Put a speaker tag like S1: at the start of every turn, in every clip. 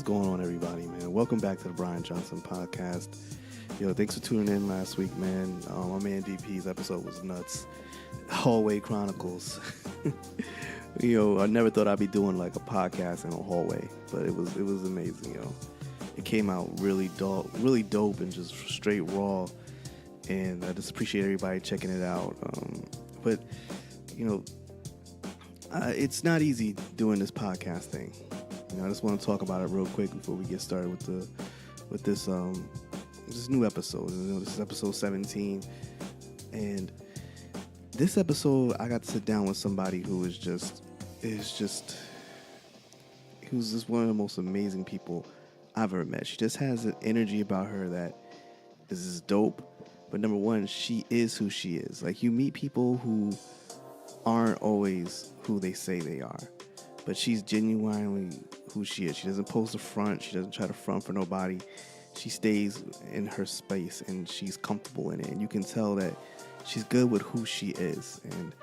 S1: What's going on, everybody, man? Welcome back to the Brian Johnson podcast. Yo, thanks for tuning in last week, man. My man DP's episode was nuts. Hallway Chronicles. I never thought I'd be doing like a podcast in a hallway, but it was amazing, It came out really dope and just straight raw, and I just appreciate everybody checking it out. But it's not easy doing this podcast thing. I just want to talk about it real quick before we get started with this new episode. This is episode 17, and this episode I got to sit down with somebody who's just one of the most amazing people I've ever met. She just has an energy about her that is just dope. But number one, she is who she is. Like, you meet people who aren't always who they say they are, but she's genuinely who she is. She doesn't pose the front. She doesn't try to front for nobody. She stays in her space and she's comfortable in it. And you can tell that she's good with who she is. And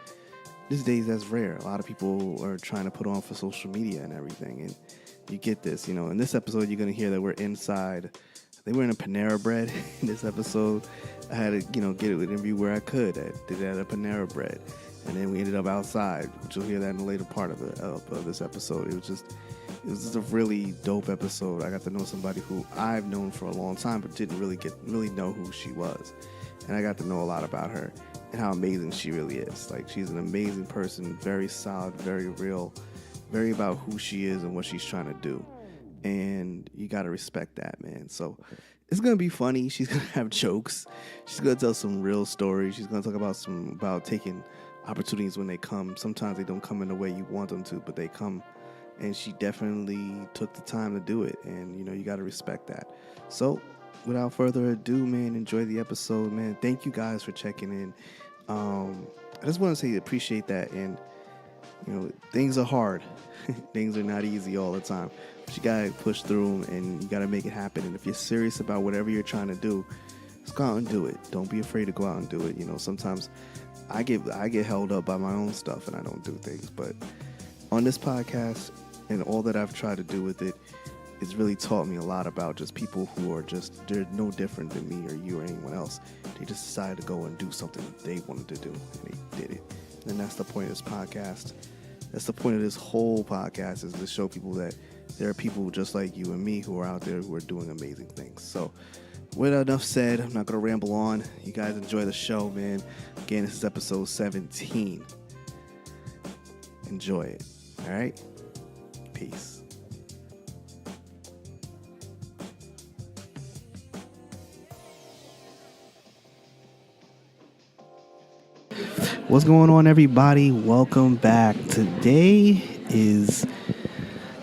S1: these days that's rare. A lot of people are trying to put on for social media and everything. And you get this, in this episode, you're going to hear that we're inside. They were in a Panera Bread in this episode. I had to, get an interview where I could. I did it at a Panera Bread. And then we ended up outside, which you'll hear that in the later part of this episode. It was just a really dope episode. I got to know somebody who I've known for a long time, but didn't really know who she was. And I got to know a lot about her and how amazing she really is. Like, she's an amazing person, very solid, very real, very about who she is and what she's trying to do. And you got to respect that, man. So it's going to be funny. She's going to have jokes. She's going to tell some real stories. She's going to talk about taking opportunities when they come. Sometimes they don't come in the way you want them to, but they come. And she definitely took the time to do it. And, you got to respect that. So without further ado, man, enjoy the episode, man. Thank you guys for checking in. I just want to say appreciate that. And, things are hard. Things are not easy all the time. But you got to push through them and you got to make it happen. And if you're serious about whatever you're trying to do, just go out and do it. Don't be afraid to go out and do it. Sometimes I get held up by my own stuff and I don't do things. But on this podcast and all that I've tried to do with it, it's really taught me a lot about just people who are they're no different than me or you or anyone else. They just decided to go and do something that they wanted to do, and they did it. And that's the point of this podcast. That's the point of this whole podcast, is to show people that there are people just like you and me who are out there who are doing amazing things. So with enough said, I'm not going to ramble on. You guys enjoy the show, man. Again, this is episode 17. Enjoy it. All right? Peace. What's going on, everybody? Welcome back. Today is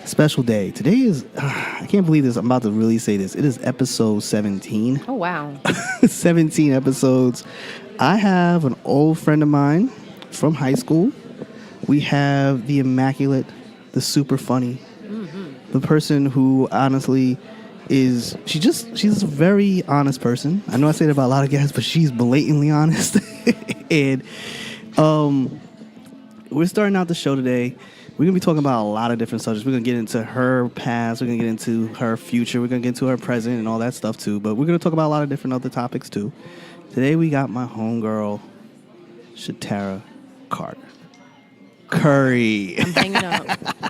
S1: a special day. Today is, I can't believe this. I'm about to really say this. It is episode 17.
S2: Oh, wow.
S1: 17 episodes. I have an old friend of mine from high school. We have the immaculate, the super funny, the person who honestly she's a very honest person. I know I say that about a lot of guys, but she's blatantly honest. And we're starting out the show today. We're going to be talking about a lot of different subjects. We're going to get into her past. We're going to get into her future. We're going to get into her present and all that stuff, too. But we're going to talk about a lot of different other topics, too. Today, we got my homegirl, Shatara Curry.
S2: I'm hanging up.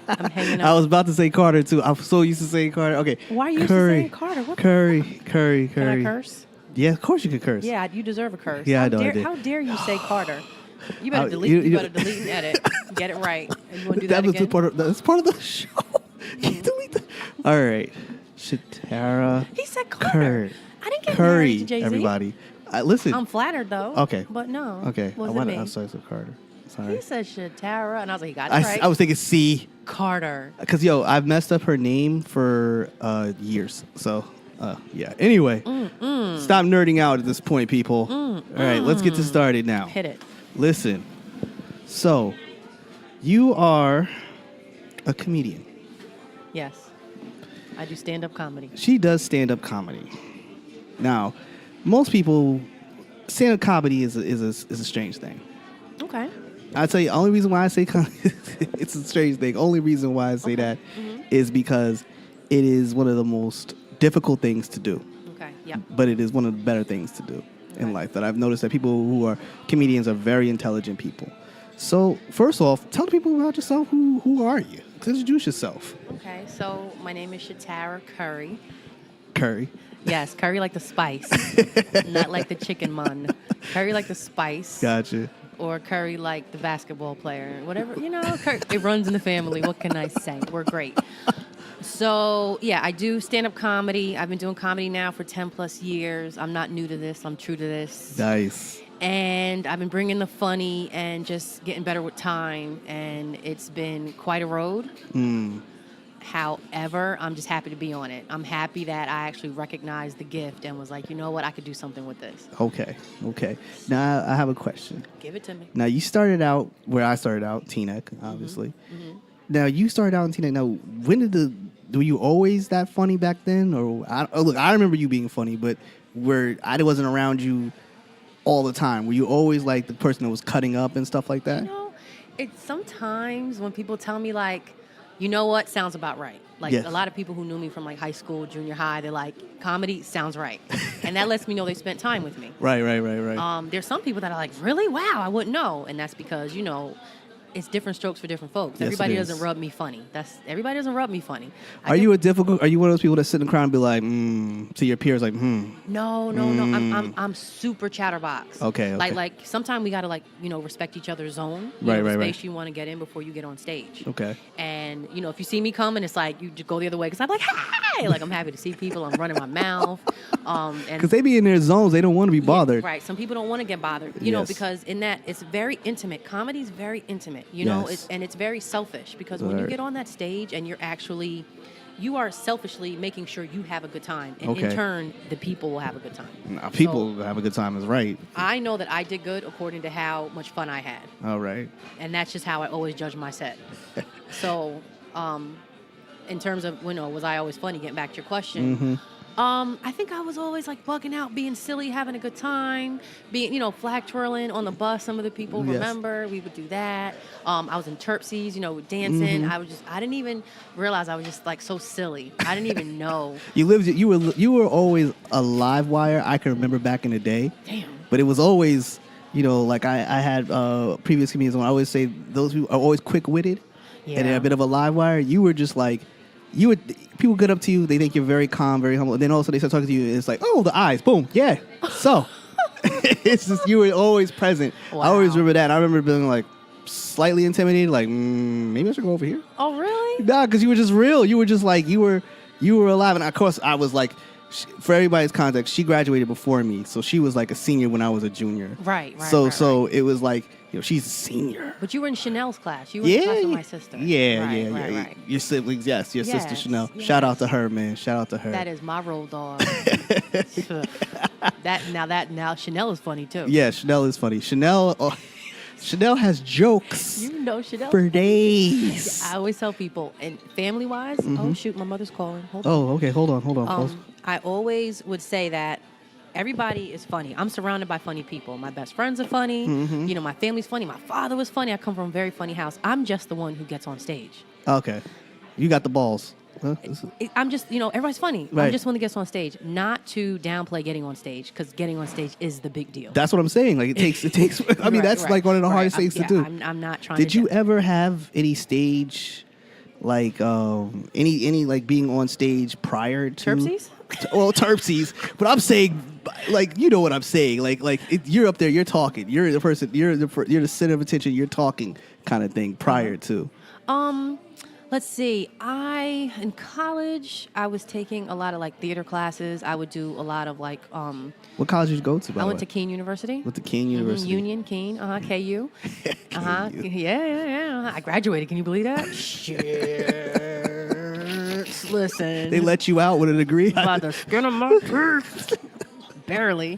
S1: I was about to say Carter, too. I'm so used to saying Carter. Okay.
S2: Why are you used to saying Carter? What
S1: Curry.
S2: Can I curse?
S1: Yeah, of course you can curse.
S2: Yeah, you deserve a curse.
S1: Yeah, I know.
S2: How dare you say Carter? You better delete. You better delete and edit. Get it right. And you want to do that again?
S1: That's part of the show. Can't delete that. All right, Shatara.
S2: He said Carter.
S1: Curry.
S2: I didn't get
S1: Curry,
S2: married to Jay-Z.
S1: everybody. Listen.
S2: I'm flattered though.
S1: Okay.
S2: But no.
S1: Okay.
S2: I'm
S1: sorry, so Carter. Sorry.
S2: He said Shatara, and I was like, he got it right.
S1: I was thinking C.
S2: Carter.
S1: Because I've messed up her name for years. So. Yeah. Anyway, stop nerding out at this point, people. All right, let's get this started now.
S2: Hit it.
S1: Listen. So, you are a comedian.
S2: Yes. I do stand-up comedy.
S1: She does stand-up comedy. Now, most people, stand-up comedy is a strange thing.
S2: Okay.
S1: I'll tell you, the only reason why I say it's a strange thing, only reason why I say that is because it is one of the most difficult things to do.
S2: Okay. Yep.
S1: But it is one of the better things to do in life. That I've noticed that people who are comedians are very intelligent people. So first off, tell the people about yourself. Who are you? Introduce yourself.
S2: Okay. So my name is Shatara Curry.
S1: Curry.
S2: Yes, curry like the spice, not like the chicken mun. Curry like the spice.
S1: Gotcha.
S2: Or curry like the basketball player. Whatever, it runs in the family. What can I say? We're great. So, yeah, I do stand-up comedy. I've been doing comedy now for 10 plus years. I'm not new to this. I'm true to this.
S1: Nice.
S2: And I've been bringing the funny and just getting better with time. And it's been quite a road. However, I'm just happy to be on it. I'm happy that I actually recognized the gift and was like, you know what, I could do something with this.
S1: Okay. Now, I have a question.
S2: Give it to me.
S1: Now, you started out where I started out, Teaneck, obviously. Now, you started out in Teaneck. Now, were you always that funny back then? Look, I remember you being funny, but I wasn't around you all the time. Were you always like the person that was cutting up and stuff like that?
S2: It's sometimes when people tell me like, you know what, sounds about right. Like
S1: yes.
S2: A lot of people who knew me from like high school, junior high, they're like, comedy sounds right. And that lets me know they spent time with me.
S1: Right.
S2: There's some people that are like, really? Wow, I wouldn't know. And that's because, it's different strokes for different folks.
S1: Yes,
S2: everybody doesn't rub me funny. Everybody doesn't rub me funny. Are you one of
S1: those people that sit in the crowd and be like, to your peers like,
S2: No. I'm super chatterbox.
S1: Okay.
S2: Like sometimes we gotta respect each other's zone.
S1: Right.
S2: Space you want to get in before you get on stage.
S1: Okay.
S2: And if you see me coming, it's like you just go the other way because I'm like, hey, like I'm happy to see people. I'm running my mouth.
S1: Because they be in their zones, they don't want to be bothered.
S2: Yeah, right. Some people don't want to get bothered.
S1: Yes.
S2: Because in that it's very intimate. Comedy's very intimate.
S1: Yes.
S2: It's very selfish because when you get on that stage and you are selfishly making sure you have a good time. And in turn, the people will have a good time.
S1: People have a good time is right.
S2: I know that I did good according to how much fun I had.
S1: All right.
S2: And that's just how I always judge my set. So, in terms of, was I always funny, getting back to your question, I think I was always like bugging out, being silly, having a good time, being, flag twirling on the bus. Some of the people remember we would do that. I was in Terpsies, dancing. I didn't even realize I was just like so silly. I didn't even know.
S1: You were always a live wire. I can remember back in the day.
S2: Damn.
S1: But it was always, like I had previous comedians when I always say those who are always quick-witted and they're a bit of a live wire. You were just like, people get up to you, they think you're very calm, very humble, and then also they start talking to you, and it's like, oh, the eyes, boom, yeah. So, it's just, you were always present.
S2: Wow.
S1: I always remember that. And I remember being like, slightly intimidated, like, maybe I should go over here.
S2: Oh, really?
S1: Nah, because you were just real. You were just like, you were alive. And of course, I was like, for everybody's context, she graduated before me, so she was like a senior when I was a junior.
S2: Right.
S1: So it was like, she's a senior.
S2: But you were in Chanel's class. You were in class with my sister.
S1: Yeah.
S2: Right.
S1: Your siblings, yes. Your sister Chanel. Yes. Shout out to her, man. Shout out to her.
S2: That is my road dog. Now Chanel is funny too.
S1: Yeah, Chanel is funny. Chanel has jokes.
S2: Chanel
S1: for days.
S2: I always tell people, and family-wise, oh shoot, my mother's calling. Hold on.
S1: Oh, okay. Hold on.
S2: I always would say that everybody is funny. I'm surrounded by funny people. My best friends are funny. My family's funny. My father was funny. I come from a very funny house. I'm just the one who gets on stage.
S1: Okay. You got the balls. Huh?
S2: I'm just, everybody's funny.
S1: Right.
S2: I'm just one that gets on stage. Not to downplay getting on stage, because getting on stage is the big deal.
S1: That's what I'm saying. Like, it takes. I mean, that's like one of the hardest things to do.
S2: I'm not trying.
S1: Did you ever have any stage, like any like being on stage prior to
S2: Terpsies?
S1: Well, Terpsies, but I'm saying, like, you know what I'm saying. You're up there, you're talking, you're the person, you're the center of attention, you're talking, kind of thing. Prior to.
S2: Let's see. In college, I was taking a lot of like theater classes. I would do a lot of like.
S1: What college did you go to?
S2: I went to Keene University.
S1: With the Keene University.
S2: Union, Keene, KU. Yeah. I graduated. Can you believe that? Shit. Listen.
S1: They let you out with a degree.
S2: By the skin of my teeth. Barely.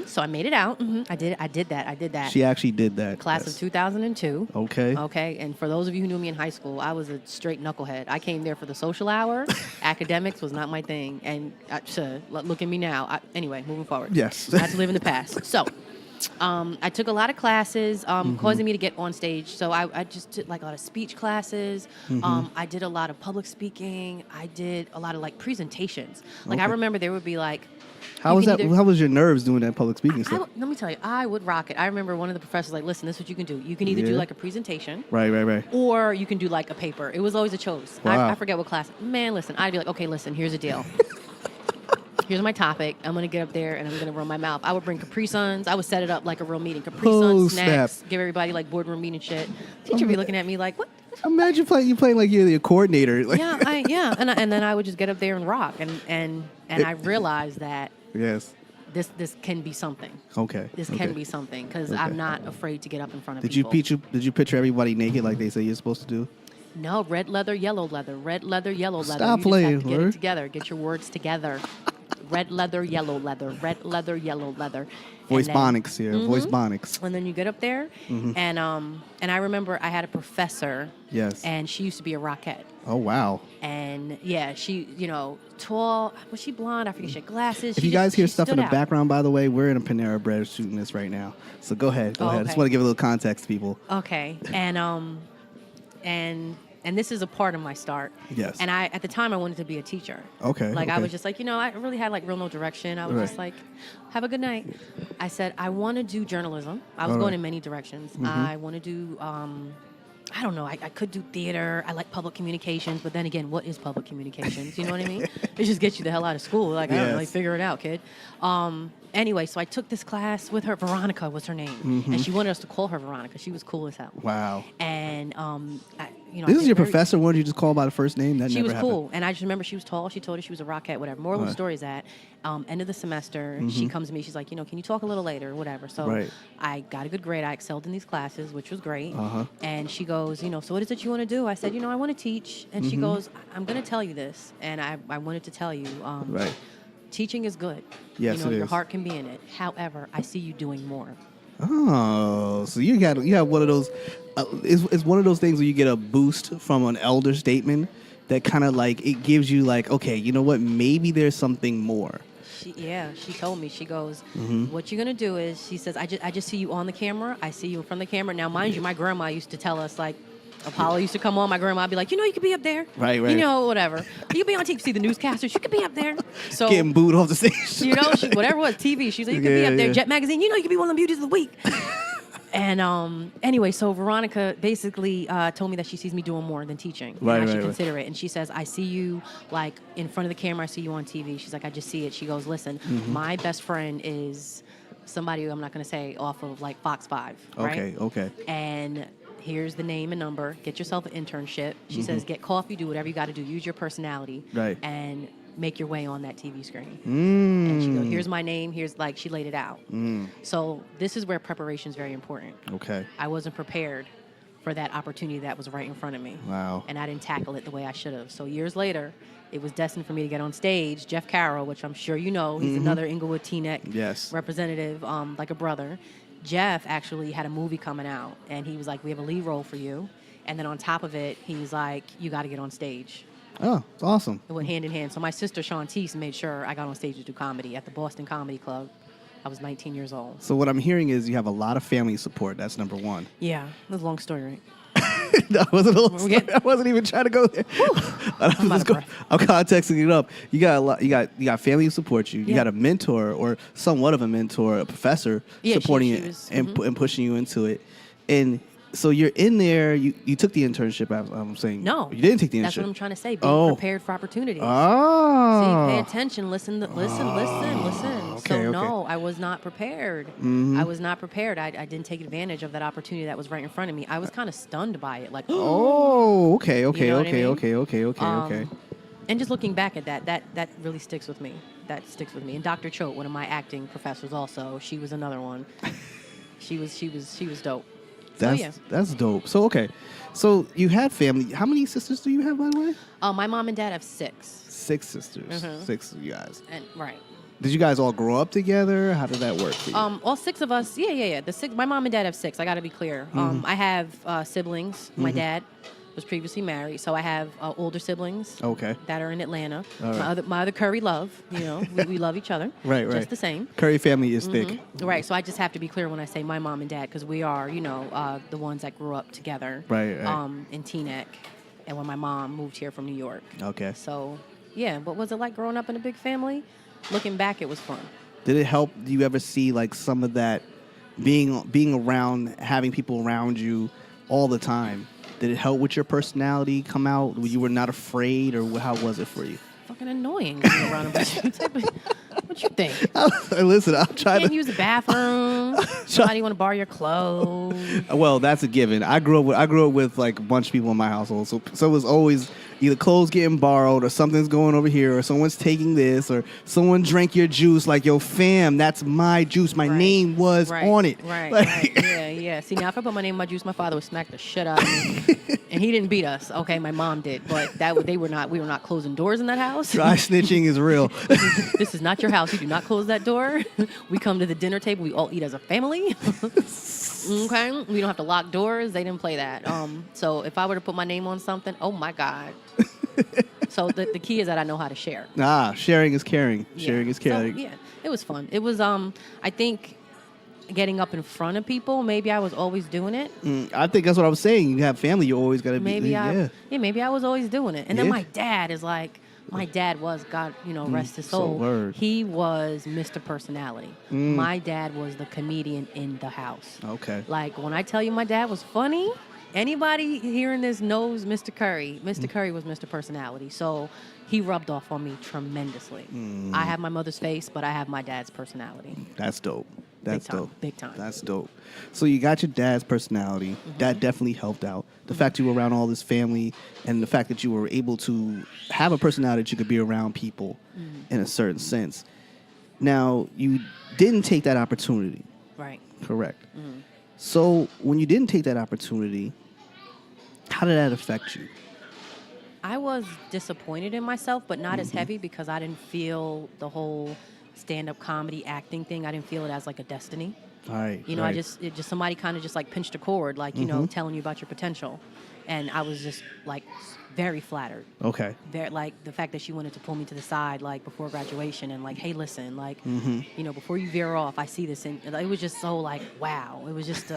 S2: So I made it out. I did that.
S1: She actually did that.
S2: Class of 2002.
S1: Okay.
S2: And for those of you who knew me in high school, I was a straight knucklehead. I came there for the social hour. Academics was not my thing. And look at me now. Anyway, moving forward.
S1: Yes.
S2: I had to live in the past. So I took a lot of classes, causing me to get on stage. So I just took like a lot of speech classes. I did a lot of public speaking. I did a lot of like presentations. Like I remember there would be like,
S1: How was that? How was your nerves doing that public speaking stuff?
S2: Let me tell you, I would rock it. I remember one of the professors like, listen, this is what you can do. You can either do like a presentation.
S1: Right.
S2: Or you can do like a paper. It was always a choice.
S1: Wow.
S2: I forget what class. Man, listen, I'd be like, okay, listen, here's the deal. Here's my topic. I'm going to get up there and I'm going to run my mouth. I would bring Capri Suns. I would set it up like a real meeting. Capri Suns, snacks,
S1: snap.
S2: give everybody like boardroom meeting shit. Teacher be looking at me like, what?
S1: Imagine you playing like you're the coordinator. Like.
S2: Yeah. And then I would just get up there and rock. And I realized that
S1: yes.
S2: This can be something.
S1: Okay.
S2: This can be something because I'm not afraid to get up in front of people.
S1: Did you picture everybody naked like they say you're supposed to do?
S2: No, red leather, yellow leather. Red leather, yellow leather.
S1: Stop playing.
S2: Just have to get it together. Get your words together. Red leather, yellow leather. Red leather, yellow leather.
S1: Voice bonics here. Voice bonics.
S2: And then you get up there, and I remember I had a professor.
S1: Yes.
S2: And she used to be a rockette.
S1: Oh wow.
S2: And yeah, she tall. Was she blonde? I forget. She had glasses.
S1: If you guys hear stuff in the background, by the way, we're in a Panera Bread shooting this right now. So go ahead. Go ahead. I just want to give a little context to people.
S2: Okay. And this is a part of my start.
S1: Yes.
S2: And at the time I wanted to be a teacher.
S1: Okay.
S2: I was just like, I really had like real no direction. I was just like, have a good night. I said, I want to do journalism. I was going in many directions. I want to do, I don't know, I could do theater. I like public communications, but then again, what is public communications? You know what I mean? It just gets you the hell out of school. Like, I don't know, figure it out, kid. Anyway, so I took this class with her. Veronica was her name. And she wanted us to call her Veronica. She was cool as hell.
S1: Wow.
S2: And,
S1: this is your professor? What did you just call by the first name? That
S2: she
S1: never
S2: was
S1: happened.
S2: Cool. And I just remember she was tall. She told her she was a rockette, whatever. Moral of the story is that end of the semester, she comes to me. She's like, can you talk a little later or whatever? So I got a good grade. I excelled in these classes, which was great. And she goes, so what is it you want to do? I said, I want to teach. And she goes, I'm going to tell you this. And I wanted to tell you, teaching is good.
S1: Yes, it is.
S2: Your heart can be in it. However, I see you doing more.
S1: Oh, so you have one of those. It's one of those things where you get a boost from an elder statement that kind of like it gives you like, okay, you know what? Maybe there's something more.
S2: She told me. She goes, what you're gonna do is, she says, I just see you on the camera. I see you in front of the camera. Now, mind you, my grandma used to tell us like. Apollo used to come on. My grandma would be like, you could be up there.
S1: Right.
S2: Whatever. You could be on TV. See the newscasters. You could be up there. So
S1: getting booed off the stage.
S2: Whatever it was, TV. She's like, you could be up there. Jet Magazine. You could be one of the beauties of the week. And anyway, so Veronica basically told me that she sees me doing more than teaching. I should consider it. And she says, I see you like in front of the camera. I see you on TV. She's like, I just see it. She goes, listen, my best friend is somebody who I'm not going to say off of like Fox 5. Right?
S1: Okay.
S2: And here's the name and number. Get yourself an internship. She says, get coffee, do whatever you got to do. Use your personality.
S1: Right.
S2: And make your way on that TV screen. And she goes, here's my name. Here's like, she laid it out. So this is where preparation is very important.
S1: Okay.
S2: I wasn't prepared for that opportunity that was right in front of me.
S1: Wow.
S2: And I didn't tackle it the way I should have. So years later, it was destined for me to get on stage. Jeff Carroll, which I'm sure you know, he's another Inglewood Teaneck representative, like a brother. Jeff actually had a movie coming out, and he was like, we have a lead role for you. And then on top of it, he's like, you got to get on stage.
S1: Oh, it's awesome.
S2: It went hand in hand. So my sister, Shantice, made sure I got on stage to do comedy at the Boston Comedy Club. I was 19 years old.
S1: So what I'm hearing is you have a lot of family support. That's number one.
S2: Yeah. It was a long story, right?
S1: That wasn't a long story. I wasn't even trying to go there. I'm contexting it up. You got a lot. You got family who support you. You got a mentor or somewhat of a mentor, a professor supporting you and pushing you into it. And so you're in there. You took the internship. I'm saying
S2: no,
S1: you didn't take the internship.
S2: That's what I'm trying to say. Be prepared for opportunities.
S1: Oh,
S2: see, pay attention. Listen.
S1: Okay,
S2: no, I was not prepared. I was not prepared. I didn't take advantage of that opportunity that was right in front of me. I was kind of stunned by it. Like,
S1: okay.
S2: You know
S1: Okay.
S2: And just looking back at that really sticks with me. That sticks with me. And Dr. Choate, one of my acting professors, also, she was another one. She was dope.
S1: That's dope. So, okay. So, you had family. How many sisters do you have, by the way?
S2: My mom and dad have 6.
S1: 6 sisters. 6 of you guys.
S2: And right.
S1: Did you guys all grow up together? How did that work for you?
S2: All 6 of us, yeah. My mom and dad have 6. I got to be clear. I have siblings. My dad, was previously married. So I have older siblings
S1: Okay.
S2: that are in Atlanta.
S1: All right.
S2: My other Curry love, we love each other.
S1: Right, right.
S2: Just the same.
S1: Curry family is thick.
S2: Right. So I just have to be clear when I say my mom and dad, because we are, the ones that grew up together.
S1: Right, right.
S2: In Teaneck, and when my mom moved here from New York.
S1: Okay.
S2: So, yeah. What was it like growing up in a big family? Looking back, it was fun.
S1: Did it help? Do you ever see like some of that being around, having people around you all the time? Did it help with your personality come out? You were not afraid, or how was it for you?
S2: Fucking annoying being around a bunch of what you think?
S1: Listen, I'm trying
S2: Can't
S1: to
S2: use the bathroom. Somebody want to borrow your clothes.
S1: Well, that's a given. I grew up with like a bunch of people in my household, so it was always either clothes getting borrowed, or something's going over here, or someone's taking this, or someone drank your juice. Like, yo, fam, that's my juice. My name was on it.
S2: Right,
S1: like,
S2: right. Yeah. See, now if I put my name in my juice, my father would smack the shit out of me. And he didn't beat us. Okay, my mom did, but we were not closing doors in that house.
S1: Dry snitching is real.
S2: This is not your house. You do not close that door. We come to the dinner table. We all eat as a family. Okay, we don't have to lock doors. They didn't play that. So if I were to put my name on something, oh my God. So the key is that I know how to share.
S1: Sharing is caring.
S2: Yeah.
S1: Sharing is caring.
S2: So, yeah, it was fun. It was I think getting up in front of people, maybe I was always doing it.
S1: I think that's what I was saying. You have family, you always got to be.
S2: Maybe I was always doing it. And then my dad is like, my dad was, God, rest his soul.
S1: word.
S2: He was Mr. Personality. My dad was the comedian in the house.
S1: Okay.
S2: Like, when I tell you my dad was funny, anybody hearing this knows Mr. Curry. Mr. Curry was Mr. Personality. So he rubbed off on me tremendously. I have my mother's face, but I have my dad's personality.
S1: That's dope. That's dope.
S2: Big time.
S1: That's dope. So you got your dad's personality. That definitely helped out. The fact you were around all this family, and the fact that you were able to have a personality that you could be around people in a certain sense. Now, you didn't take that opportunity.
S2: Right.
S1: Correct. So when you didn't take that opportunity, how did that affect you?
S2: I was disappointed in myself, but not as heavy, because I didn't feel the whole stand-up comedy acting thing. I didn't feel it as like a destiny.
S1: All right.
S2: I just somebody kind of just like pinched a chord, like, telling you about your potential. And I was just like very flattered.
S1: Okay.
S2: Like the fact that she wanted to pull me to the side, like before graduation, and like, hey, listen, like, before you veer off, I see this. And it was just so like, wow. It was just, you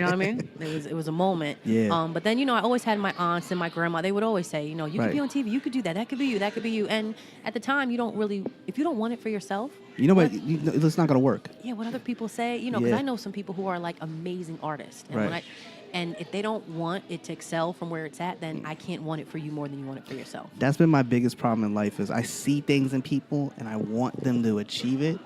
S2: know what I mean? It was a moment.
S1: Yeah.
S2: But then, I always had my aunts and my grandma. They would always say, you could be on TV, you could do that. That could be you. That could be you. And at the time, you don't really, if you don't want it for yourself.
S1: You know what? It's not going to work.
S2: Yeah, what other people say, because I know some people who are like amazing artists. And and if they don't want it to excel from where it's at, then I can't want it for you more than you want it for yourself.
S1: That's been my biggest problem in life is I see things in people and I want them to achieve it,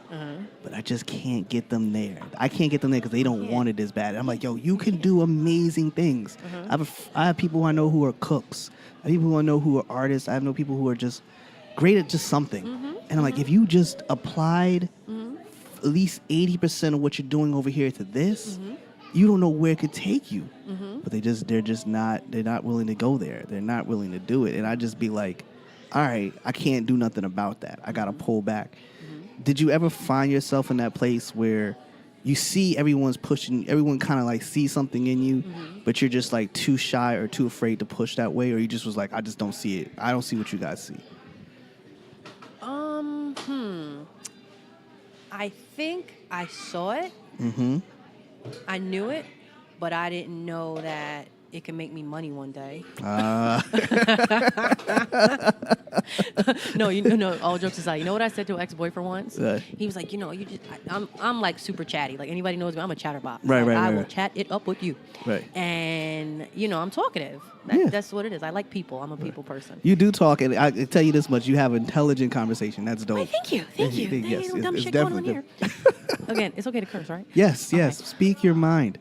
S1: but I just can't get them there. I can't get them there because they don't want it as bad. I'm like, yo, you can do amazing things. I have people who I know who are cooks. I have people who I know who are artists. I know people who are just great at just something. And I'm like, if you just applied at least 80% of what you're doing over here to this, you don't know where it could take you. But they're not willing to go there. They're not willing to do it. And I just be like, all right, I can't do nothing about that. I got to pull back. Did you ever find yourself in that place where you see everyone's pushing, everyone kind of like sees something in you, but you're just like too shy or too afraid to push that way? Or you just was like, I just don't see it. I don't see what you guys see.
S2: I think I saw it. I knew it, but I didn't know that it could make me money one day. No, all jokes aside, you know what I said to an ex-boyfriend once? He was like, I'm like super chatty. Like, anybody knows me, I'm a chatterbox. I will chat it up with you.
S1: Right.
S2: And, I'm talkative. That's what it is. I like people. I'm a people person.
S1: You do talk, and I tell you this much, you have intelligent conversation. That's dope.
S2: Wait, thank you.
S1: Yes,
S2: No dumb
S1: it's
S2: shit going on
S1: definitely
S2: here. Again, it's okay to curse, right?
S1: Yes. Speak your mind.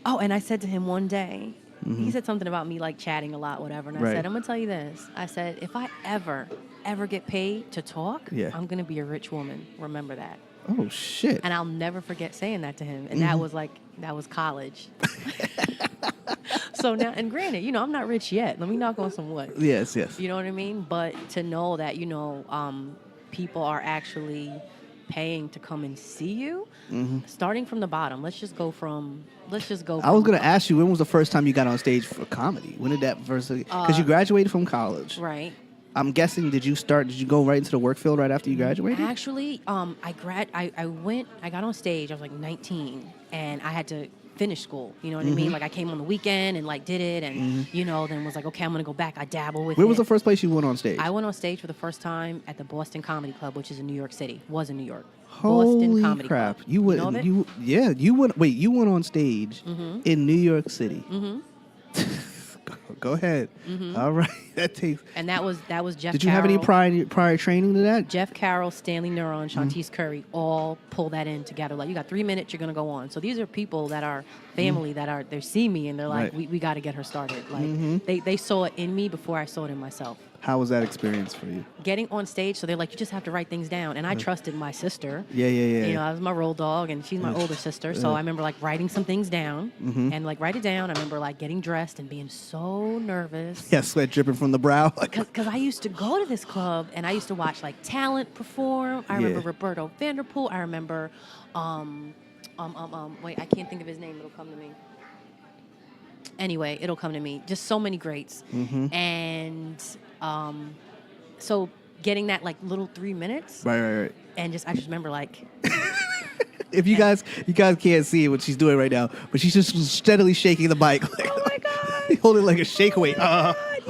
S2: Oh, and I said to him one day, he said something about me like chatting a lot, whatever. And I said, I'm going to tell you this. I said, if I ever get paid to talk, I'm going to be a rich woman. Remember that.
S1: Oh, shit.
S2: And I'll never forget saying that to him. And that was college. So now, and granted, I'm not rich yet. Let me knock on some wood.
S1: Yes.
S2: You know what I mean? But to know that, people are actually paying to come and see you, starting from the bottom. Let's just go from.
S1: I was going to ask you, when was the first time you got on stage for comedy? When did that first? Because you graduated from college,
S2: right?
S1: I'm guessing. Did you go right into the work field right after you graduated?
S2: Actually, I got on stage. I was like 19, and I had to finish school. You know what I mean? Like I came on the weekend and like did it, and then was like, okay, I'm gonna go back. I dabble with it.
S1: Where was the first place you went on stage?
S2: I went on stage for the first time at the Boston Comedy Club, which is in New York City. Was in New York.
S1: Holy
S2: Boston Comedy
S1: crap!
S2: Club.
S1: You went.
S2: know of it?
S1: You went. Wait, you went on stage in New York City. Go ahead. All right.
S2: And that was Jeff.
S1: Did you have any prior training to that?
S2: Jeff Carroll, Stanley Neuron, Shatara Curry all pull that in together. Like, you got 3 minutes, you're gonna go on. So these are people that are family they see me and they're like, we got to get her started. Like they saw it in me before I saw it in myself.
S1: How was that experience for you?
S2: Getting on stage, so they're like, you just have to write things down. And I trusted my sister.
S1: Yeah.
S2: You know, I was my road dog, and she's my older sister. So I remember like writing some things down and like write it down. I remember like getting dressed and being so nervous.
S1: Yeah, sweat dripping from the brow.
S2: Because I used to go to this club and I used to watch like talent perform. I remember Roberto Vanderpool. I remember, wait, I can't think of his name. It'll come to me. Anyway, it'll come to me. Just so many greats. And so getting that like little 3 minutes.
S1: Right.
S2: And I just remember like.
S1: If you guys can't see what she's doing right now, but she's just steadily shaking the mic. Like,
S2: oh my God.
S1: Holding like a shake weight.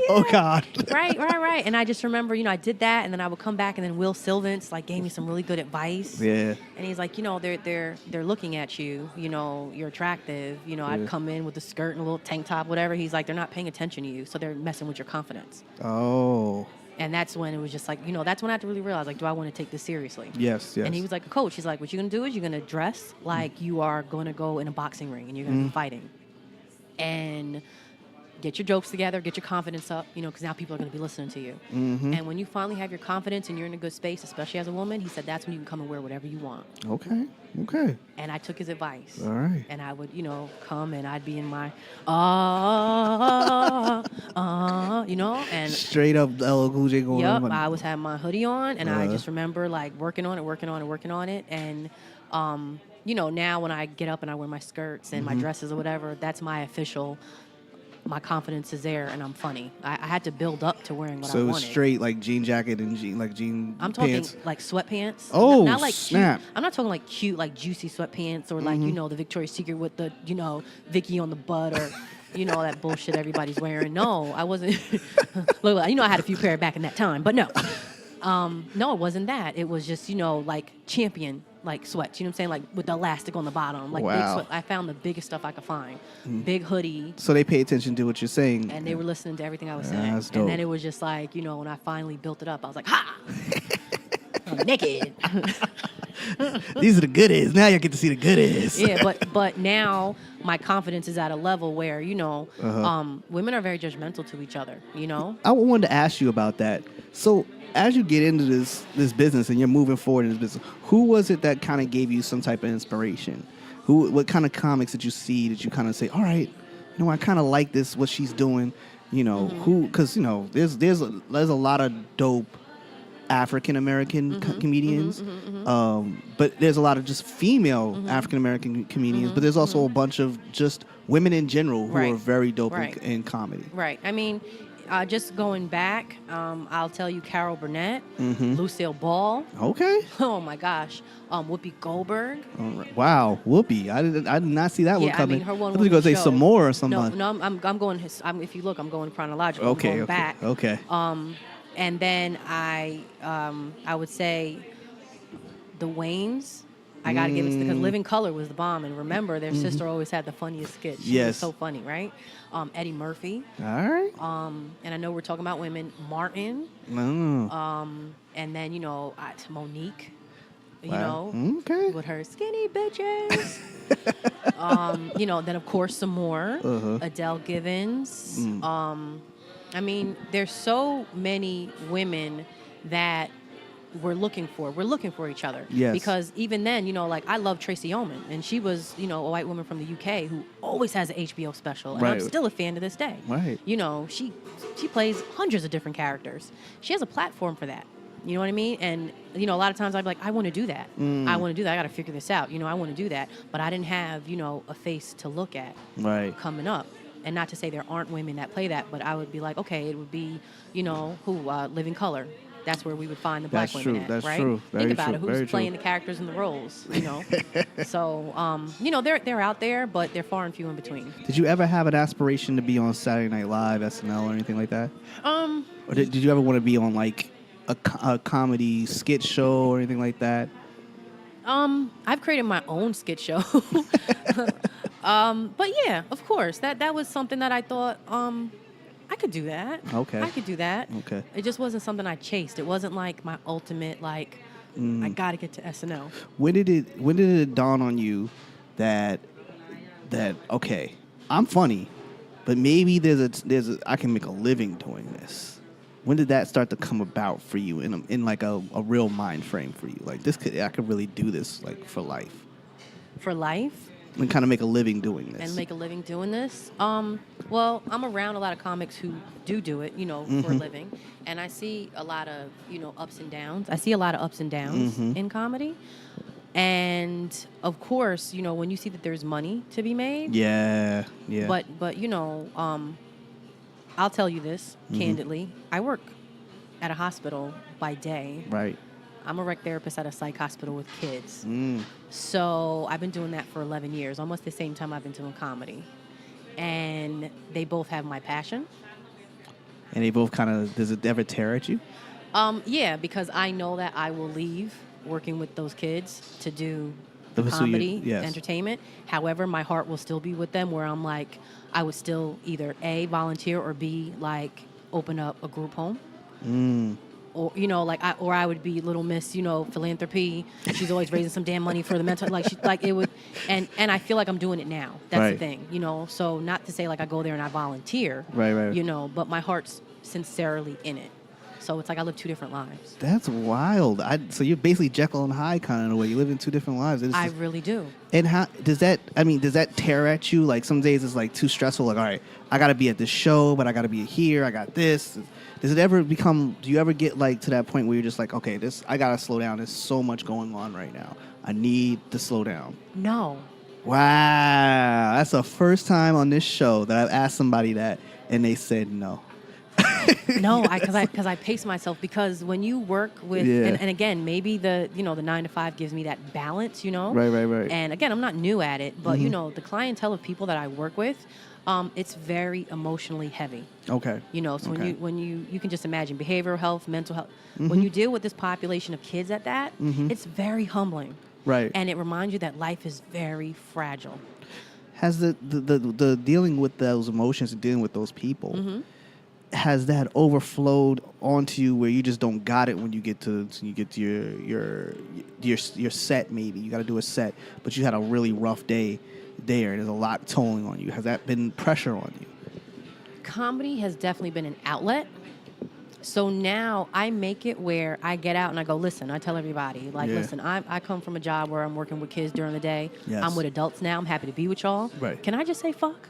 S1: Oh God.
S2: Right. And I just remember, I did that, and then I would come back, and then Will Sylvance like gave me some really good advice.
S1: Yeah.
S2: And he's like, they're looking at you. You're attractive. I'd come in with a skirt and a little tank top, whatever. He's like, they're not paying attention to you, so they're messing with your confidence.
S1: Oh.
S2: And that's when it was just like, that's when I had to really realize, like, do I want to take this seriously?
S1: Yes.
S2: And he was like a coach. He's like, what you're going to do is you're going to dress like you are going to go in a boxing ring and you're going to be fighting. And get your jokes together, get your confidence up, because now people are going to be listening to you. And when you finally have your confidence and you're in a good space, especially as a woman, he said that's when you can come and wear whatever you want.
S1: Okay.
S2: And I took his advice.
S1: All right.
S2: And I would, come and I'd be in my, and
S1: straight up LL Cool J going on.
S2: Yep, I was having my hoodie on, and I just remember like working on it. And, now when I get up and I wear my skirts and my dresses or whatever, that's my official. My confidence is there, and I'm funny. I had to build up to wearing what I wanted. So it was
S1: straight like jean jacket and jean
S2: I'm
S1: talking
S2: pants. Like sweatpants.
S1: Oh,
S2: not like
S1: snap!
S2: Cute. I'm not talking like cute, like juicy sweatpants or like the Victoria's Secret with the Vicky on the butt or that bullshit everybody's wearing. No, I wasn't. Look, I had a few pair back in that time, but no, no, it wasn't that. It was just like Champion. Like sweats, you know what I'm saying? Like with the elastic on the bottom. Like big sweat. I found the biggest stuff I could find. Big hoodie.
S1: So they pay attention to what you're saying.
S2: And they were listening to everything I was saying.
S1: That's dope.
S2: And then it was just like, when I finally built it up, I was like, ha! I'm naked.
S1: These are the goodies. Now you get to see the goodies.
S2: Yeah, but now my confidence is at a level where, women are very judgmental to each other,
S1: I wanted to ask you about that. So as you get into this business and you're moving forward in this business, who was it that kind of gave you some type of inspiration? What kind of comics did you see that you kind of say, all right, I kind of like this, what she's doing, because, there's a lot of dope African American comedians, but there's a lot of just female African American comedians, but there's also a bunch of just women in general who are very dope in comedy.
S2: Right. I mean, just going back, I'll tell you Carol Burnett, Lucille Ball.
S1: Okay.
S2: Oh my gosh, Whoopi Goldberg.
S1: Wow, Whoopi! I did not see that one coming.
S2: I mean, her one.
S1: I was going to say some more or something.
S2: No, I'm going. If you look, I'm going chronological.
S1: Okay.
S2: I'm going back.
S1: Okay.
S2: And then I would say the Waynes. I got to give it because Living Color was the bomb. And remember, their sister always had the funniest skit. She was so funny, right? Eddie Murphy.
S1: All right.
S2: And I know we're talking about women. Martin. And then, Monique.
S1: Okay.
S2: With her skinny bitches. Then, of course, some more. Adele Givens. I mean, there's so many women that we're looking for each other.
S1: Yes.
S2: Because even then, I love Tracy Ullman, and she was, a white woman from the UK who always has an HBO special, and I'm still a fan to this day.
S1: Right.
S2: She plays hundreds of different characters. She has a platform for that. You know what I mean? And, you know, a lot of times I'd be like, I want to do that. I want to do that. I got to figure this out. You know, I want to do that. But I didn't have, you know, a face to look at coming up. And not to say there aren't women that play that, but I would be like, okay, it would be, you know, Living Color. That's where we would find the black women at,
S1: That's
S2: right?
S1: true.
S2: Think about it. Who's playing the characters and the roles, you know? So, you know, they're out there, but they're far and few in between.
S1: Did you ever have an aspiration to be on Saturday Night Live, SNL, or anything like that? Or did you ever want to be on, like, a comedy skit show or anything like that?
S2: I've created my own skit show. But yeah, of course, that was something that I thought, I could do that.
S1: Okay.
S2: I could do that.
S1: Okay.
S2: It just wasn't something I chased. It wasn't like my ultimate, like, I got to get to SNL.
S1: When did it dawn on you that okay, I'm funny, but maybe I can make a living doing this? When did that start to come about for you in like a real mind frame for you? Like I could really do this like for life.
S2: For life?
S1: And kind of make a living doing this.
S2: And make a living doing this? Well, I'm around a lot of comics who do it, you know, for a living. And I see a lot of, you know, ups and downs. I see a lot of ups and downs in comedy. And, of course, you know, when you see that there's money to be made.
S1: Yeah.
S2: But you know, I'll tell you this, candidly. I work at a hospital by day.
S1: Right.
S2: I'm a rec therapist at a psych hospital with kids. So I've been doing that for 11 years, almost the same time I've been doing comedy. And they both have my passion.
S1: And they both kind of, does it ever tear at you?
S2: Yeah, because I know that I will leave working with those kids to do the comedy, entertainment. However, my heart will still be with them where I'm like, I would still either A, volunteer, or B, like, open up a group home. Or, you know, like, I would be Little Miss, you know, philanthropy. She's always raising some damn money for the mental, it would, and I feel like I'm doing it now. That's the thing, you know. So not to say like I go there and I volunteer,
S1: right.
S2: You know, but my heart's sincerely in it. So it's like I live two different lives.
S1: That's wild. So you're basically Jekyll and Hyde kind of in a way. You live in two different lives.
S2: I really do.
S1: And how does that? I mean, does that tear at you? Like some days it's like too stressful. Like, all right, I got to be at this show, but I got to be here. I got this. Does it ever become? Do you ever get like to that point where you're just like, okay, I gotta slow down. There's so much going on right now. I need to slow down.
S2: No.
S1: Wow, that's the first time on this show that I've asked somebody that, and they said no.
S2: No, because I pace myself, because when you work with and again, maybe the 9 to 5 gives me that balance, you know.
S1: Right.
S2: And again, I'm not new at it, but you know, the clientele of people that I work with, it's very emotionally heavy.
S1: Okay.
S2: You know, so when you can just imagine behavioral health, mental health. When you deal with this population of kids at that, it's very humbling.
S1: Right.
S2: And it reminds you that life is very fragile.
S1: Has the dealing with those emotions and dealing with those people, has that overflowed onto you where you just don't got it when you get to your set? Maybe you got to do a set, but you had a really rough day there, and there's a lot tolling on you. Has that been pressure on you?
S2: Comedy has definitely been an outlet. So now I make it where I get out and I go, listen, I tell everybody, like, listen, I come from a job where I'm working with kids during the day.
S1: Yes.
S2: I'm with adults now. I'm happy to be with y'all.
S1: Right.
S2: Can I just say fuck?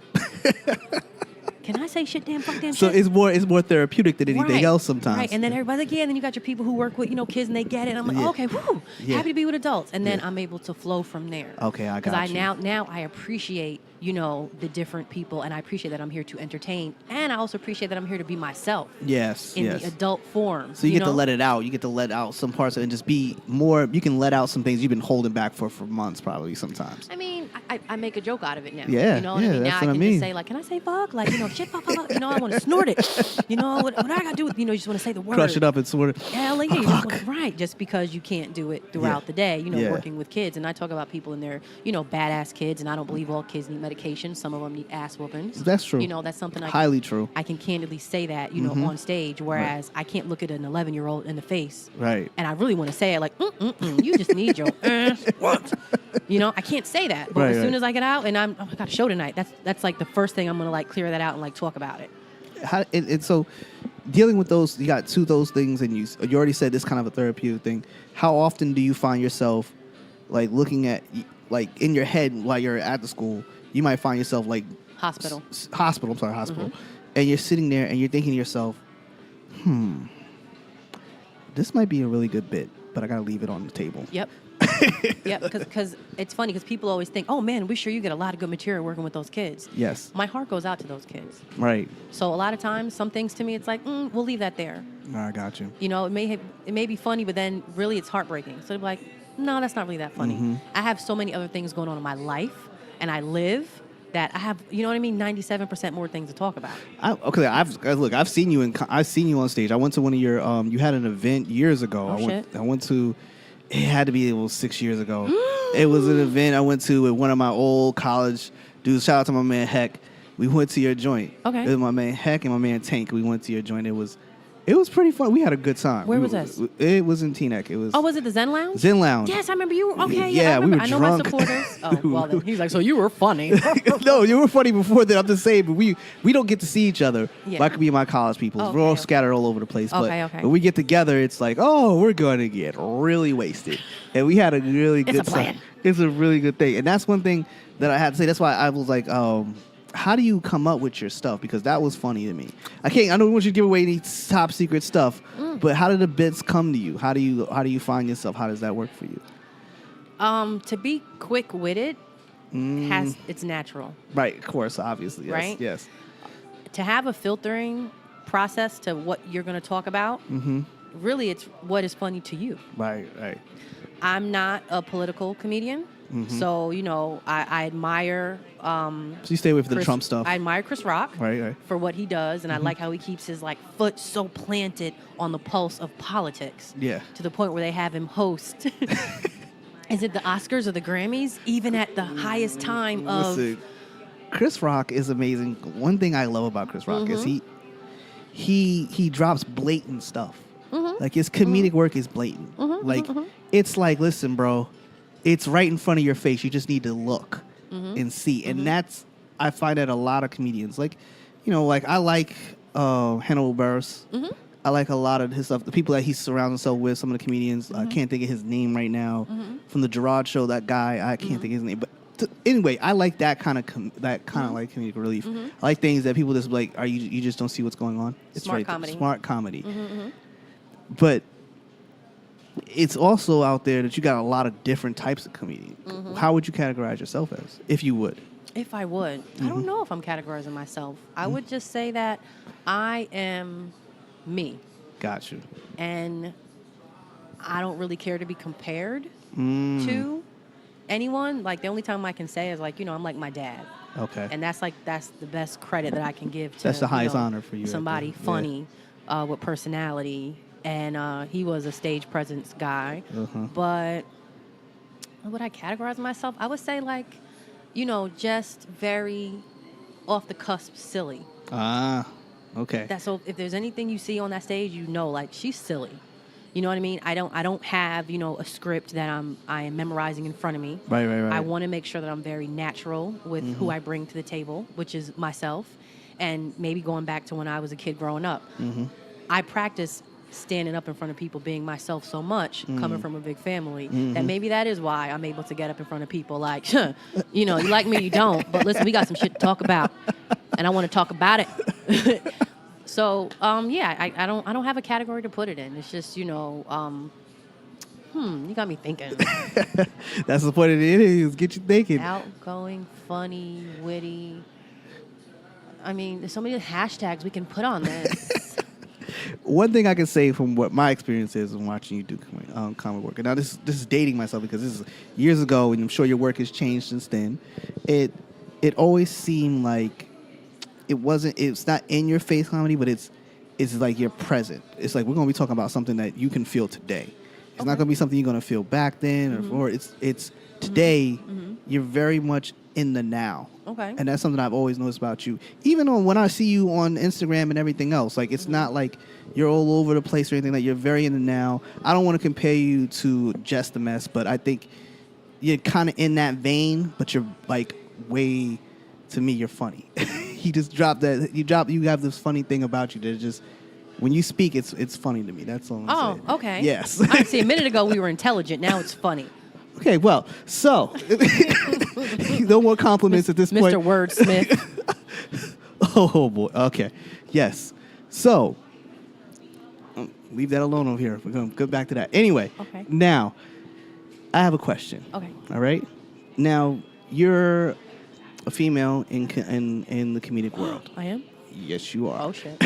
S2: Can I say shit, damn, fuck, damn,
S1: so
S2: shit?
S1: So it's more therapeutic than anything else sometimes.
S2: Right, and then everybody's like, yeah, and then you got your people who work with, kids, and they get it. I'm like, okay, whoo, happy to be with adults. And then I'm able to flow from there.
S1: Okay, I got you.
S2: Because now I appreciate, the different people, and I appreciate that I'm here to entertain, and I also appreciate that I'm here to be myself.
S1: Yes,
S2: in the adult form.
S1: So you get to let it out. You get to let out some parts of it and just be more, you can let out some things you've been holding back for months probably sometimes.
S2: I mean, I make a joke out of it now.
S1: Yeah,
S2: you know what I mean? Now I can just say, like, can I say fuck? Like, shit, fuck, I want to snort it. What I got to do with, you just want to say the word.
S1: Crush it up and snort it.
S2: Yeah, like, right, just because you can't do it throughout the day, working with kids. And I talk about people and their, badass kids, and I don't believe all kids need medication. Some of them need ass whoopings.
S1: That's true.
S2: That's something
S1: highly true.
S2: I can candidly say that, on stage, whereas I can't look at an 11-year-old in the face.
S1: Right.
S2: And I really want to say it like, you just need your ass whooped. I can't say that. But as soon as I get out and I got a show tonight, that's like the first thing I'm going to like clear that out and like talk about it.
S1: And so dealing with those, you got two of those things, and you already said this kind of a therapeutic thing. How often do you find yourself like looking at, like in your head while you're at the school, you might find yourself like hospital, and you're sitting there and you're thinking to yourself, this might be a really good bit, but I got to leave it on the table.
S2: Yep. Yep, because it's funny because people always think, oh man, we sure you get a lot of good material working with those kids.
S1: Yes.
S2: My heart goes out to those kids.
S1: Right.
S2: So a lot of times, some things to me, it's like, we'll leave that there.
S1: I got you.
S2: You know, it may be funny, but then really it's heartbreaking. So they're like, no, that's not really that funny.
S1: Mm-hmm.
S2: I have so many other things going on in my life, and I live that I have, you know what I mean, 97% more things to talk about.
S1: I've seen you I've seen you on stage. I went to one of your you had an event years ago. I went to. It had to be 6 years ago. It was an event I went to with one of my old college dudes. Shout out to my man Heck. We went to your joint.
S2: Okay.
S1: It was my man Heck and my man Tank. We went to your joint. It was pretty fun. We had a good time.
S2: Where was this?
S1: It was in Teaneck. It was.
S2: Oh, was it the Zen Lounge?
S1: Zen Lounge.
S2: Yes, I remember you were. Okay,
S1: yeah,
S2: I remember.
S1: we were
S2: I know
S1: drunk.
S2: my supporters. Oh, well then. He's like, so you were funny.
S1: No, you were funny before that. I'm just saying, but we don't get to see each other.
S2: Yeah.
S1: Like me and my college people.
S2: Okay,
S1: we're all
S2: okay.
S1: scattered all over the place.
S2: Okay.
S1: When we get together, it's like, oh, we're going to get really wasted. And we had a really good
S2: It's a plan.
S1: time. It's a really good thing. And that's one thing that I had to say. That's why I was like, how do you come up with your stuff? Because that was funny to me. I don't want you to give away any top secret stuff, but how do the bits come to you? How do you find yourself? How does that work for you?
S2: To be quick-witted, it's natural.
S1: Right, of course, obviously. Yes,
S2: Right?
S1: Yes.
S2: To have a filtering process to what you're going to talk about, really it's what is funny to you.
S1: Right.
S2: I'm not a political comedian, so, you know, I admire...
S1: So you stay away from the Trump stuff.
S2: I admire Chris Rock
S1: Right.
S2: for what he does, and I like how he keeps his foot so planted on the pulse of politics.
S1: Yeah.
S2: To the point where they have him host. Is it the Oscars or the Grammys? Even at the highest time of...
S1: Listen, Chris Rock is amazing. One thing I love about Chris Rock is he drops blatant stuff. Like his comedic work is blatant. It's like, listen, bro, it's right in front of your face. You just need to look and see. And I find that a lot of comedians, I like Hannibal Buress. I like a lot of his stuff. The people that he surrounds himself with, some of the comedians, I can't think of his name right now. From the Gerard Show, that guy, I can't think of his name. But anyway, I like that kind of like comedic relief. I like things that people just like, you just don't see what's going on. It's
S2: Smart comedy.
S1: Smart comedy. But it's also out there that you got a lot of different types of comedian. How would you categorize yourself as, if you would?
S2: If I would. I don't know if I'm categorizing myself. I would just say that I am me.
S1: Got you.
S2: And I don't really care to be compared to anyone. Like, the only time I can say is, I'm like my dad.
S1: Okay.
S2: And that's the best credit that I can give to
S1: That's the highest honor for you.
S2: Somebody
S1: right there.
S2: funny with personality. And he was a stage presence guy. But would I categorize myself? I would say, just very off the cusp silly.
S1: Ah, okay.
S2: So if there's anything you see on that stage, she's silly. You know what I mean? I don't have, a script that I am memorizing in front of me.
S1: Right.
S2: I want to make sure that I'm very natural with who I bring to the table, which is myself. And maybe going back to when I was a kid growing up. I practice standing up in front of people, being myself so much, coming from a big family, that maybe that is why I'm able to get up in front of people like, you like me, you don't, but listen, we got some shit to talk about, and I want to talk about it. So, I don't have a category to put it in. It's just, you got me thinking.
S1: That's the point of it is, get you thinking.
S2: Outgoing, funny, witty. I mean, there's so many hashtags we can put on this.
S1: One thing I can say from what my experience is in watching you do comic work, and now this is dating myself because this is years ago, and I'm sure your work has changed since then. It always seemed like it's not in your face comedy, but it's like you're present. It's like we're gonna be talking about something that you can feel today. It's not gonna be something you're gonna feel back then or it's today. You're very much in the now.
S2: Okay.
S1: And that's something I've always noticed about you. Even when I see you on Instagram and everything else, it's not like you're all over the place or anything. Like, you're very in the now. I don't want to compare you to Just the Mess, but I think you're kind of in that vein, but you're way, to me, you're funny. You just dropped that. You have this funny thing about you that just, when you speak, it's funny to me. That's all I'm saying.
S2: Oh, okay.
S1: Yes.
S2: I see. A minute ago we were intelligent. Now it's funny.
S1: Okay, well, so no more compliments at this point.
S2: Mr. Wordsmith.
S1: Oh boy. Okay. Yes. So Leave that alone over here. We're going to go back to that. Anyway,
S2: Okay.
S1: now, I have a question.
S2: Okay.
S1: All right? Now, you're a female in the comedic world.
S2: I am?
S1: Yes, you are.
S2: Oh, shit.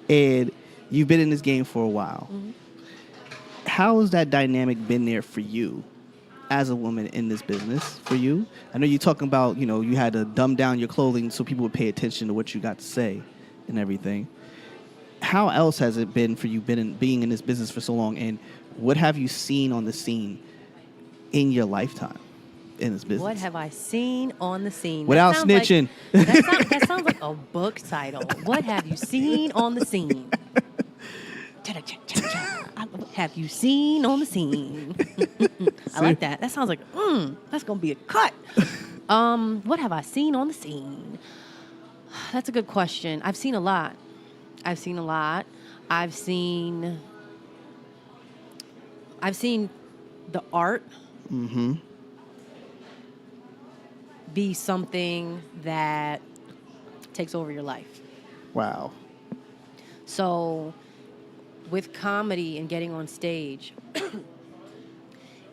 S1: And you've been in this game for a while.
S2: Mm-hmm.
S1: How has that dynamic been there for you as a woman in this business for you? I know you're talking about, you had to dumb down your clothing so people would pay attention to what you got to say and everything. How else has it been for you being in this business for so long? And what have you seen on the scene in your lifetime in this business?
S2: What have I seen on the scene?
S1: Without snitching.
S2: That sounds like a book title. What have you seen on the scene? Have you seen on the scene? I like that. That sounds like, that's going to be a cut. What have I seen on the scene? That's a good question. I've seen a lot. I've seen the art be something that takes over your life.
S1: Wow.
S2: So with comedy and getting on stage,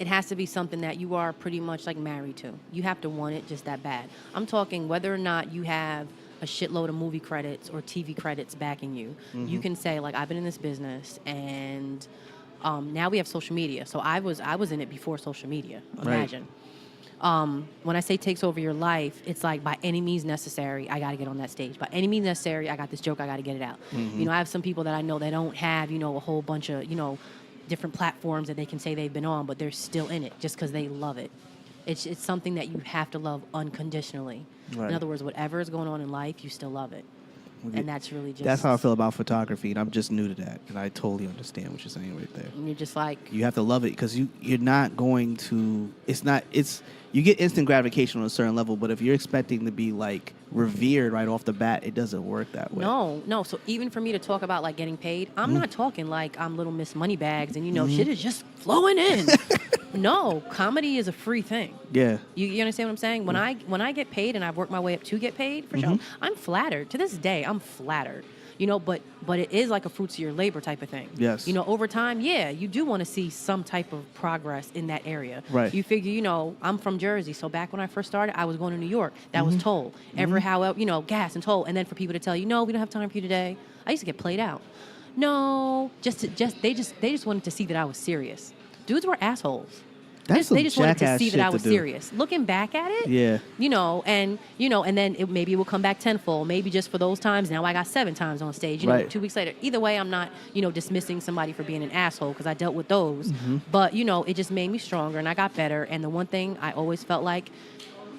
S2: it has to be something that you are pretty much like married to. You have to want it just that bad. I'm talking whether or not you have a shitload of movie credits or TV credits backing you. Mm-hmm. You can say, like, I've been in this business, and now we have social media. So I was in it before social media. Imagine. Right. When I say takes over your life, it's like by any means necessary, I got to get on that stage. By any means necessary, I got this joke, I got to get it out. Mm-hmm. I have some people that I know that don't have, a whole bunch of, different platforms that they can say they've been on, but they're still in it just because they love it. It's something that you have to love unconditionally. Right. In other words, whatever is going on in life, you still love it. And that's really just...
S1: That's how I feel about photography, and I'm just new to that, and I totally understand what you're saying right there.
S2: And you're just like...
S1: You have to love it, because you're not going to... You get instant gratification on a certain level, but if you're expecting to be, like, revered right off the bat, it doesn't work that way.
S2: No. So even for me to talk about, like, getting paid, I'm not talking like I'm Little Miss Moneybags and, shit is just flowing in. No, comedy is a free thing. Yeah. You understand what I'm saying? When I get paid, and I've worked my way up to get paid for show, I'm flattered. To this day, I'm flattered. But it is like a fruits of your labor type of thing.
S1: Yes.
S2: Over time, you do want to see some type of progress in that area.
S1: Right.
S2: You figure, I'm from Jersey, so back when I first started, I was going to New York. That was toll. Gas and toll. And then for people to tell you, no, we don't have time for you today. I used to get played out. No, they just wanted to see that I was serious. Dudes were assholes. They just wanted to see that I was serious. Looking back at it, and then maybe it will come back tenfold. Maybe just for those times. Now I got 7 times on stage. 2 weeks later. Either way, I'm not dismissing somebody for being an asshole, because I dealt with those. But it just made me stronger, and I got better. And the one thing I always felt like,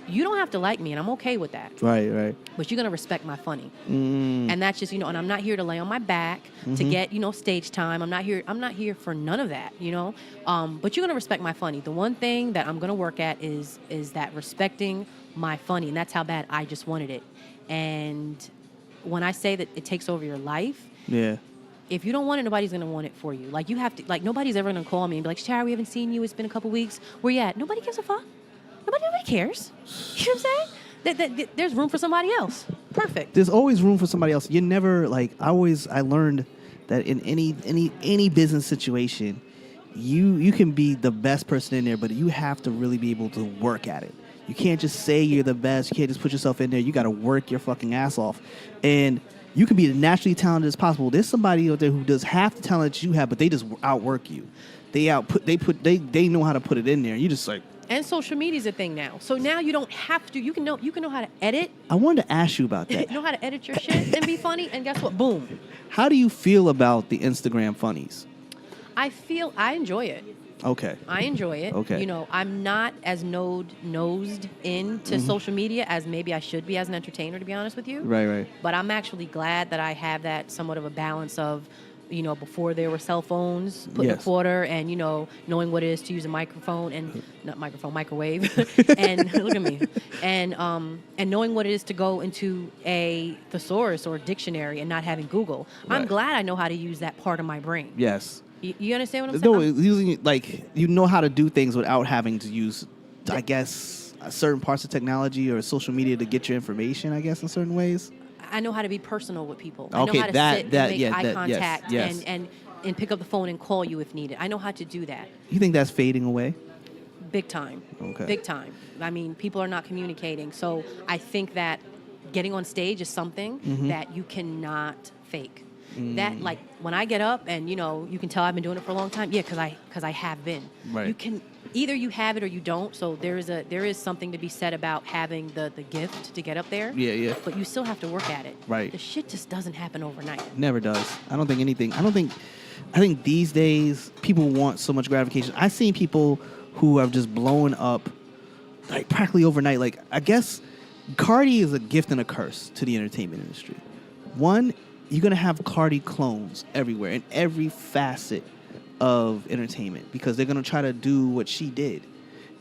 S2: you don't have to like me, and I'm okay with that.
S1: Right.
S2: But you're gonna respect my funny, and that's just and I'm not here to lay on my back to get stage time. I'm not here for none of that. But you're gonna respect my funny. The one thing that I'm gonna work at is that respecting my funny, and that's how bad I just wanted it. And when I say that it takes over your life, if you don't want it, nobody's going to want it for you. Like, you have to, like, nobody's ever going to call me and be like, Shatara, we haven't seen you. It's been a couple weeks. Where you at? Nobody gives a fuck. Nobody cares. You know what I'm saying? There's room for somebody else. Perfect.
S1: There's always room for somebody else. You never, like, I learned that in any business situation, you can be the best person in there, but you have to really be able to work at it. You can't just say you're the best. You can't just put yourself in there. You got to work your fucking ass off. And you can be as naturally talented as possible. There's somebody out there who does half the talent that you have, but they just outwork you. They know how to put it in there. You just like...
S2: And social media is a thing now. So now you don't have to. You can know how to edit.
S1: I wanted to ask you about that.
S2: Know how to edit your shit and be funny. And guess what? Boom.
S1: How do you feel about the Instagram funnies?
S2: I enjoy it.
S1: Okay.
S2: I enjoy it.
S1: Okay.
S2: I'm not as nosed into social media as maybe I should be as an entertainer, to be honest with you.
S1: Right.
S2: But I'm actually glad that I have that somewhat of a balance of, before there were cell phones, putting a quarter and, knowing what it is to use a microphone and microwave. And look at me. And knowing what it is to go into a thesaurus or a dictionary and not having Google. Right. I'm glad I know how to use that part of my brain.
S1: Yes.
S2: You understand what I'm saying?
S1: No, using it, like, you know how to do things without having to use, I guess, certain parts of technology or social media to get your information, I guess, in certain ways.
S2: I know how to be personal with people. I know
S1: Okay,
S2: how to sit and make eye
S1: yes,
S2: contact
S1: yes.
S2: and pick up the phone and call you if needed. I know how to do that.
S1: You think that's fading away?
S2: Big time.
S1: Okay.
S2: Big time. I mean, people are not communicating. So I think that getting on stage is something that you cannot fake. That, like, when I get up and, you can tell I've been doing it for a long time. Yeah, because I have been.
S1: Right.
S2: You can either you have it or you don't. So there is something to be said about having the gift to get up there.
S1: Yeah, yeah.
S2: But you still have to work at it.
S1: Right.
S2: The shit just doesn't happen overnight.
S1: Never does. I think these days people want so much gratification. I've seen people who have just blown up like practically overnight. Like, I guess Cardi is a gift and a curse to the entertainment industry. One, you're going to have Cardi clones everywhere in every facet of entertainment because they're going to try to do what she did.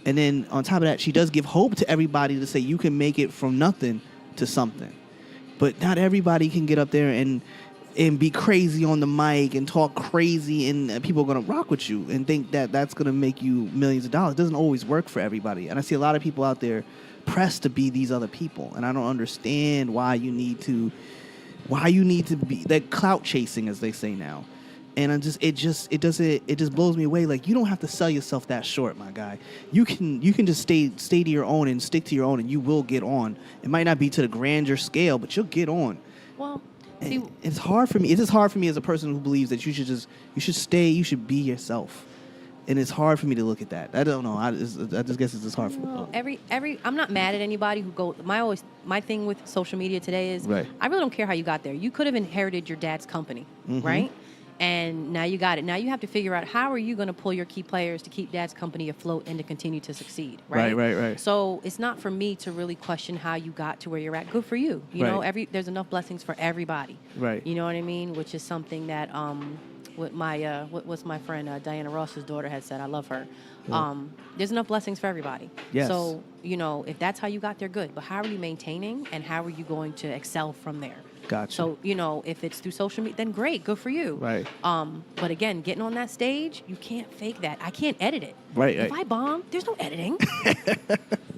S1: And then on top of that, she does give hope to everybody to say you can make it from nothing to something. But not everybody can get up there and be crazy on the mic and talk crazy, and people are going to rock with you and think that that's going to make you millions of dollars. It doesn't always work for everybody. And I see a lot of people out there pressed to be these other people, and I don't understand why you need to be that clout chasing, as they say now. And it just blows me away. Like, you don't have to sell yourself that short, my guy. You can just stay to your own and stick to your own, and you will get on. It might not be to the grandeur scale, but you'll get on.
S2: Well, see,
S1: it's hard for me. It's just hard for me as a person who believes that you should be yourself. And it's hard for me to look at that. I don't know. I just guess it's just hard for me.
S2: I'm not mad at anybody who go. My thing with social media today is
S1: right.
S2: I really don't care how you got there. You could have inherited your dad's company, right? And now you got it. Now you have to figure out how are you going to pull your key players to keep dad's company afloat and to continue to succeed, right?
S1: Right.
S2: So it's not for me to really question how you got to where you're at. Good for you. You know, there's enough blessings for everybody.
S1: Right.
S2: You know what I mean? Which is something that what my friend Diana Ross's daughter had said. I love her. Yeah. There's enough blessings for everybody.
S1: Yes.
S2: So, if that's how you got there, good. But how are you maintaining and how are you going to excel from there?
S1: Gotcha.
S2: So, if it's through social media, then great, good for you.
S1: Right.
S2: But again, getting on that stage, you can't fake that. I can't edit it.
S1: Right.
S2: If I bomb, there's no editing.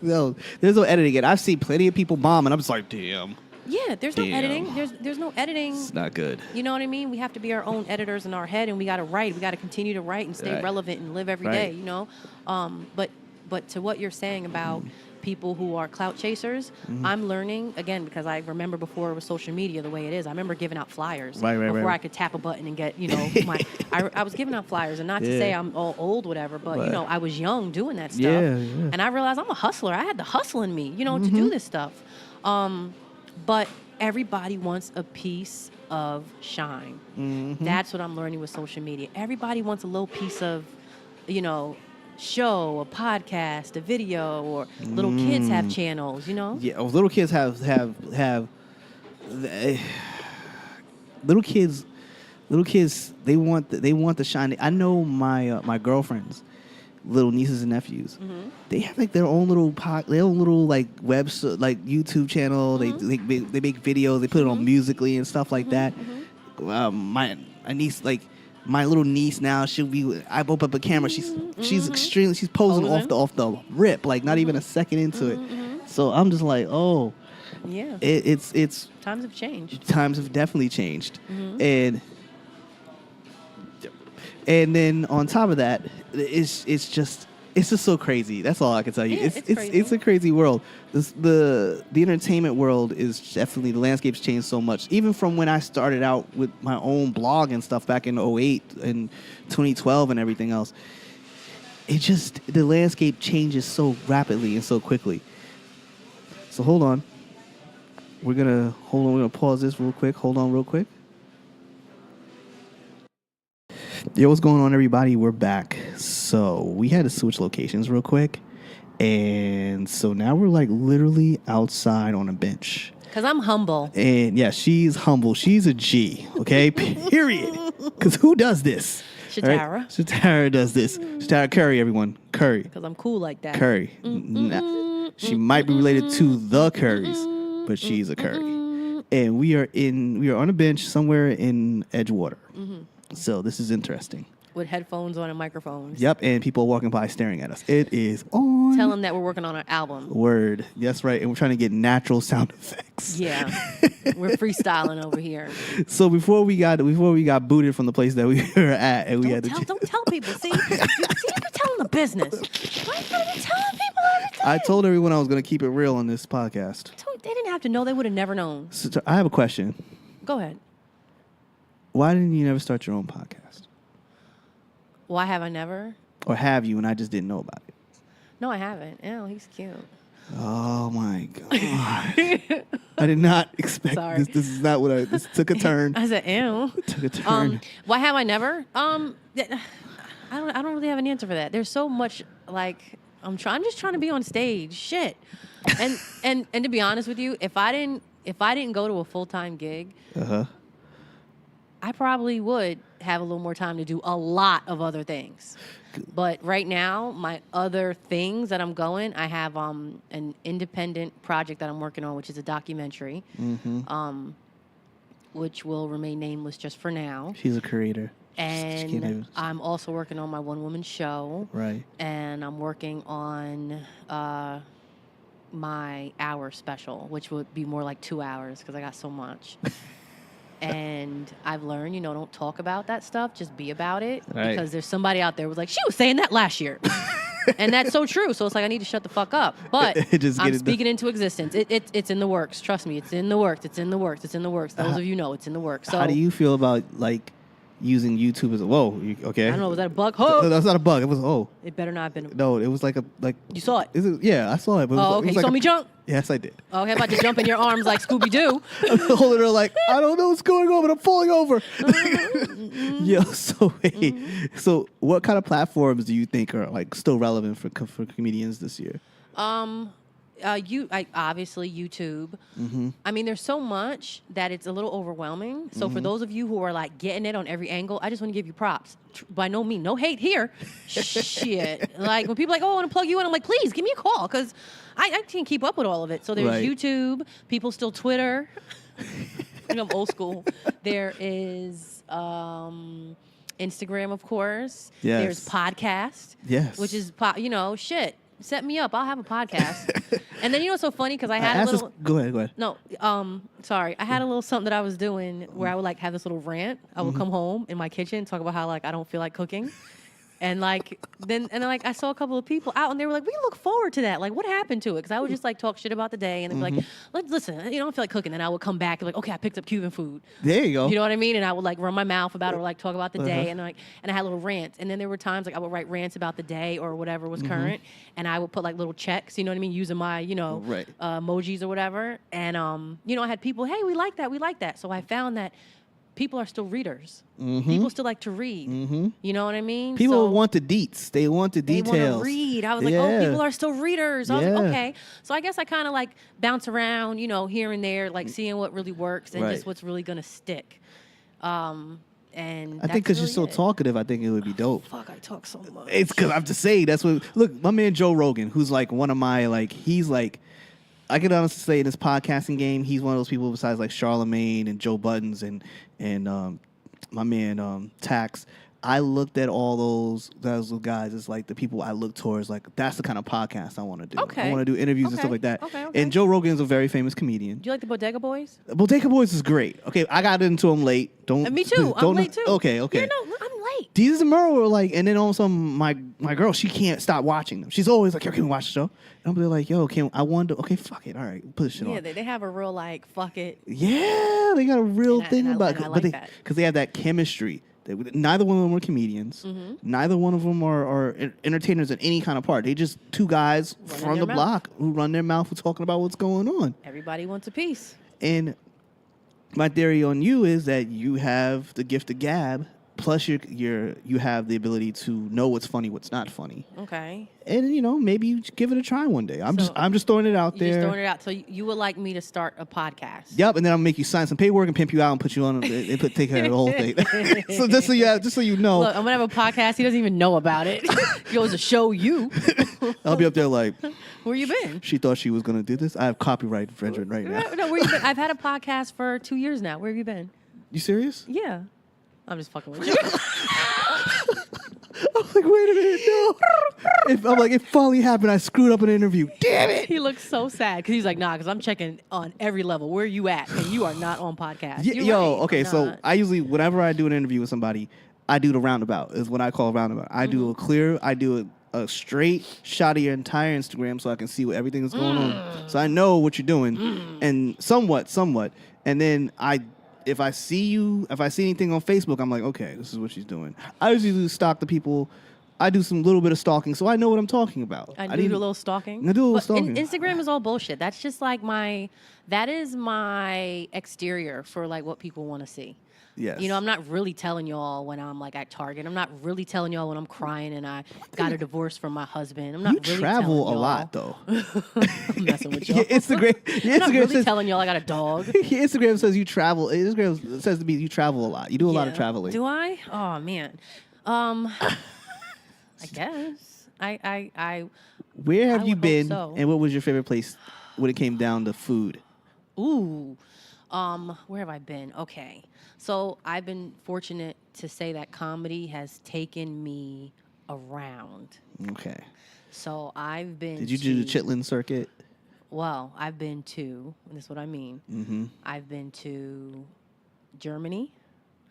S1: No, there's no editing it. I've seen plenty of people bomb, and I'm just like, damn.
S2: Yeah, there's no editing. There's no editing.
S1: It's not good.
S2: You know what I mean? We have to be our own editors in our head, and we got to write. We got to continue to write and stay relevant and live every day. But to what you're saying about people who are clout chasers, I'm learning, again, because I remember before it was social media the way it is. I remember giving out flyers before I could tap a button and get, I was giving out flyers, and not to say I'm all old, whatever, but, I was young doing that stuff.
S1: Yeah.
S2: And I realized I'm a hustler. I had the hustle in me, to do this stuff. But everybody wants a piece of shine. That's what I'm learning with social media. Everybody wants a little piece of, show, a podcast, a video, or little kids have channels,
S1: Yeah, little kids have little kids they want the shine. I know my girlfriend's little nieces and nephews. They have like their own little like web like YouTube channel. They make videos. They put it on Musically and stuff like that. My niece, like my little niece now, I open up a camera. She's posing off the rip, like not even a second into it. So I'm just like, oh,
S2: yeah,
S1: it's
S2: times have changed.
S1: Times have definitely changed, and then on top of that, it's just so crazy. That's all I can tell you.
S2: Yeah,
S1: it's a crazy world. The entertainment world is definitely, the landscape's changed so much. Even from when I started out with my own blog and stuff back in 2008 and 2012 and everything else. The landscape changes so rapidly and so quickly. So hold on. We're gonna pause this real quick. Hold on real quick. Yo, what's going on, everybody? We're back. So we had to switch locations real quick. And so now we're like literally outside on a bench.
S2: Because I'm humble.
S1: And yeah, she's humble. She's a G, okay? Period. Because who does this?
S2: Shatara.
S1: Right? Shatara does this. Shatara Curry, everyone. Curry.
S2: Because I'm cool like that.
S1: Curry. She might be related to the Currys, but she's a Curry. And we are on a bench somewhere in Edgewater. So this is interesting.
S2: with headphones on and microphones.
S1: Yep, and people walking by staring at us. It is on.
S2: Tell them that we're working on an album.
S1: Word. That's right. And we're trying to get natural sound effects.
S2: Yeah. We're freestyling over here.
S1: So before we got booted from the place that we were at, and we
S2: Don't tell people. See, you're telling the business. Why are you gonna be telling people everything?
S1: I told everyone I was going to keep it real on this podcast.
S2: They didn't have to know. They would have never known.
S1: So I have a question.
S2: Go ahead.
S1: Why didn't you never start your own podcast?
S2: Why have I never?
S1: Or have you and I just didn't know about it?
S2: No, I haven't. Oh, he's cute.
S1: Oh my God. I did not expect
S2: Sorry.
S1: this. This is not what this took a turn.
S2: I said, ew.
S1: It took a turn.
S2: Why have I never? I don't really have an answer for that. There's so much like I'm just trying to be on stage. Shit. And to be honest with you, if I didn't go to a full-time gig, I probably would have a little more time to do a lot of other things. But right now, my other things that I'm going, I have an independent project that I'm working on, which is a documentary, which will remain nameless just for now.
S1: She's a creator.
S2: And I'm also working on my one-woman show.
S1: Right.
S2: And I'm working on my hour special, which would be more like 2 hours because I got so much. And I've learned, don't talk about that stuff. Just be about it.
S1: Right.
S2: Because there's somebody out there who was like, she was saying that last year. And that's so true. So it's like, I need to shut the fuck up. But I'm speaking into existence. It's in the works. Trust me. It's in the works. It's in the works. It's in the works. Those of you know it's in the works. So
S1: how do you feel about, using YouTube as okay?
S2: I don't know. Was that a bug?
S1: No, that's not a bug. It was,
S2: It better not have been.
S1: No, it was like.
S2: You saw it?
S1: Yeah, I saw it. But
S2: okay. You saw me jump?
S1: Yes, I did.
S2: Okay, I'm about to jump in your arms like Scooby-Doo.
S1: I'm holding her like, I don't know what's going on, but I'm falling over. Yo, so wait. So what kind of platforms do you think are still relevant for comedians this year?
S2: Obviously YouTube. I mean, there's so much that it's a little overwhelming. So for those of you who are getting it on every angle, I just want to give you props. By no means, no hate here. Shit. When people are like, oh, I want to plug you in, I'm like, please give me a call because I can't keep up with all of it. So there's YouTube. People still Twitter. I think I'm old school. There is Instagram, of course.
S1: Yes.
S2: There's podcast.
S1: Yes.
S2: Which is shit. Set me up. I'll have a podcast. And then what's so funny because I had a little.
S1: Go ahead.
S2: No, sorry. I had a little something that I was doing where I would have this little rant. I would come home in my kitchen talk about how I don't feel like cooking. And then I saw a couple of people out and they were like, we look forward to that. What happened to it? Because I would just talk shit about the day and they'd be like, listen, I don't feel like cooking. And I would come back and okay, I picked up Cuban food.
S1: There you go.
S2: You know what I mean? And I would run my mouth about it or talk about the day and and I had little rants. And then there were times I would write rants about the day or whatever was current. And I would put little checks, you know what I mean? Using my, emojis or whatever. And, I had people, hey, we like that. So I found that people are still readers. People still like to read. You know what I mean?
S1: People want the deets. They want the details.
S2: They want to read. I was like, oh, people are still readers. I was like, okay. So I guess I kind of bounce around, here and there, seeing what really works and just what's really going to stick. And
S1: I think because
S2: really
S1: you're so talkative, I think it would be dope.
S2: Fuck, I talk so much.
S1: It's because I'm just saying, that's what, look, my man Joe Rogan, who's one of my, he's I can honestly say in this podcasting game, he's one of those people besides Charlemagne and Joe Buttons and my man Tax. I looked at all those guys as the people I look towards. That's the kind of podcast I want to do.
S2: Okay.
S1: I want to do interviews and stuff like that.
S2: Okay.
S1: And Joe Rogan is a very famous comedian.
S2: Do you like the Bodega Boys?
S1: Bodega Boys is great. Okay, I got into them late.
S2: Me too. I'm late too.
S1: Okay.
S2: Yeah, no, I'm late.
S1: These and Merle were and then all of a sudden my girl, she can't stop watching them. She's always yo, can we watch the show? And I'm like, yo, I want to, okay, fuck it. All right, put this shit on.
S2: Yeah, they have a real fuck it.
S1: Yeah, they got a real thing about it.
S2: I like that.
S1: Because they have that chemistry. Neither one of them are comedians. Neither one of them are entertainers in any kind of part. They just two guys from the block who run their mouth for talking about what's going on.
S2: Everybody wants a piece.
S1: And my theory on you is that you have the gift of gab, plus you have the ability to know what's funny, what's not funny.
S2: Okay.
S1: And maybe you give it a try one day. I'm just throwing it out there.
S2: Just throwing it out. So you would like me to start a podcast?
S1: Yep, and then I'll make you sign some paperwork and pimp you out and put you on and take care of the whole thing. So just so you know.
S2: Look, I'm gonna have a podcast. He doesn't even know about it. He goes to show you.
S1: I'll be up there
S2: where you been?
S1: She thought she was gonna do this. I have copyright infringement right now.
S2: No, where you been? I've had a podcast for 2 years now. Where have you been?
S1: You serious?
S2: Yeah. I'm just fucking with you.
S1: I was like, wait a minute, no. I'm like, it finally happened. I screwed up an interview. Damn it.
S2: He looks so sad because he's like, nah, because I'm checking on every level. Where you at? And you are not on podcast. You're right,
S1: okay,
S2: I'm
S1: so
S2: not.
S1: I usually, whenever I do an interview with somebody, I do the roundabout, is what I call a roundabout. I do a straight shot of your entire Instagram so I can see what everything is going on. So I know what you're doing, and somewhat. And then if I see anything on Facebook, I'm like, okay, this is what she's doing. I usually stalk the people. I do some little bit of stalking, so I know what I'm talking about.
S2: I do a little stalking.
S1: I do a little stalking.
S2: Instagram is all bullshit. That's just like that is my exterior for like what people want to see.
S1: Yes.
S2: You know, I'm not really telling y'all when I'm like at Target. I'm not really telling y'all when I'm crying and I got a divorce from my husband. I'm not
S1: you
S2: really
S1: travel
S2: telling
S1: a
S2: y'all.
S1: lot, though.
S2: I'm messing with y'all.
S1: Your Instagram
S2: I'm not really
S1: says,
S2: telling y'all I got a dog.
S1: Your Instagram says you travel. Instagram says to me you travel a lot. You do a lot of traveling.
S2: Do I? Oh man. I guess.
S1: Where have
S2: I
S1: you
S2: would hope
S1: been,
S2: so.
S1: and what was your favorite place when it came down to food?
S2: Ooh. Where have I been? Okay. So I've been fortunate to say that comedy has taken me around.
S1: Okay.
S2: So I've been
S1: Did you do the Chitlin circuit?
S2: Well, I've been to, and this is what I mean.
S1: Mm-hmm.
S2: I've been to Germany.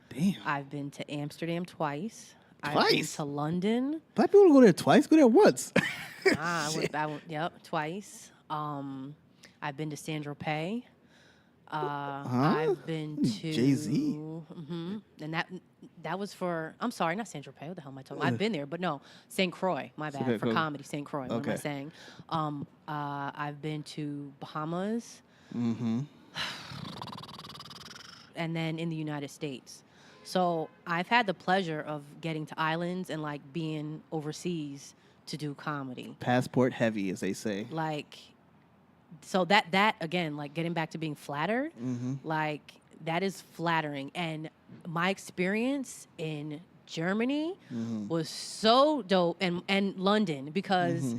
S1: Damn.
S2: I've been to Amsterdam twice. I've been
S1: Twice?
S2: to London.
S1: Black people don't go there twice. Go there once.
S2: Yep, twice. I've been to San Tropez. I've been to
S1: Jay-Z.
S2: And that was for. I'm sorry, not Saint Tropez. What the hell am I talking? I've been there, but no, St. Croix. My bad
S1: Okay,
S2: for
S1: cool.
S2: comedy. St. Croix. What am I
S1: Okay.
S2: saying? I've been to Bahamas,
S1: Mm-hmm.
S2: and then in the United States. So I've had the pleasure of getting to islands and like being overseas to do comedy.
S1: Passport heavy, as they say.
S2: Like. So that again, like getting back to being flattered, like that is flattering. And my experience in Germany was so dope, and London, because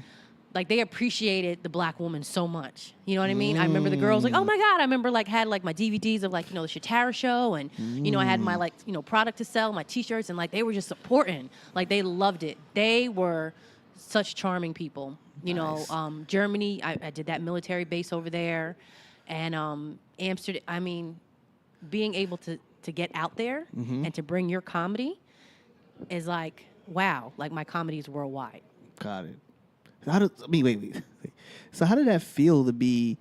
S2: like they appreciated the black woman so much. You know what I mean? I remember the girls like, oh my God, I remember like had like my DVDs of like, you know, the Shatara show, and you know, I had my like, you know, product to sell, my t-shirts, and like they were just supporting. Like they loved it. They were such charming people. You
S1: Nice.
S2: know, Germany, I did that military base over there. And Amsterdam, I mean, being able to get out there and to bring your comedy is like, wow, like my comedy is worldwide.
S1: Got it. Wait. So how did that feel to be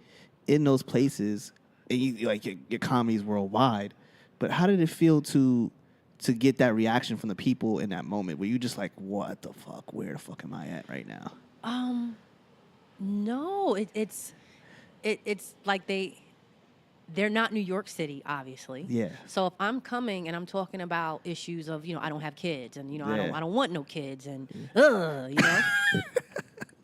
S1: in those places, and you like your comedy's worldwide, but how did it feel to get that reaction from the people in that moment? Were you just like, what the fuck? Where the fuck am I at right now?
S2: No, it's like they're not New York City, obviously.
S1: Yeah.
S2: So if I'm coming and I'm talking about issues of, you know, I don't have kids, and you know,
S1: Yeah.
S2: I don't want no kids, and you know,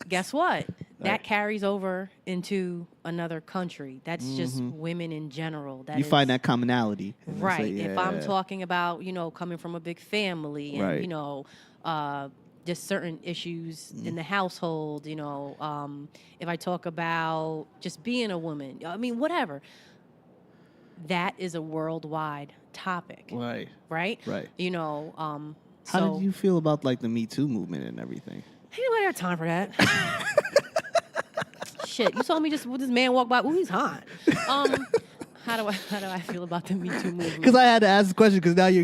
S2: guess what? That
S1: Right.
S2: carries over into another country. That's just women in general.
S1: You find that commonality. And it's
S2: right.
S1: like,
S2: If I'm talking about, you know, coming from a big family and,
S1: Right.
S2: you know, just certain issues in the household, you know, if I talk about just being a woman, I mean, whatever. That is a worldwide topic.
S1: Right.
S2: Right?
S1: Right.
S2: You know,
S1: How did you feel about like the Me Too movement and everything?
S2: Ain't nobody got time for that. Shit, you saw me just with this man walk by. Ooh, he's hot. How do I feel about the Me Too movement?
S1: Because I had to ask the question because now you're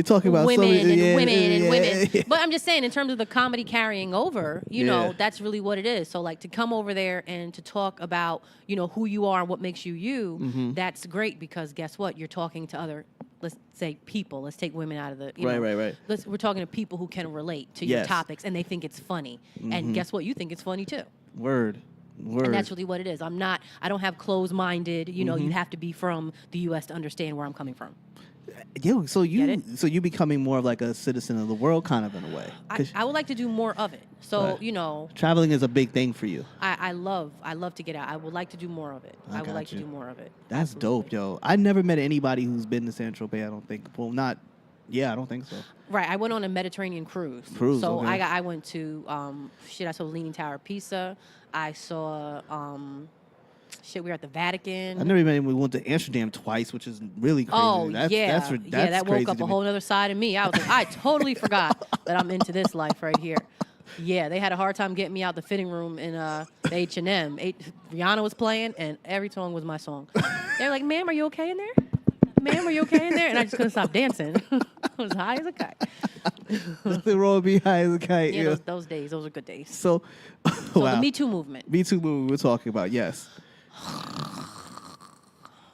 S1: talking about
S2: women
S1: something,
S2: and women and women.
S1: yeah.
S2: But I'm just saying, in terms of the comedy carrying over, you know, that's really what it is. So like to come over there and to talk about, you know, who you are and what makes you you, that's great, because guess what? You're talking to other, let's say, people. Let's take women out of the, you know.
S1: Right.
S2: We're talking to people who can relate to your
S1: Yes.
S2: topics, and they think it's funny. And guess what? You think it's funny too.
S1: Word.
S2: And that's really what it is. I don't have closed-minded, you know, you have to be from the U.S. to understand where I'm coming from.
S1: Yeah, so
S2: Get
S1: you becoming more of like a citizen of the world, kind of in a way. 'Cause
S2: I would like to do more of it. So,
S1: Right.
S2: you know,
S1: traveling is a big thing for you.
S2: I love to get out. I would like to do more of it. I would
S1: got
S2: like
S1: you.
S2: to do more of it.
S1: That's
S2: Absolutely.
S1: dope, yo. I never met anybody who's been to San Tropez. I don't think. Well, not. Yeah, I don't think so.
S2: Right. I went on a Mediterranean cruise. So
S1: okay.
S2: I went to I saw Leaning Tower of Pisa. I saw Shit, we were at the Vatican.
S1: I never even went to Amsterdam twice, which is really crazy.
S2: Oh,
S1: that's
S2: that woke up a whole other side of me. I was like, I totally forgot that I'm into this life right here. Yeah, they had a hard time getting me out the fitting room in the H&M. Rihanna was playing, and every song was my song. They were like, ma'am, are you okay in there? Ma'am, are you okay in there? And I just couldn't stop dancing. I was high as a kite.
S1: Nothing wrong with being high as a kite.
S2: Yeah, those days, those are good days.
S1: So
S2: the Me Too movement.
S1: Me Too movement we're talking about, yes.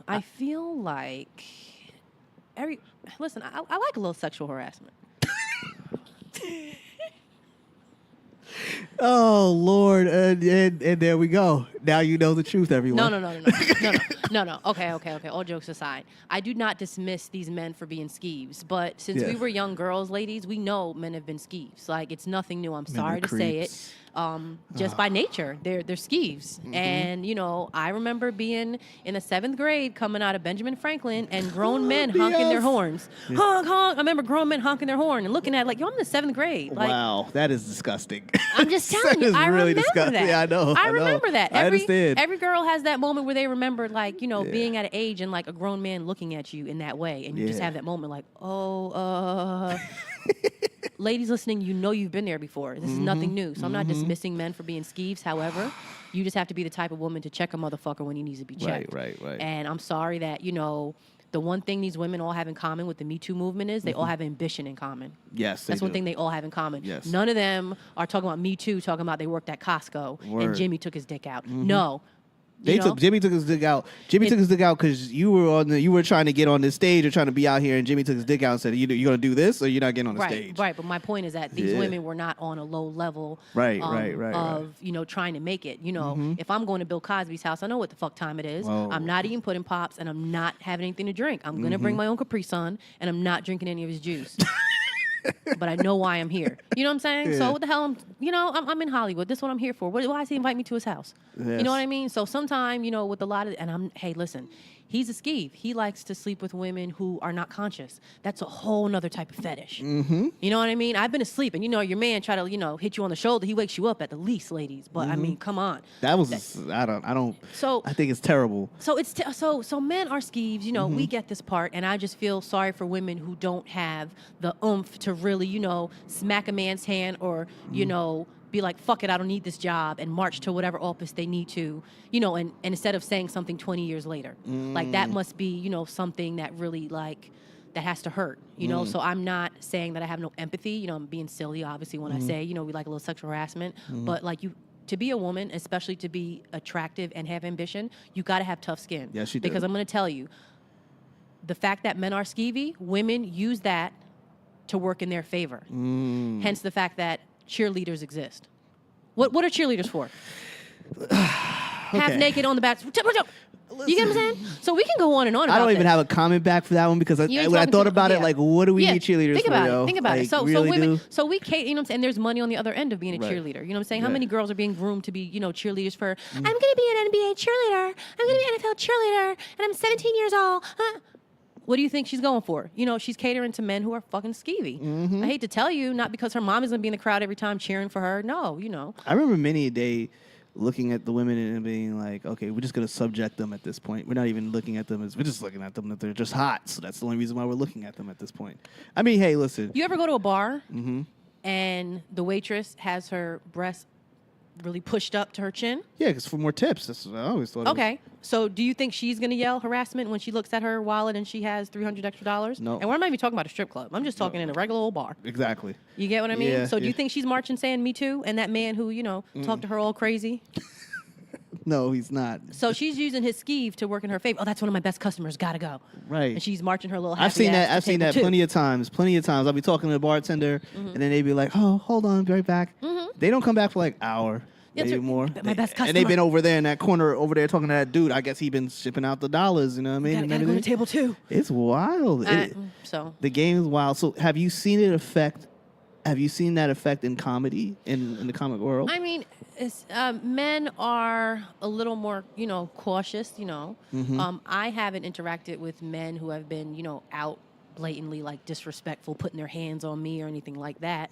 S2: I feel like listen, I like a little sexual harassment.
S1: Oh Lord, and there we go. Now you know the truth, everyone.
S2: No. Okay. All jokes aside, I do not dismiss these men for being skeeves, but since we were young girls, ladies, we know men have been skeeves. Like, it's nothing new. I'm sorry to say it. Just by nature, they're skeeves. Mm-hmm. And, you know, I remember being in the 7th grade coming out of Benjamin Franklin and grown men honking their horns. Yeah. Honk, honk. I remember grown men honking their horn and looking at it like, yo, I'm in the 7th grade. Like,
S1: wow, that is disgusting.
S2: I'm just telling you, I really remember that.
S1: Yeah, I know.
S2: I remember that.
S1: I understand.
S2: Every girl has that moment where they remember, like, you know, being at an age and like a grown man looking at you in that way. And you just have that moment like, ladies listening, you know you've been there before. This is nothing new. So I'm not dismissing men for being skeeves. However, you just have to be the type of woman to check a motherfucker when he needs to be checked.
S1: Right.
S2: And I'm sorry that, you know, the one thing these women all have in common with the Me Too movement is they all have ambition in common.
S1: Yes,
S2: That's one thing they all have in common.
S1: Yes.
S2: None of them are talking about Me Too, talking about they worked at Costco and Jimmy took his dick out. No.
S1: Jimmy took his dick out. Jimmy took his dick out because you were trying to get on this stage or trying to be out here, and Jimmy took his dick out and said, "You're going to do this, or you're not getting on the stage."
S2: Right. But my point is that these women were not on a low level, of you know, trying to make it. You know, if I'm going to Bill Cosby's house, I know what the fuck time it is. Whoa. I'm not eating pudding pops, and I'm not having anything to drink. I'm going to bring my own Capri Sun, and I'm not drinking any of his juice. But I know why I'm here. You know what I'm saying? Yeah. So what the hell? I'm in Hollywood. This is what I'm here for. Why does he invite me to his house? Yes. You know what I mean? So sometime, you know, with a lot of, hey, listen, he's a skeeve. He likes to sleep with women who are not conscious. That's a whole nother type of fetish. Mm-hmm. You know what I mean? I've been asleep, and you know, your man try to, you know, hit you on the shoulder. He wakes you up at the least, ladies. But I mean, come on.
S1: I don't. So I think it's terrible.
S2: So so men are skeeves. You know, we get this part, and I just feel sorry for women who don't have the oomph to really, you know, smack a man's hand or, you know, be like, fuck it, I don't need this job, and march to whatever office they need to, you know, and instead of saying something 20 years later. Like, that must be, you know, something that really, like, that has to hurt, you know? So I'm not saying that I have no empathy. You know, I'm being silly, obviously, when I say, you know, we like a little sexual harassment. But, like, to be a woman, especially to be attractive and have ambition, you got to have tough skin.
S1: Yes, you do.
S2: Because I'm going to tell you, the fact that men are skeevy, women use that to work in their favor. Hence the fact that cheerleaders exist. What are cheerleaders for? Half naked on the back. You get what I'm saying? So we can go on and on about
S1: I don't even
S2: this.
S1: have a comment back for that one because when I thought about it, like, what do we need cheerleaders
S2: Think
S1: for?
S2: About it. Think about
S1: like,
S2: it. So women, so we, you know what I'm saying? There's money on the other end of being a cheerleader. You know what I'm saying? How many girls are being groomed to be, you know, cheerleaders for, I'm going to be an NBA cheerleader. I'm going to be an NFL cheerleader. And I'm 17 years old. What do you think she's going for? You know, she's catering to men who are fucking skeevy. I hate to tell you, not because her mom is going to be in the crowd every time cheering for her. No, you know.
S1: I remember many a day looking at the women and being like, okay, we're just going to subject them at this point. We're not even looking at them we're just looking at them that they're just hot. So that's the only reason why we're looking at them at this point. I mean, hey, listen.
S2: You ever go to a bar and the waitress has her breasts really pushed up to her chin?
S1: Yeah, because for more tips. That's what I always thought.
S2: Okay. So do you think she's going to yell harassment when she looks at her wallet and she has $300 extra?
S1: No.
S2: And we're not even talking about a strip club. I'm just talking in a regular old bar.
S1: Exactly.
S2: You get what I mean?
S1: Yeah,
S2: so do you think she's marching saying Me Too? And that man who, you know, talked to her all crazy?
S1: No, he's not.
S2: So she's using his skeeve to work in her favor. Oh, that's one of my best customers. Gotta go.
S1: Right.
S2: And she's marching her little happy
S1: I've seen that.
S2: ass
S1: I've seen that plenty of times. I'll be talking to the bartender, and then they'd be like, "Oh, hold on, be right back." They don't come back for like an hour. Maybe more.
S2: My best customer.
S1: And they've been over there in that corner over there talking to that dude. I guess he's been shipping out the dollars, you know what I mean?
S2: Gotta go to table 2.
S1: It's wild.
S2: So
S1: the game is wild. So have you seen that effect in comedy, in the comic world?
S2: I mean, men are a little more, you know, cautious, you know. I haven't interacted with men who have been, you know, out blatantly, like, disrespectful, putting their hands on me or anything like that.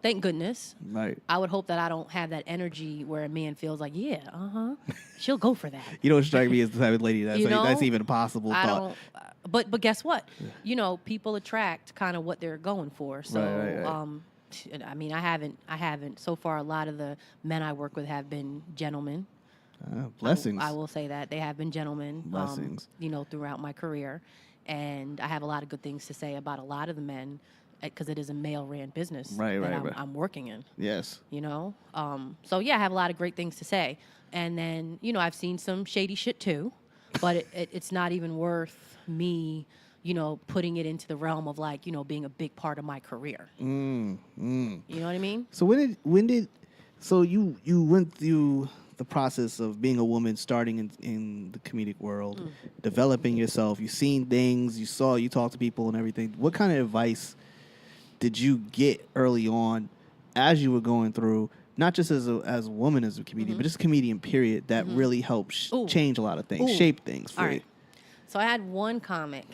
S2: thank goodness.
S1: Right.
S2: I would hope that I don't have that energy where a man feels like, yeah, she'll go for that.
S1: You don't strike me as the type of lady that's even a possible
S2: I
S1: thought.
S2: don't. But guess what? People attract kind of what they're going for. So,
S1: Right.
S2: I mean, I haven't. So far, a lot of the men I work with have been gentlemen.
S1: Blessings.
S2: I will say that they have been gentlemen.
S1: Blessings.
S2: Throughout my career, and I have a lot of good things to say about a lot of the men because it is a male-ran business that I'm working in.
S1: Yes.
S2: So yeah, I have a lot of great things to say, and then I've seen some shady shit too, but it's not even worth me. Putting it into the realm of being a big part of my career. You know what I mean?
S1: So when did so you went through the process of being a woman, starting in the comedic world, developing yourself. You've seen things, you talked to people and everything. What kind of advice did you get early on as you were going through, not just as a woman, as a comedian, but just a comedian, period, that really helped change a lot of things, shape things for you?
S2: So I had one comic,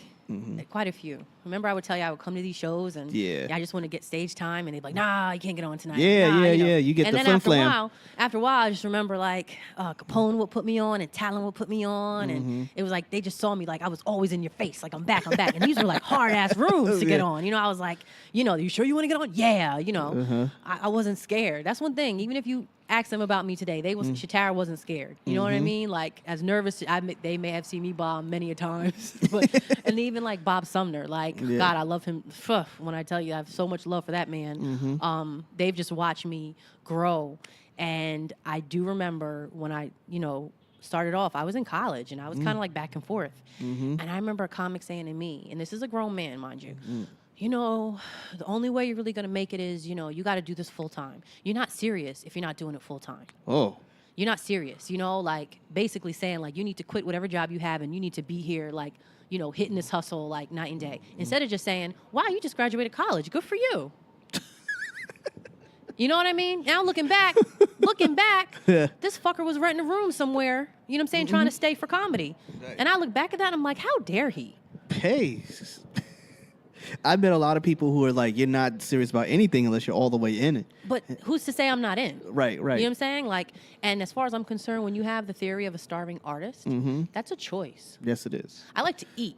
S2: quite a few. Remember, I would tell you I would come to these shows and I just want to get stage time, and they'd be like, nah, you can't get on tonight.
S1: You get
S2: and
S1: the
S2: then
S1: flim-flam.
S2: after a while, I just remember Capone would put me on and Talon would put me on, and it was like they just saw me like I was always in your face, like I'm back. And these were like hard ass rooms to get on. I was like, you sure you want to get on? Yeah, I wasn't scared. That's one thing. Even if you ask them about me today, Shatara wasn't scared. You know what I mean? Like as nervous, they may have seen me bomb many a times, and even like Bob Sumner, God, I love him. When I tell you, I have so much love for that man. They've just watched me grow, and I do remember when I, started off. I was in college, and I was kind of like back and forth, and I remember a comic saying to me, and this is a grown man, mind you. The only way you're really going to make it is, you got to do this full time. You're not serious if you're not doing it full time.
S1: Oh.
S2: You're not serious, basically saying, you need to quit whatever job you have and you need to be here, hitting this hustle, night and day. Instead of just saying, wow, you just graduated college. Good for you. You know what I mean? Now looking back, this fucker was renting a room somewhere, you know what I'm saying, trying to stay for comedy. Right. And I look back at that and I'm like, how dare he?
S1: Hey. I've met a lot of people who are like, you're not serious about anything unless you're all the way in it.
S2: But who's to say I'm not in?
S1: Right.
S2: You know what I'm saying? And as far as I'm concerned, when you have the theory of a starving artist, that's a choice.
S1: Yes, it is.
S2: I like to eat.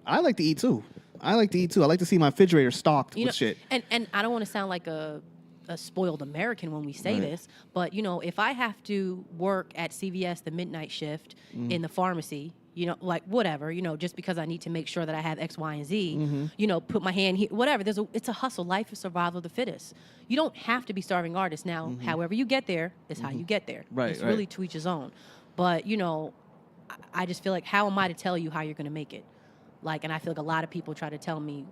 S1: I like to eat too. I like to see my refrigerator stocked with shit.
S2: And I don't want to sound like a spoiled American when we say this, but if I have to work at CVS the midnight shift in the pharmacy, whatever, just because I need to make sure that I have X, Y, and Z, put my hand here, whatever. It's a hustle. Life is survival of the fittest. You don't have to be starving artists. Now, however you get there is how you get there.
S1: Right.
S2: It's really to each his own. But, I just feel like, how am I to tell you how you're going to make it? And I feel like a lot of people try to tell me,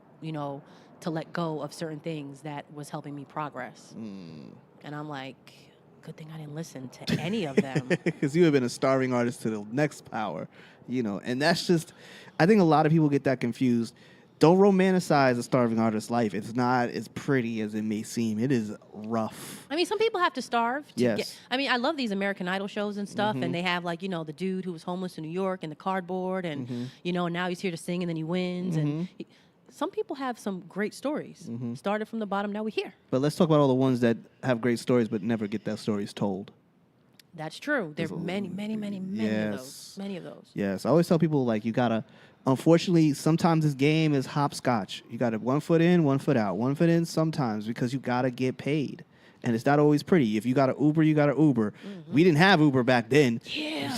S2: to let go of certain things that was helping me progress. And I'm like, good thing I didn't listen to any of them.
S1: Because you have been a starving artist to the next power, and that's just, I think a lot of people get that confused. Don't romanticize a starving artist's life. It's not as pretty as it may seem. It is rough.
S2: I mean, some people have to starve.
S1: Yes.
S2: I love these American Idol shows and stuff, and they have the dude who was homeless in New York and the cardboard, and now he's here to sing and then he wins. And some people have some great stories. Started from the bottom, now we're here.
S1: But let's talk about all the ones that have great stories but never get their stories told.
S2: That's true. There are many of those. Many of those.
S1: Yes. I always tell people, you got to, unfortunately, sometimes this game is hopscotch. You got to 1 foot in, 1 foot out. 1 foot in sometimes because you got to get paid. And it's not always pretty. If you got to Uber, you got to Uber. We didn't have Uber back then.
S2: Yeah.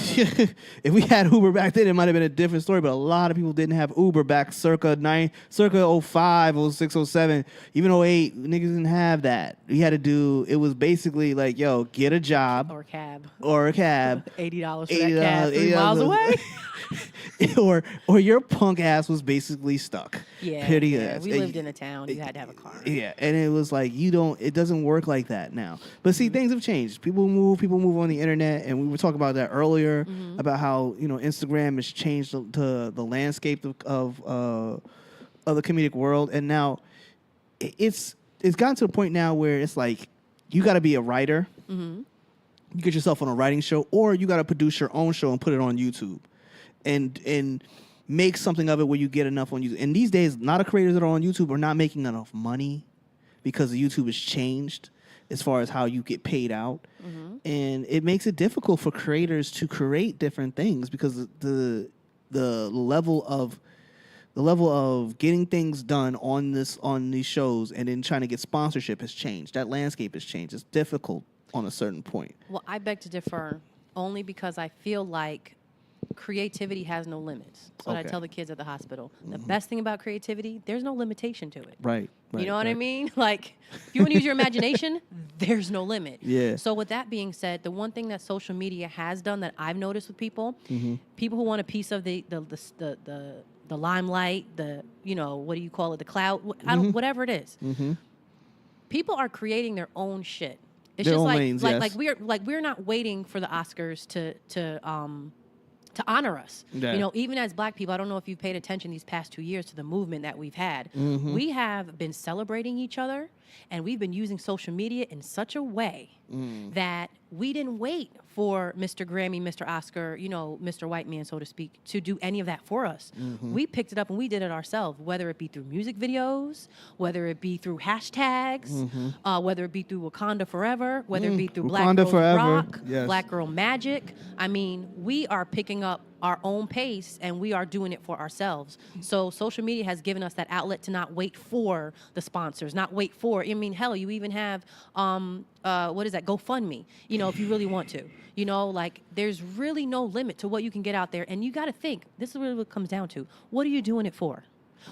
S1: If we had Uber back then, it might have been a different story. But a lot of people didn't have Uber back circa 05, 06, 07, even 08. Niggas didn't have that. We had to do, it was basically get a job.
S2: Or a cab.
S1: $80
S2: for that cab 3 miles away.
S1: or your punk ass was basically stuck.
S2: Yeah, we lived in a town. You had to have a car.
S1: Yeah, and it was like it doesn't work like that now. But see, things have changed. People move on the internet, and we were talking about that earlier about how Instagram has changed the landscape of the comedic world, and now it's gotten to the point now where it's like you got to be a writer. You get yourself on a writing show, or you got to produce your own show and put it on YouTube. And make something of it where you get enough on YouTube. And these days, a lot of creators that are on YouTube are not making enough money because YouTube has changed as far as how you get paid out. And it makes it difficult for creators to create different things because the level of getting things done on these shows and then trying to get sponsorship has changed. That landscape has changed. It's difficult on a certain point.
S2: Well, I beg to differ only because I feel like creativity has no limits. That's what I tell the kids at the hospital. The best thing about creativity, there's no limitation to it.
S1: Right.
S2: You know what I mean? Like, if you want to use your imagination, there's no limit.
S1: Yeah.
S2: So with that being said, the one thing that social media has done that I've noticed with people, people who want a piece of the limelight, what do you call it, the clout, whatever it is. People are creating their own shit. It's
S1: Their
S2: just
S1: own
S2: like
S1: lanes,
S2: like
S1: yes.
S2: we're not waiting for the Oscars to honor us.
S1: Yeah.
S2: Even as Black people, I don't know if you've paid attention these past 2 years to the movement that we've had. We have been celebrating each other, and we've been using social media in such a way that we didn't wait for Mr. Grammy, Mr. Oscar, Mr. White Man, so to speak, to do any of that for us. We picked it up and we did it ourselves, whether it be through music videos, whether it be through hashtags, whether it be through Wakanda Forever, whether it be through Black
S1: Wakanda
S2: Girls
S1: Forever,
S2: Rock,
S1: yes.
S2: Black Girl Magic. I mean, we are picking up our own pace and we are doing it for ourselves. So social media has given us that outlet to not wait for the sponsors, not wait for, hell, you even have, what is that, GoFundMe, if you really want to. There's really no limit to what you can get out there. And you got to think, this is really what it comes down to. What are you doing it for?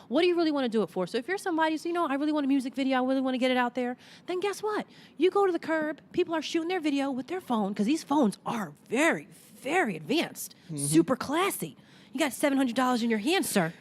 S2: What do you really want to do it for? So if you're somebody who's, I really want a music video, I really want to get it out there, then guess what? You go to the curb, people are shooting their video with their phone, because these phones are very, very advanced, super classy. You got $700 in your hand, sir.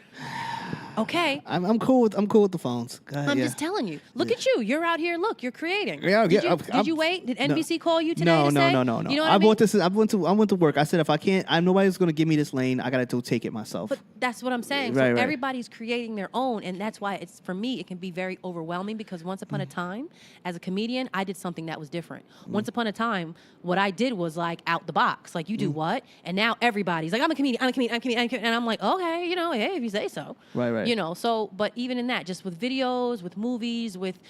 S2: Okay.
S1: I'm cool with the phones.
S2: I'm just telling you. Look at you. You're out here. Look, you're creating.
S1: Yeah,
S2: Did you wait? Did NBC call you today?
S1: No.
S2: You know what I mean?
S1: I went to work. I said if I can't, nobody's gonna give me this lane. I gotta go take it myself.
S2: But that's what I'm saying.
S1: Right.
S2: Everybody's creating their own, and that's why for me it can be very overwhelming, because once upon a time, as a comedian, I did something that was different. Once upon a time, what I did was like out the box. Like, you do what? And now everybody's like, I'm a comedian, and I'm like, okay, hey, if you say so.
S1: Right.
S2: But even in that, just with videos, with movies, with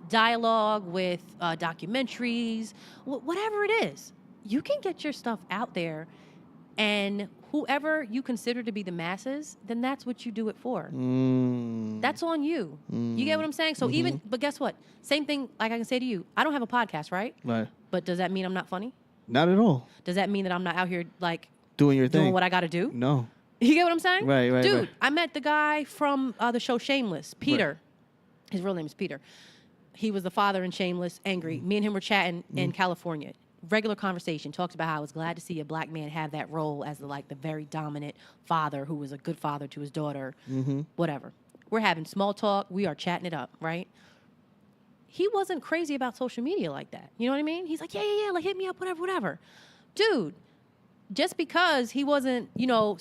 S2: dialogue, with documentaries, whatever it is, you can get your stuff out there, and whoever you consider to be the masses, then that's what you do it for. That's on you. You get what I'm saying? So but guess what? Same thing, like I can say to you, I don't have a podcast, right?
S1: Right.
S2: But does that mean I'm not funny?
S1: Not at all.
S2: Does that mean that I'm not out here, like,
S1: Doing your thing.
S2: doing what I got to do?
S1: No.
S2: You get what I'm saying?
S1: Right.
S2: Dude,
S1: right.
S2: I met the guy from the show Shameless, Peter. Right. His real name is Peter. He was the father in Shameless, angry. Me and him were chatting in California. Regular conversation. Talks about how I was glad to see a black man have that role as the very dominant father who was a good father to his daughter. Whatever. We're having small talk. We are chatting it up, right? He wasn't crazy about social media like that. You know what I mean? He's like, yeah, like hit me up, whatever. Dude. Just because he wasn't,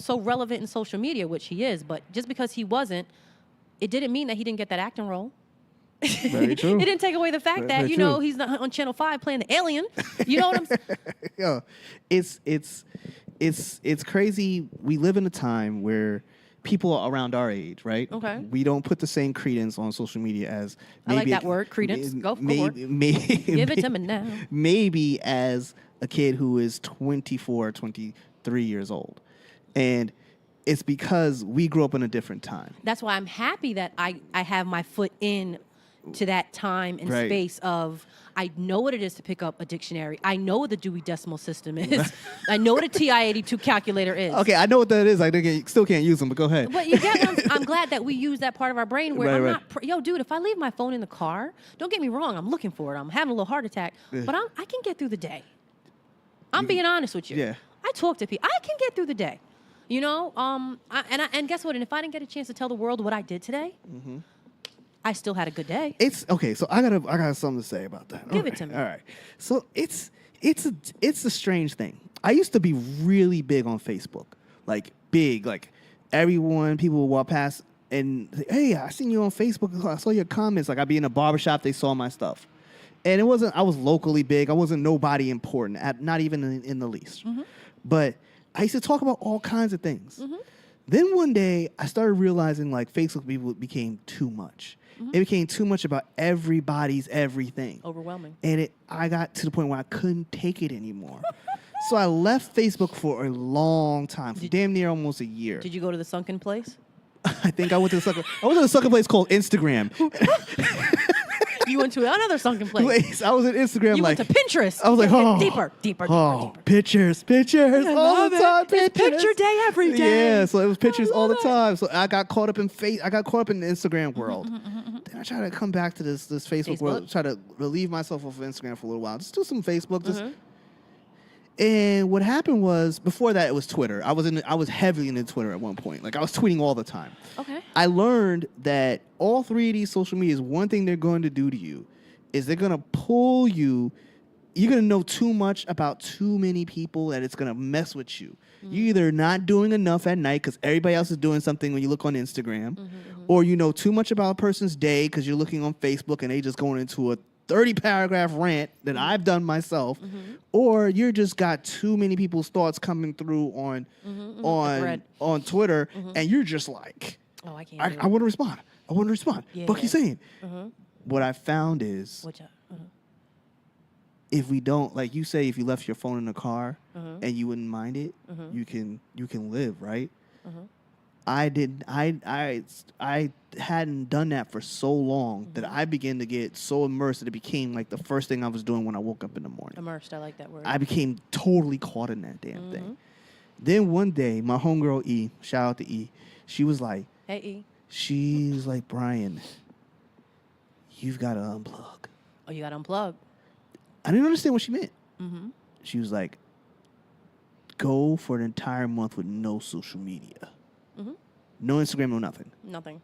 S2: so relevant in social media, which he is, but just because he wasn't, it didn't mean that he didn't get that acting role.
S1: Very true.
S2: It didn't take away the fact that, he's not on Channel 5 playing the alien. You know what I'm saying?
S1: Yeah. It's crazy. We live in a time where people are around our age, right?
S2: Okay.
S1: We don't put the same credence on social media as
S2: I like that word, credence. Go for it. Give it to me now.
S1: Maybe as a kid who is 24, 23 years old. And it's because we grew up in a different time.
S2: That's why I'm happy that I have my foot in to that time and space of, I know what it is to pick up a dictionary. I know what the Dewey Decimal System is. I know what a TI-82 calculator is.
S1: Okay, I know what that is. I still can't use them, but go ahead.
S2: But you get what I'm glad that we use that part of our brain where I'm not, dude, if I leave my phone in the car, don't get me wrong, I'm looking for it. I'm having a little heart attack, but I can get through the day. I'm being honest with you.
S1: Yeah.
S2: I talk to people. I can get through the day. And guess what? And if I didn't get a chance to tell the world what I did today, I still had a good day.
S1: It's okay. So I got something to say about that.
S2: Give it to me.
S1: All right. So it's a strange thing. I used to be really big on Facebook, like big, like people would walk past and say, hey, I seen you on Facebook. I saw your comments. Like I'd be in a barbershop, they saw my stuff, and I was locally big. I wasn't nobody important, not even in the least. But I used to talk about all kinds of things. Then one day, I started realizing like Facebook people became too much. It became too much about everybody's everything.
S2: Overwhelming.
S1: And I got to the point where I couldn't take it anymore. So I left Facebook for a long time, for damn near almost a year.
S2: Did you go to the sunken place?
S1: I think I went to the sunken place called Instagram.
S2: You went to another sunken place.
S1: I was at Instagram
S2: You
S1: like
S2: went to Pinterest.
S1: I was like, oh,
S2: deeper.
S1: pictures all the time.
S2: It's picture day every day.
S1: Yeah, so it was pictures all the time. So I got caught up in I got caught up in the Instagram world. Then I tried to come back to this Facebook world. Try to relieve myself off of Instagram for a little while. Just do some Facebook. And what happened was, before that, it was Twitter. I was heavily into Twitter at one point. Like, I was tweeting all the time.
S2: Okay.
S1: I learned that all three of these social medias, one thing they're going to do to you is they're going to pull you. You're going to know too much about too many people that it's going to mess with you. You're either not doing enough at night because everybody else is doing something when you look on Instagram, or you know too much about a person's day because you're looking on Facebook and they just going into a 30-paragraph rant that I've done myself, or you're just got too many people's thoughts coming through on Twitter, and you're just like,
S2: oh, I can't.
S1: I want to respond. I want to respond.
S2: Yeah.
S1: What you saying? What I found is, if we don't, like you say, if you left your phone in the car and you wouldn't mind it, you can live, right? I hadn't done that for so long that I began to get so immersed that it became like the first thing I was doing when I woke up in the morning.
S2: Immersed, I like that word.
S1: I became totally caught in that damn thing. Then one day, my homegirl E, shout out to E, she was like,
S2: hey E.
S1: She's like, Brian, you've got to unplug.
S2: Oh, you got to unplug.
S1: I didn't understand what she meant. She was like, go for an entire month with no social media. No Instagram, no nothing.
S2: Nothing.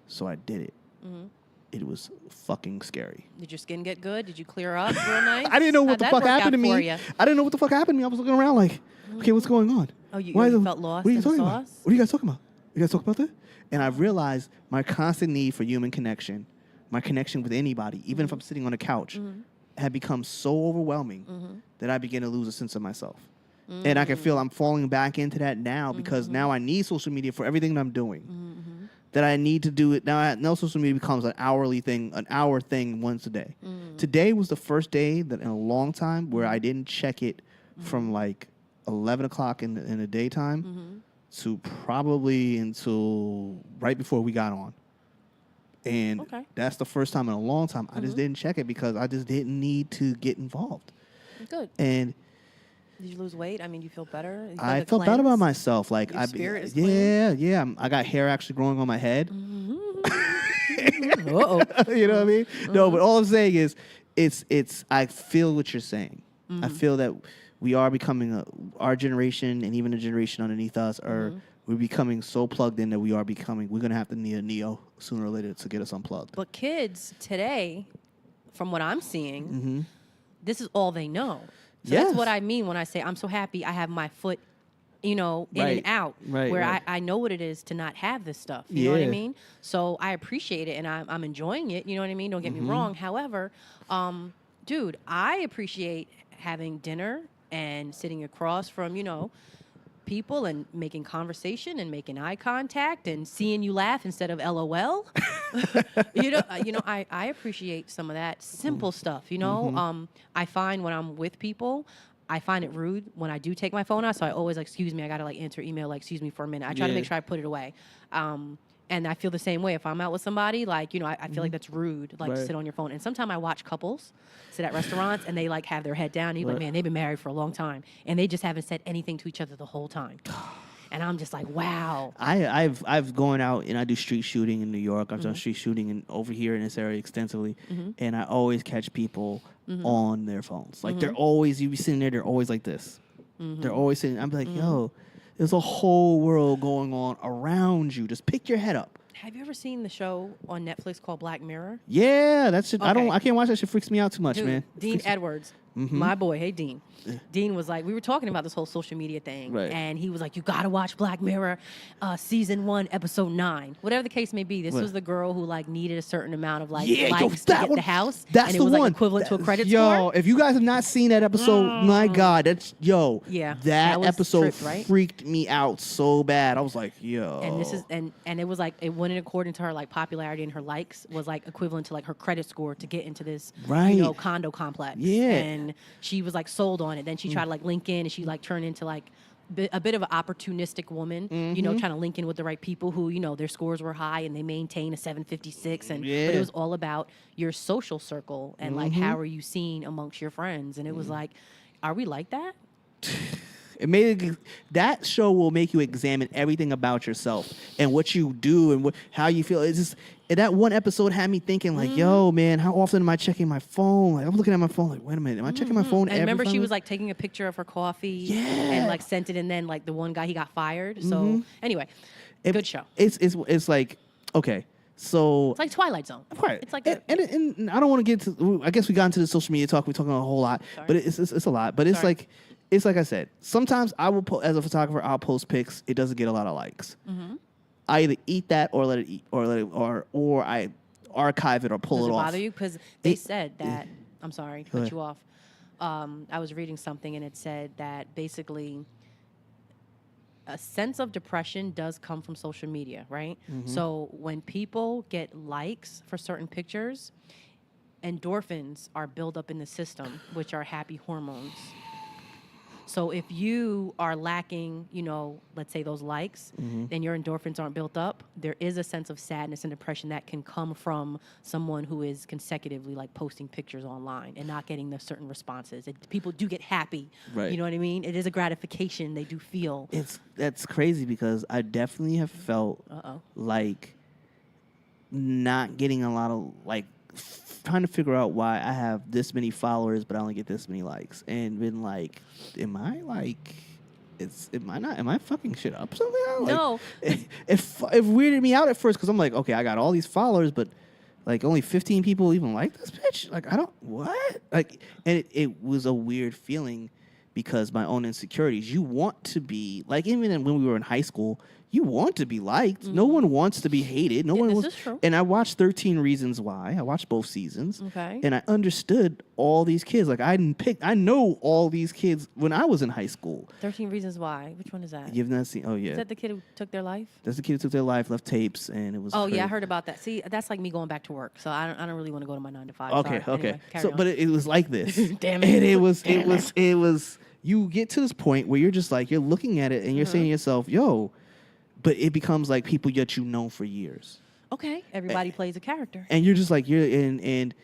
S1: So I did it. It was fucking scary.
S2: Did your skin get good? Did you clear up real nice?
S1: I didn't know what the fuck happened to me. I didn't know what the fuck happened to me. I was looking around like, okay, what's going on?
S2: Oh, you felt lost
S1: what are you
S2: in
S1: talking
S2: the
S1: about?
S2: sauce?
S1: What are you guys talking about? You guys talk about that? And I've realized my constant need for human connection, my connection with anybody, even if I'm sitting on a couch, had become so overwhelming that I began to lose a sense of myself. And I can feel I'm falling back into that now because now I need social media for everything that I'm doing. That I need to do it. Now social media becomes an hourly thing, an hour thing once a day. Today was the first day that in a long time where I didn't check it from like 11 o'clock in the daytime to probably until right before we got on. And that's the first time in a long time I just didn't check it because I just didn't need to get involved.
S2: Good.
S1: And
S2: did you lose weight? I mean, you feel better?
S1: I felt better about myself. Like
S2: Your spirit is
S1: yeah. I got hair actually growing on my head. You know what I mean? No, but all I'm saying is, it's. I feel what you're saying. I feel that we are becoming our generation, and even the generation underneath us we're becoming so plugged in that we're gonna have to need a Neo sooner or later to get us unplugged.
S2: But kids today, from what I'm seeing, this is all they know. So that's what I mean when I say I'm so happy I have my foot, in and out, where I know what it is to not have this stuff. You know what I mean? So I appreciate it, and I'm enjoying it. You know what I mean? Don't get me wrong. However, dude, I appreciate having dinner and sitting across from, people and making conversation and making eye contact and seeing you laugh instead of LOL. I appreciate some of that simple stuff. I find when I'm with people, I find it rude when I do take my phone out. So I always excuse me. I got to answer email, excuse me for a minute. I try to make sure I put it away. And I feel the same way if I'm out with somebody. Like, I feel like that's rude, to sit on your phone. And sometimes I watch couples sit at restaurants and they have their head down. And you're like, man, they've been married for a long time, and they just haven't said anything to each other the whole time. And I'm just like, wow.
S1: I've gone out and I do street shooting in New York. I've done street shooting over here in this area extensively, and I always catch people on their phones. Like they're always, you be sitting there, they're always like this. They're always sitting. I'm like, yo. There's a whole world going on around you. Just pick your head up.
S2: Have you ever seen the show on Netflix called Black Mirror?
S1: Yeah, that shit. Okay. I can't watch that shit. Freaks me out too much,
S2: Dude,
S1: man.
S2: Dean Edwards. my boy, hey Dean. Dean was like, we were talking about this whole social media thing,
S1: Right.
S2: and he was like, you gotta watch Black Mirror, season 1, episode 9, whatever the case may be. This
S1: What?
S2: was the girl who like needed a certain amount of like
S1: Yeah, yo,
S2: likes to
S1: that
S2: get
S1: one-
S2: the house,
S1: that's
S2: and it
S1: the
S2: was
S1: one.
S2: like equivalent to a credit
S1: Yo,
S2: score.
S1: if you guys have not seen that episode, my God, that's
S2: Yeah,
S1: that
S2: that was
S1: episode
S2: tripped, right?
S1: freaked me out so bad. I was like, yo.
S2: And this is and it was like it went in according to her like popularity, and her likes was like equivalent to like her credit score to get into this
S1: Right.
S2: condo complex.
S1: Yeah.
S2: And she was like sold on it. Then she tried to like link in, and she like turned into like a bit of an opportunistic woman, trying to link in with the right people who, their scores were high and they maintain a 756. And but
S1: Yeah.
S2: it was all about your social circle and like how are you seen amongst your friends. And it was like, are we like that?
S1: It made that show will make you examine everything about yourself and what you do and how you feel. It's just that one episode had me thinking like, yo, man, how often am I checking my phone? Like I'm looking at my phone like, wait a minute, am I checking my phone?
S2: And
S1: every
S2: remember, she
S1: time?
S2: was like taking a picture of her coffee
S1: Yeah.
S2: and like sent it, and then like the one guy, he got fired. So anyway, good show.
S1: It's like, okay, so
S2: It's like Twilight Zone.
S1: right.
S2: It's like
S1: and I don't want to get to. I guess we got into the social media talk. We're talking a whole lot,
S2: Sorry.
S1: but it's a lot. But it's
S2: Sorry.
S1: like. It's like I said. Sometimes I will as a photographer, I'll post pics. It doesn't get a lot of likes. I either eat that or let it eat, or I archive it or pull
S2: Does
S1: it
S2: it
S1: off.
S2: bother you? Because they
S1: It-
S2: said that. I'm sorry to
S1: Go
S2: cut
S1: ahead.
S2: you off. I was reading something, and it said that basically a sense of depression does come from social media, right? So when people get likes for certain pictures, endorphins are built up in the system, which are happy hormones. So if you are lacking, let's say those likes, then your endorphins aren't built up. There is a sense of sadness and depression that can come from someone who is consecutively like posting pictures online and not getting the certain responses. People do get happy.
S1: Right.
S2: You know what I mean? It is a gratification they do feel.
S1: That's crazy because I definitely have felt like not getting a lot of like trying to figure out why I have this many followers but I only get this many likes and been like, am I fucking shit up something? Like,
S2: No.
S1: It weirded me out at first because I'm like, okay, I got all these followers, but like only 15 people even like this bitch. Like what? Like, and it was a weird feeling because my own insecurities. You want to be like, even when we were in high school, you want to be liked. No one wants to be hated. No one
S2: this
S1: wants.
S2: is true.
S1: And I watched 13 Reasons Why. I watched both seasons.
S2: Okay.
S1: And I understood all these kids. Like I know all these kids when I was in high school.
S2: 13 Reasons Why. Which one is that?
S1: You've not seen? Oh yeah.
S2: Is that the kid who took their life?
S1: That's the kid who took their life, left tapes, and it was.
S2: Oh, yeah, I
S1: crazy.
S2: heard about that. See, that's like me going back to work. So I don't really want to go to my 9 to 5.
S1: Okay,
S2: Sorry.
S1: okay.
S2: Anyway, carry
S1: So,
S2: on.
S1: but it was like this.
S2: Damn it.
S1: And it was. You get to this point where you're just like you're looking at it and you're saying to yourself, "Yo," but it becomes like people that you know for years,
S2: Okay, everybody plays a character.
S1: and you're just like and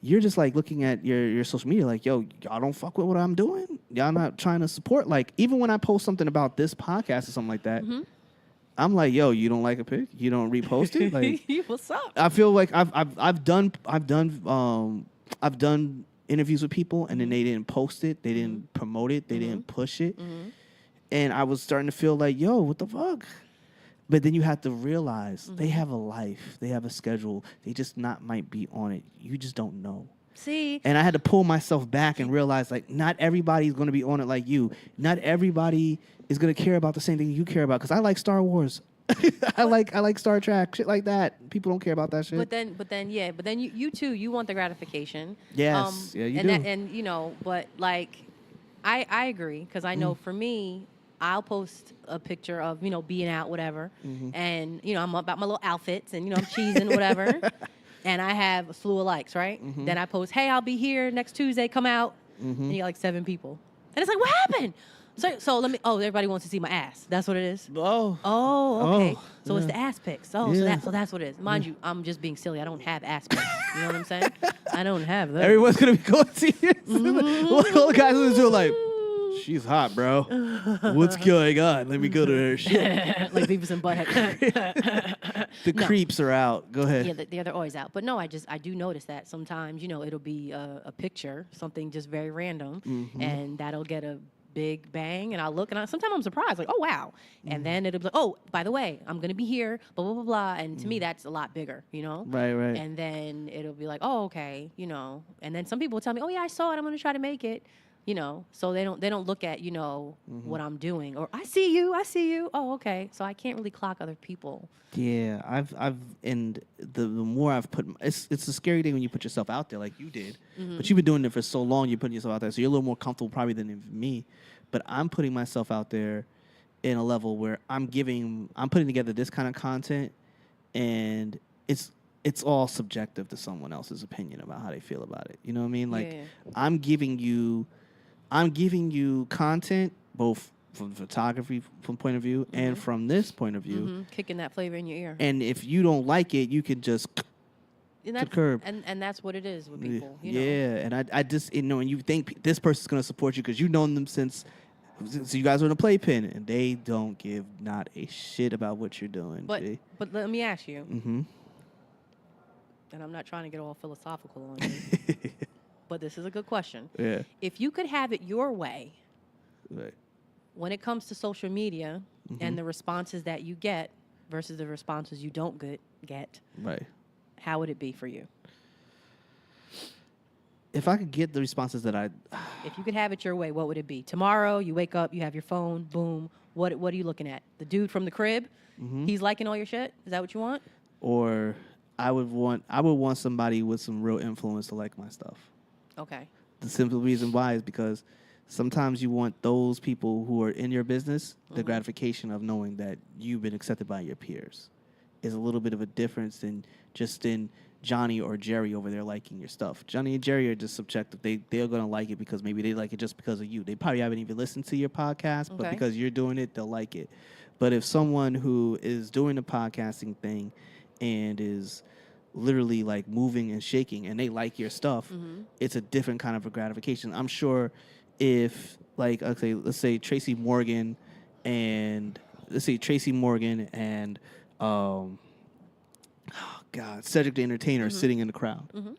S1: you're just like looking at your social media like, "Yo, y'all don't fuck with what I'm doing. Y'all not trying to support." Like even when I post something about this podcast or something like that. I'm like, yo, you don't like a pic? You don't repost it? Like,
S2: What's up?
S1: I feel like I've done interviews with people and then they didn't post it, they didn't promote it, they didn't push it, and I was starting to feel like, yo, what the fuck? But then you have to realize they have a life, they have a schedule, they just might be on it. You just don't know.
S2: See,
S1: And I had to pull myself back and realize, like, not everybody's going to be on it like you. Not everybody is going to care about the same thing you care about. Because I like Star Wars. I like Star Trek, shit like that. People don't care about that shit.
S2: but then you too, you want the gratification.
S1: Yes, yeah, you
S2: and
S1: do.
S2: And but like, I agree because I know for me, I'll post a picture of being out, whatever, and I'm about my little outfits, and I'm cheesing, whatever. And I have a slew of likes, right? Then I post, hey, I'll be here next Tuesday, come out. And you got like 7 people. And it's like, what happened? So let me, everybody wants to see my ass. That's what it is?
S1: Oh.
S2: Oh, okay.
S1: Oh,
S2: So it's
S1: yeah.
S2: the ass pics. Oh,
S1: Yeah.
S2: so that's what it is. Mind you, I'm just being silly. I don't have ass pics. You know what I'm saying? I don't have those.
S1: Everyone's going to be going to see you. All the guys in the show like, she's hot, bro. What's going on? Let me go to her shit.
S2: Like Beavis and Butthead.
S1: The
S2: No.
S1: creeps are out. Go ahead.
S2: Yeah, they're always out. But no, I do notice that sometimes, it'll be a picture, something just very random, and that'll get a big bang, and I look, and sometimes I'm surprised, like, oh wow, and then it'll be like, oh, by the way, I'm gonna be here, blah blah blah blah, and to me that's a lot bigger, you know.
S1: Right.
S2: And then it'll be like, oh okay, you know, and then some people will tell me, oh yeah, I saw it, I'm gonna try to make it, you know, so they don't look at, you know, what I'm doing, or I see you, oh okay, so I can't really clock other people.
S1: Yeah, and the more I've put, it's a scary thing when you put yourself out there like you did, but you've been doing it for so long, you're putting yourself out there, so you're a little more comfortable probably than me, but I'm putting myself out there in a level where I'm putting together this kind of content, and it's all subjective to someone else's opinion about how they feel about it. You know what I mean? Like, I'm giving you content both from photography from point of view and from this point of view,
S2: kicking that flavor in your ear.
S1: and if you don't like it, you can just
S2: and
S1: to the curb.
S2: And that's what it is with people. You
S1: know? And I just, you know, and you think this person's going to support you because you've known them since you guys were in a playpen, and they don't give not a shit about what you're doing.
S2: But let me ask you,
S1: and
S2: I'm not trying to get all philosophical on you, but this is a good question.
S1: Yeah.
S2: If you could have it your way,
S1: Right.
S2: when it comes to social media and the responses that you get versus the responses you don't get,
S1: Right.
S2: how would it be for you?
S1: If I could get the responses that
S2: If you could have it your way, what would it be? Tomorrow, you wake up, you have your phone, boom. What are you looking at? The dude from the crib? He's liking all your shit? Is that what you want?
S1: Or I would want somebody with some real influence to like my stuff.
S2: Okay.
S1: The simple reason why is because sometimes you want those people who are in your business, the gratification of knowing that you've been accepted by your peers is a little bit of a difference than just in Johnny or Jerry over there liking your stuff. Johnny and Jerry are just subjective. They're going to like it because maybe they like it just because of you. They probably haven't even listened to your podcast, but because you're doing it, they'll like it. But if someone who is doing the podcasting thing and is literally like moving and shaking and they like your stuff, it's a different kind of a gratification. I'm sure if, like, okay, let's say Tracy Morgan and Cedric the Entertainer are sitting in the crowd,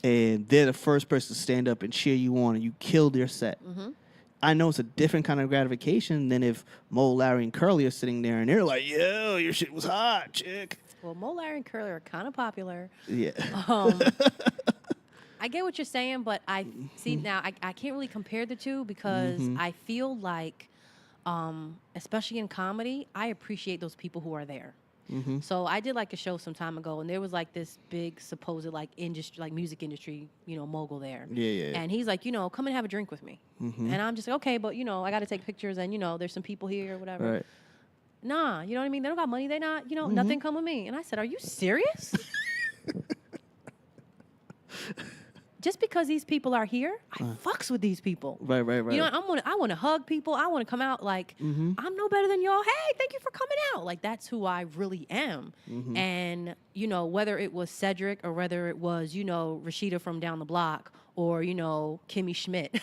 S1: and they're the first person to stand up and cheer you on, and you killed their set. I know it's a different kind of gratification than if Mo, Larry, and Curly are sitting there and they're like, "Yo, your shit was hot, chick."
S2: Well, Mo, Larry, and Curly are kind of popular.
S1: Yeah.
S2: I get what you're saying, but I see now I can't really compare the two because I feel like, especially in comedy, I appreciate those people who are there. So I did like a show some time ago, and there was like this big supposed like industry, like music industry, you know, mogul there.
S1: Yeah.
S2: And he's like, you know, come and have a drink with me. And I'm just like, okay, but you know, I got to take pictures, and you know, there's some people here or whatever.
S1: Right.
S2: Nah, you know what I mean? They don't got money. They not, you know, nothing come with me. And I said, are you serious? Just because these people are here, I fucks with these people.
S1: Right.
S2: You know, I want to hug people. I want to come out like, I'm no better than y'all. Hey, thank you for coming out. Like, that's who I really am. And, you know, whether it was Cedric or whether it was, you know, Rashida from down the block or, you know, Kimmy Schmidt.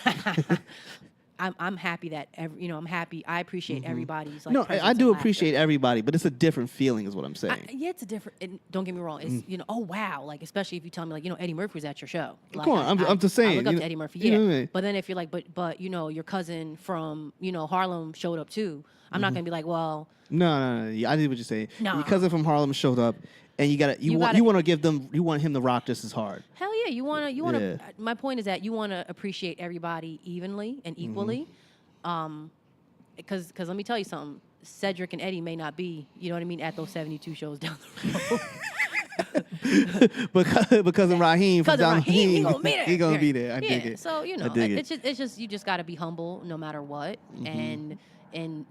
S2: I'm happy that I'm happy. I appreciate everybody's like.
S1: No, I do appreciate everybody, but it's a different feeling, is what I'm saying.
S2: Yeah, it's a different. Don't get me wrong. It's you know, oh wow, like especially if you tell me like, you know, Eddie Murphy was at your show. Like,
S1: Come on, I'm just saying.
S2: I look up to Eddie Murphy.
S1: You
S2: Yeah,
S1: know what I mean?
S2: but then if you're like, but you know, your cousin from Harlem showed up too. I'm not gonna be like, well.
S1: No. Yeah, I see what you're saying.
S2: No.
S1: Your cousin from Harlem showed up, and you want him to rock just as hard.
S2: Hell yeah, you wanna. My point is that you wanna appreciate everybody evenly and equally. Because let me tell you something, Cedric and Eddie may not be, you know what I mean, at those 72 shows down the road. because of Raheem from down the he gonna be there.
S1: He gonna be there. I dig it.
S2: So you know, it's just you just gotta be humble no matter what, and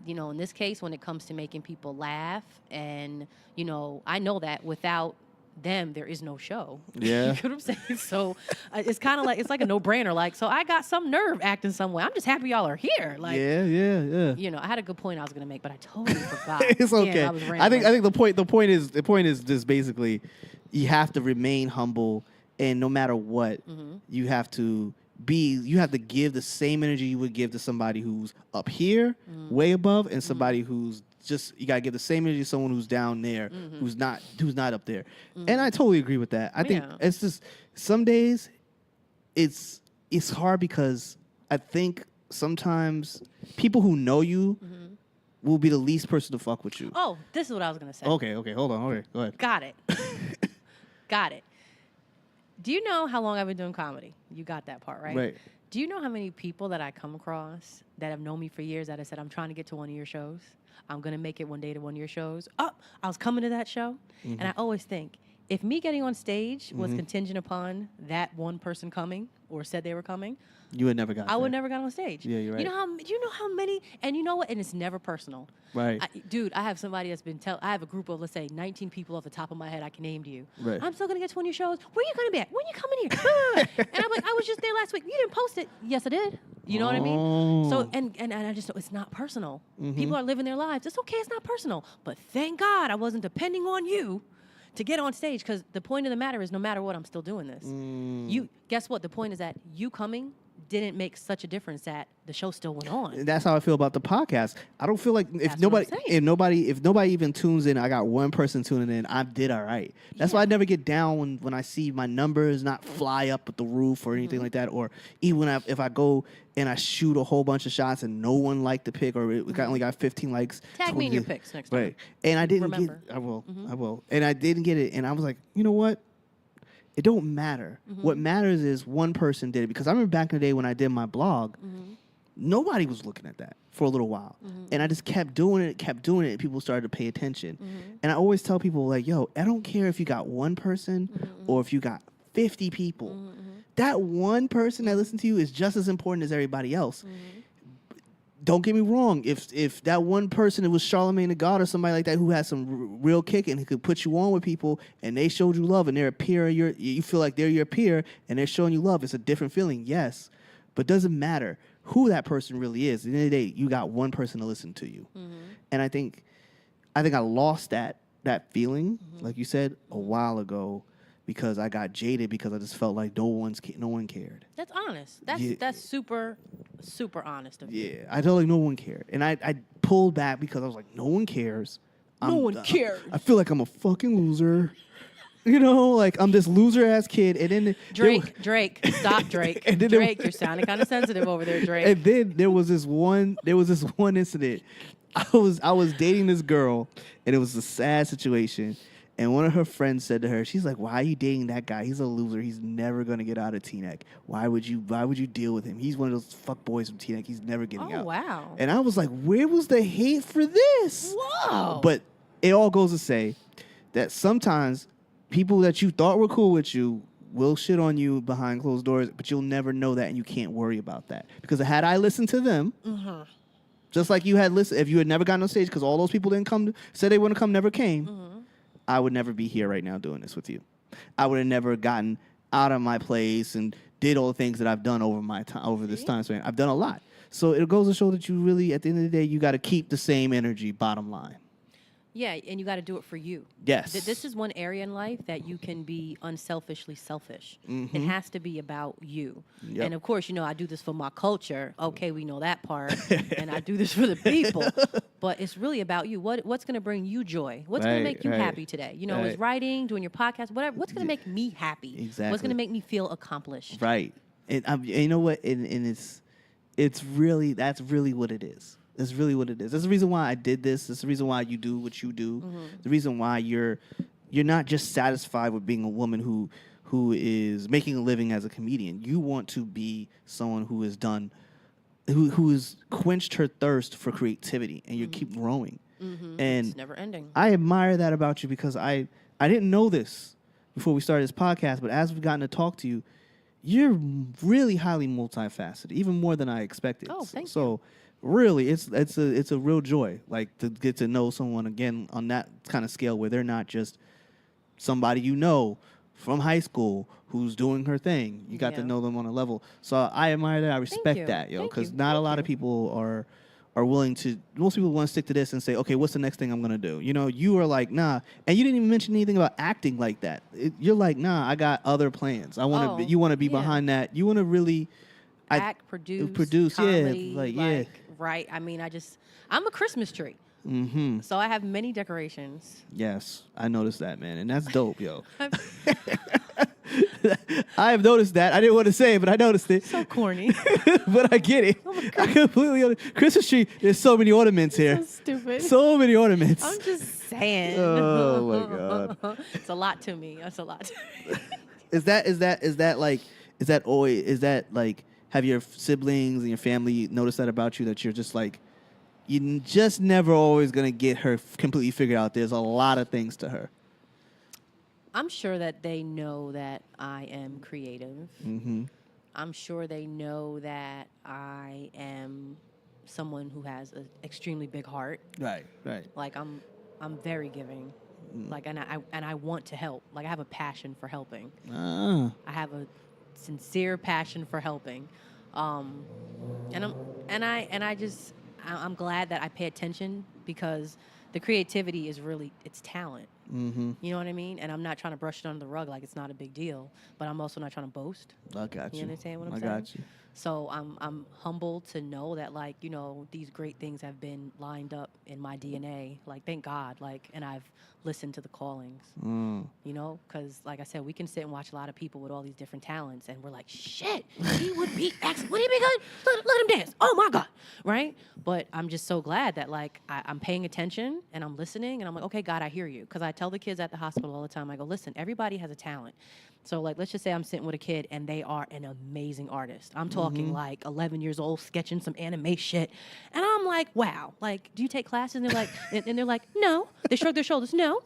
S2: you know, in this case, when it comes to making people laugh, and you know, I know that without them, there is no show.
S1: Yeah.
S2: You know what I'm saying? So it's kind of like, it's like a no-brainer. Like, so I got some nerve acting some way. I'm just happy y'all are here. Like,
S1: yeah.
S2: You know, I had a good point I was going to make, but I totally forgot.
S1: It's okay.
S2: Yeah,
S1: I think the point is just basically you have to remain humble, and no matter what, you have to give the same energy you would give to somebody who's up here, way above, and somebody who's you gotta give the same energy to someone who's down there, who's not up there. And I totally agree with that. I think it's just some days it's hard because I think sometimes people who know you will be the least person to fuck with you.
S2: Oh, this is what I was gonna say.
S1: Okay, hold on. Okay, go ahead.
S2: Got it. Got it. Do you know how long I've been doing comedy? You got that part, right?
S1: Right.
S2: Do you know how many people that I come across that have known me for years that have said, I'm trying to get to one of your shows. I'm going to make it one day to one of your shows. Oh, I was coming to that show. And I always think, if me getting on stage was contingent upon that one person coming or said they were coming,
S1: You would never got
S2: I would
S1: there.
S2: never got on stage.
S1: Yeah, you're right.
S2: You know how many, and you know what? And it's never personal.
S1: Right.
S2: Dude, I have somebody that's been I have a group of, let's say, 19 people off the top of my head I can name to you.
S1: Right.
S2: I'm still going to get to one of your shows. Where you going to be at? When you coming here? And I'm like, I was just there last week. You didn't post it. Yes, I did. You know what I mean? So, and I just know it's not personal. People are living their lives. It's okay. It's not personal. But thank God I wasn't depending on you to get on stage, because the point of the matter is, no matter what, I'm still doing this. You guess what? The point is that you coming didn't make such a difference that the show still went on.
S1: That's how I feel about the podcast. I don't feel like if
S2: That's what I'm
S1: nobody even tunes in, I got one person tuning in, I did all right. That's why I never get down when I see my numbers not fly up at the roof or anything like that, or even if I go and I shoot a whole bunch of shots and no one liked the pick, or it only got 15 likes.
S2: Tag me in your picks next time.
S1: Right. And I didn't
S2: Remember.
S1: get I will. And I didn't get it, and I was like, you know what? It don't matter. What matters is one person did it. Because I remember back in the day when I did my blog, nobody was looking at that for a little while. And I just kept doing it, and people started to pay attention. And I always tell people, like, yo, I don't care if you got one person or if you got 50 people. That one person that listens to you is just as important as everybody else. Don't get me wrong. If that one person, it was Charlemagne the God or somebody like that who had some real kick and he could put you on with people and they showed you love and they're a peer, you feel like they're your peer and they're showing you love. It's a different feeling, yes, but it doesn't matter who that person really is. At the end of the day, you got one person to listen to you, and I think I lost that feeling, like you said, a while ago. Because I got jaded because I just felt like no one cared.
S2: That's honest. That's super, super honest of you.
S1: Yeah, I felt like no one cared. And I pulled back because I was like, no one cares.
S2: No one cares.
S1: I feel like I'm a fucking loser. You know, like I'm this loser-ass kid. And then
S2: Drake, stop, Drake.
S1: And then
S2: Drake, you're sounding kind of sensitive over there, Drake.
S1: And then there was this one incident. I was dating this girl, and it was a sad situation. And one of her friends said to her, she's like, why are you dating that guy? He's a loser. He's never going to get out of Teaneck. Why would you deal with him? He's one of those fuck boys from Teaneck. He's never getting out.
S2: Oh, wow.
S1: And I was like, where was the hate for this?
S2: Whoa.
S1: But it all goes to say that sometimes people that you thought were cool with you will shit on you behind closed doors, but you'll never know that, and you can't worry about that. Because had I listened to them, just like you had listened, if you had never gotten on stage, because all those people didn't come, said they wouldn't come, never came, I would never be here right now doing this with you. I would have never gotten out of my place and did all the things that I've done over this time span. I've done a lot. So it goes to show that you really, at the end of the day, you got to keep the same energy, bottom line.
S2: Yeah, and you got to do it for you.
S1: Yes.
S2: This is one area in life that you can be unselfishly selfish. It has to be about you.
S1: Yep.
S2: And of course, I do this for my culture. Okay, we know that part. And I do this for the people. But it's really about you. What's going to bring you joy? What's going to make you happy today? Is writing, doing your podcast, whatever. What's going to make me happy?
S1: Exactly.
S2: What's going to make me feel accomplished?
S1: Right. And you know what? And that's really what it is. That's really what it is. That's the reason why I did this. That's the reason why you do what you do. The reason why you're not just satisfied with being a woman who is making a living as a comedian. You want to be someone who has done, who has quenched her thirst for creativity, and you keep growing. And
S2: it's never ending.
S1: I admire that about you because I didn't know this before we started this podcast, but as we've gotten to talk to you, you're really highly multifaceted, even more than I expected.
S2: Oh, thank you.
S1: So really, it's a real joy, like, to get to know someone again on that kind of scale where they're not just somebody from high school who's doing her thing. You got to know them on a level. So I admire that. I respect that, because not a lot of people are willing to. Most people want to stick to this and say, okay, what's the next thing I'm gonna do? You are like, nah, and you didn't even mention anything about acting like that. You're like, nah, I got other plans. You want to be behind that. You want to really
S2: act, produce, comedy, right. I mean, I'm a Christmas tree. So I have many decorations.
S1: Yes, I noticed that, man, and that's dope, yo. I have noticed that. I didn't want to say it, but I noticed it.
S2: So corny.
S1: But I get it.
S2: Oh
S1: I completely understand. Christmas tree, there's so many ornaments here.
S2: So stupid.
S1: So many ornaments.
S2: I'm just saying.
S1: Oh my God.
S2: It's a lot to me. That's a lot to me.
S1: Is that like, have your siblings and your family noticed that about you, that you're just like, you're just never always going to get her completely figured out? There's a lot of things to her.
S2: I'm sure that they know that I am creative.
S1: Mm-hmm.
S2: I'm sure they know that I am someone who has an extremely big heart.
S1: Right.
S2: Like I'm very giving. Like and I want to help. Like I have a passion for helping. I have a sincere passion for helping. I'm glad that I pay attention, because the creativity is really, it's talent.
S1: Mm-hmm.
S2: You know what I mean? And I'm not trying to brush it under the rug like it's not a big deal, but I'm also not trying to boast.
S1: I got you.
S2: You understand what I'm saying?
S1: I got you.
S2: So I'm humbled to know that, like, you know, these great things have been lined up in my DNA. Like, thank God. Like, and I've listened to the callings. You know, because like I said, we can sit and watch a lot of people with all these different talents, and we're like, shit, he would be excellent. Would he be good? Let him dance. Oh my God, right? But I'm just so glad that, like, I'm paying attention and I'm listening, and I'm like, okay, God, I hear you. Because I tell the kids at the hospital all the time, I go, listen, everybody has a talent. So, like, let's just say I'm sitting with a kid and they are an amazing artist. I'm talking like 11 years old, sketching some anime shit. And I'm like, wow, like, do you take classes? And they're like, and they're like, no. They shrug their shoulders, no.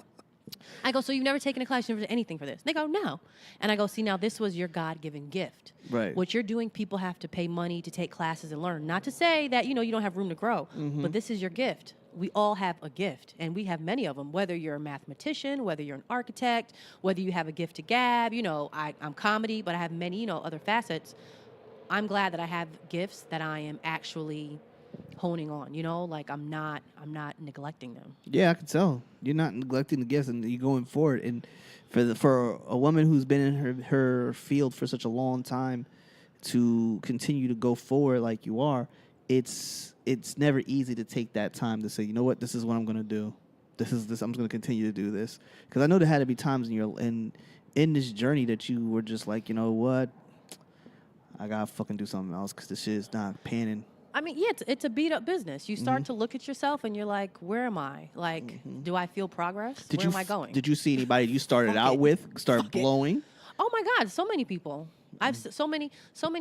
S2: I go, so you've never taken a class, you've never done anything for this? They go, no. And I go, see, now this was your God-given gift.
S1: Right.
S2: What you're doing, people have to pay money to take classes and learn. Not to say that, you know, you don't have room to grow, but this is your gift. We all have a gift, and we have many of them, whether you're a mathematician, whether you're an architect, whether you have a gift to gab. You know, I'm comedy, but I have many, you know, other facets. I'm glad that I have gifts that I am actually honing on, you know, like I'm not neglecting them.
S1: Yeah, I can tell. You're not neglecting the gifts, and you're going forward. And for a woman who's been in her field for such a long time to continue to go forward like you are, it's never easy to take that time to say, you know what, this is what I'm going to do. This. I'm just going to continue to do this. Because I know there had to be times in this journey that you were just like, you know what, I got to fucking do something else because this shit is not panning.
S2: I mean, yeah, it's a beat up business. You start to look at yourself and you're like, where am I? Like, do I feel progress? Where am I going?
S1: Did you see anybody you started out with start blowing?
S2: Oh my God, so many people. I've so many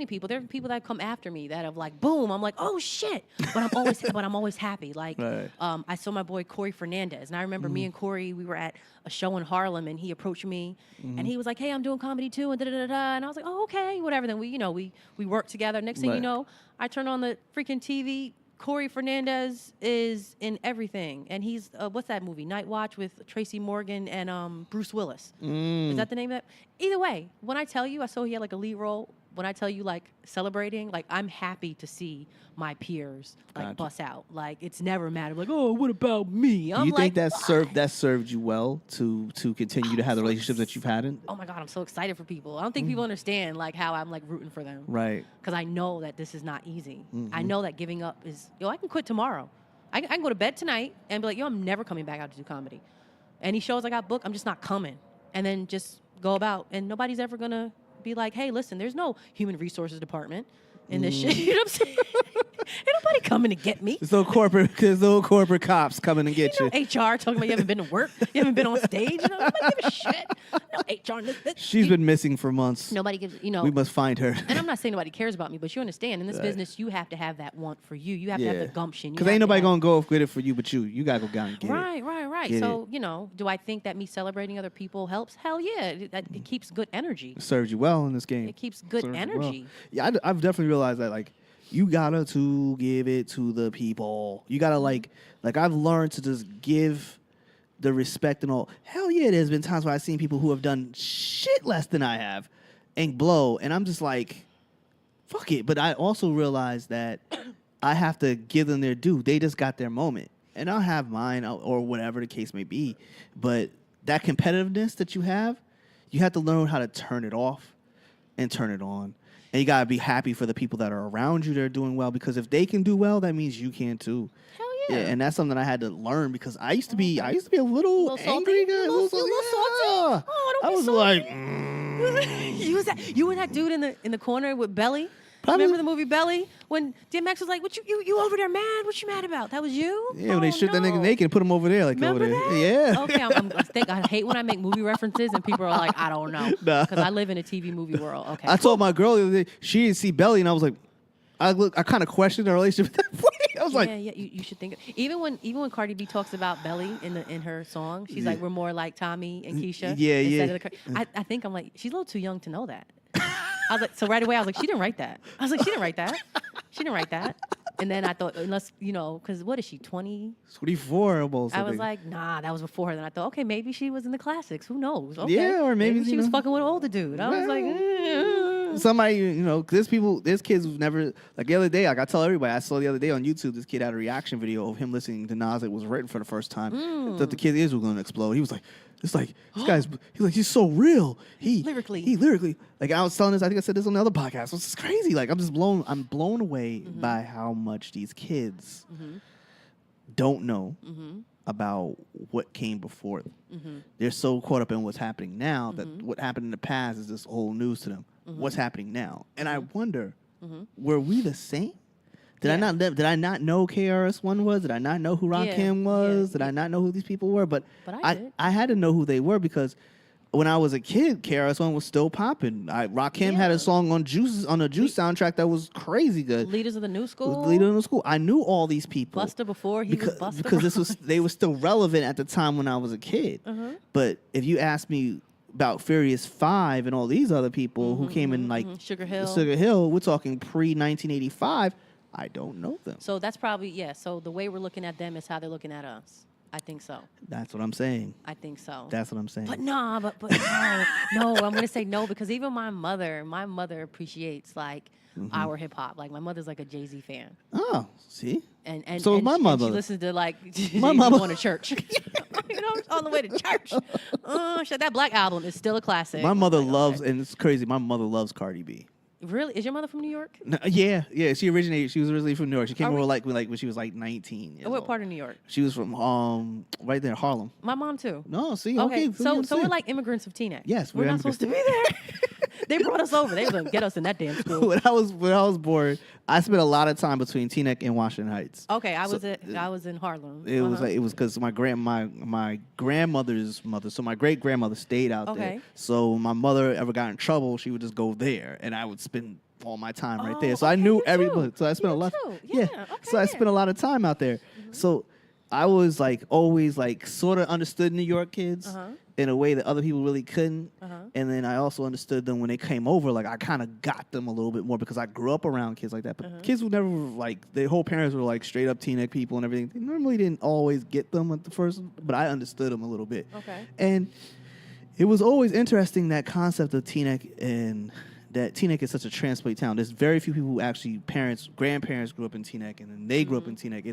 S2: people. There are people that come after me that have like, boom. I'm like, oh shit. But I'm always happy. Like,
S1: right.
S2: I saw my boy Corey Fernandez, and I remember me and Corey, we were at a show in Harlem, and he approached me, and he was like, hey, I'm doing comedy too, and da da da da. And I was like, oh okay, whatever. Then we worked together. Next thing you know, I turn on the freaking TV. Corey Fernandez is in everything, and he's what's that movie? Night Watch with Tracy Morgan and Bruce Willis. Is that the name of it? Either way, when I tell you, I saw he had like a lead role. When I tell you, like, celebrating, like, I'm happy to see my peers like bust out. Like, it's never a matter of like, oh, what about me?
S1: Do you think that served you well to continue to have the relationships that you've had?
S2: Oh my God, I'm so excited for people. I don't think people understand like how I'm like rooting for them.
S1: Right.
S2: Because I know that this is not easy. I know that giving up is, I can quit tomorrow. I can go to bed tonight and be like, I'm never coming back out to do comedy. Any shows I got booked, I'm just not coming. And then just go about, and nobody's ever gonna be like, hey, listen, there's no human resources department in this shit. You know what I'm saying? Ain't nobody coming to get me.
S1: There's no corporate cops coming to get you.
S2: HR talking about you haven't been to work, you haven't been on stage. You know, nobody give a shit. No HR.
S1: She's been missing for months.
S2: Nobody gives.
S1: We must find her.
S2: And I'm not saying nobody cares about me, but you understand, in this business, you have to have that want for you. You have to have the gumption.
S1: Because ain't nobody gonna go get it for you, but you. You gotta go down and get it.
S2: Right. So do I think that me celebrating other people helps? Hell yeah, it keeps good energy.
S1: It serves you well in this game.
S2: It keeps good energy.
S1: Well. Yeah, I've definitely realized that, like, you gotta to give it to the people. You gotta like I've learned to just give the respect and all. Hell yeah, there's been times where I've seen people who have done shit less than I have and blow, and I'm just like, fuck it. But I also realize that I have to give them their due. They just got their moment, and I'll have mine or whatever the case may be. But that competitiveness that you have to learn how to turn it off and turn it on. And you gotta be happy for the people that are around you that are doing well, because if they can do well, that means you can too.
S2: Hell yeah.
S1: And that's something I had to learn, because I used to be a little angry guy,
S2: a little salty.
S1: Yeah.
S2: Oh, don't
S1: I
S2: be
S1: was
S2: salty.
S1: like,
S2: You were that dude in the corner with Belly.
S1: Probably.
S2: Remember the movie Belly when DMX was like, "What you over there mad? What you mad about? That was you?"
S1: Yeah, when they stripped that nigga naked and put him over there, like
S2: Remember
S1: over there.
S2: that?
S1: Yeah.
S2: Okay, I hate when I make movie references and people are like, "I don't know,"
S1: Nah.
S2: because I live in a TV movie world. Okay.
S1: I told my girl the other day she didn't see Belly, and I was like, I kind of questioned her relationship at that point. I was like,
S2: yeah, you should think. Even when Cardi B talks about Belly in her song, she's like, "We're more like Tommy and Keisha."
S1: Yeah.
S2: Of I think I'm like, she's a little too young to know that. I was like, so right away, I was like, she didn't write that. I was like, she didn't write that. She didn't write that. And then I thought, unless, because what is she, 20?
S1: 24 almost.
S2: I was like, nah, that was before her. Then I thought, okay, maybe she was in the classics. Who knows? Okay.
S1: Yeah, or maybe
S2: she was fucking with an older dude. I was like,
S1: somebody, there's kids who've never, like the other day, like I tell everybody, I saw the other day on YouTube, this kid had a reaction video of him listening to Nas that was written for the first time. Thought the kid's ears were going to explode. He was like, this guy's, he's so real. He lyrically, like I was telling this, I think I said this on the other podcast. This is crazy. Like I'm blown away by how much these kids don't know about what came before them. They're so caught up in what's happening now that what happened in the past is just old news to them. What's happening now? And I wonder, were we the same? Did I not know KRS-One was? Did I not know who Rakim was? Did I not know who these people were? But I had to know who they were because when I was a kid, KRS-One was still popping. Rakim had a song on Juice soundtrack that was crazy good.
S2: Leaders of the New School.
S1: Leader of the New School. I knew all these people.
S2: Buster before he was Buster.
S1: Because they were still relevant at the time when I was a kid. But if you ask me about Furious 5 and all these other people who came in like
S2: Sugar Hill,
S1: we're talking pre-1985. I don't know them.
S2: So that's probably, so the way we're looking at them is how they're looking at us. I think so.
S1: That's what I'm saying.
S2: I think so.
S1: That's what I'm saying.
S2: But no, no, I'm going to say no because even my mother appreciates like our hip hop. Like my mother's like a Jay-Z fan.
S1: Oh, see?
S2: And
S1: so is my mother.
S2: She listens to like
S1: my mother
S2: going to church. On the way to church. That Black album is still a classic.
S1: My mother loves, and it's crazy, my mother loves Cardi B.
S2: Really? Is your mother from New York?
S1: No, yeah. She was originally from New York. She came over like when she was like 19 years
S2: What
S1: old.
S2: part of New York?
S1: She was from right there, Harlem.
S2: My mom too.
S1: No, see, okay.
S2: So we're like immigrants of Teaneck.
S1: Yes,
S2: we're not supposed to be there. They brought us over. They were gonna get us in that damn school.
S1: When I was born, I spent a lot of time between Teaneck and Washington Heights.
S2: Okay, I was in Harlem.
S1: It was because my grandmother's mother, so my great grandmother stayed out there. So when my mother ever got in trouble, she would just go there, and I would spend all my time right there. So I knew everybody. So I spent a lot.
S2: Yeah.
S1: So I spent a lot of time out there. So I was like always like sort of understood New York kids in a way that other people really couldn't. And then I also understood them when they came over. Like I kind of got them a little bit more because I grew up around kids like that. But kids who never like their whole parents were like straight up Teaneck people and everything. They normally didn't always get them at the first, but I understood them a little bit.
S2: Okay.
S1: And it was always interesting that concept of Teaneck and that Teaneck is such a transplant town. There's very few people who actually grandparents grew up in Teaneck, and then they grew up in Teaneck.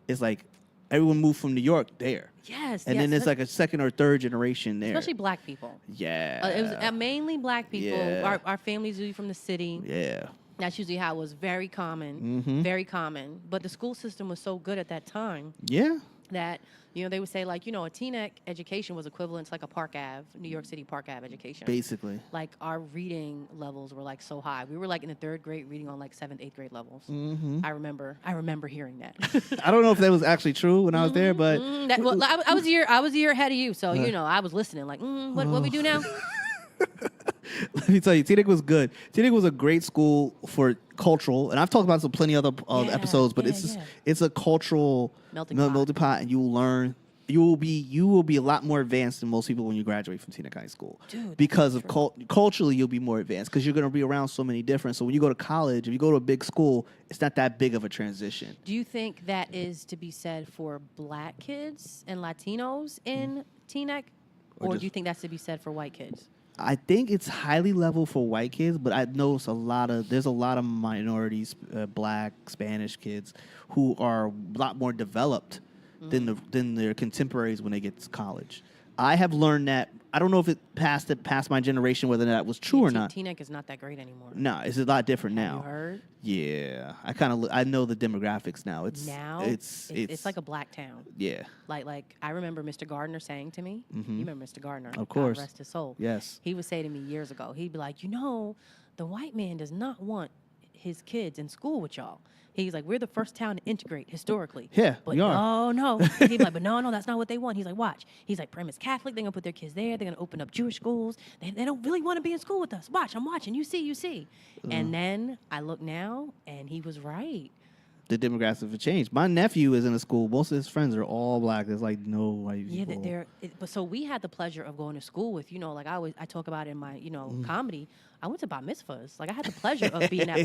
S1: It's like everyone moved from New York there.
S2: Yes.
S1: And then there's like a second or third generation there.
S2: Especially black people.
S1: Yeah.
S2: It was mainly black people.
S1: Yeah.
S2: Our families usually from the city.
S1: Yeah.
S2: That's usually how it was. Very common. Very common. But the school system was so good at that time.
S1: Yeah.
S2: That, they would say, like, a Teaneck education was equivalent to, like, a Park Ave, New York City Park Ave education.
S1: Basically.
S2: Like, our reading levels were, like, so high. We were, like, in the 3rd grade reading on, like, 7th, 8th grade levels. I remember hearing that.
S1: I don't know if that was actually true when I was there, but...
S2: I was a year ahead of you, so, I was listening, like, what we do now?
S1: Let me tell you, Teaneck was good. Teaneck was a great school for cultural, and I've talked about this in plenty of other episodes, but it's a cultural melting pot, and you will learn. You will be a lot more advanced than most people when you graduate from Teaneck High School.
S2: Dude,
S1: because of culturally, you'll be more advanced because you're going to be around so many different. So when you go to college, if you go to a big school, it's not that big of a transition.
S2: Do you think that is to be said for black kids and Latinos in Teaneck, or do you think that's to be said for white kids?
S1: I think it's highly level for white kids, but I notice there's a lot of minorities, black, Spanish kids who are a lot more developed than their contemporaries when they get to college. I have learned that I don't know if it passed my generation whether that was true or not.
S2: Teaneck is not that great anymore.
S1: No, it's a lot different
S2: Have
S1: now.
S2: you heard?
S1: Yeah, I know the demographics now. It's
S2: like a black town.
S1: Yeah.
S2: Like I remember Mr. Gardner saying to me. You remember Mr. Gardner?
S1: Of course.
S2: God rest his soul.
S1: Yes.
S2: He would say to me years ago. He'd be like, the white man does not want his kids in school with y'all. He's like, we're the first town to integrate historically.
S1: Yeah,
S2: but
S1: we are.
S2: no. He'd be like, but no, that's not what they want. He's like, watch. He's like, premise Catholic. They're going to put their kids there. They're going to open up Jewish schools. They don't really want to be in school with us. Watch, I'm watching. You see. And then I look now, and he was right.
S1: The demographics have changed. My nephew is in a school. Most of his friends are all black. There's like no white people.
S2: But so we had the pleasure of going to school with, like I talk about in my, comedy. I went to bat mitzvahs. Like I had the pleasure of being that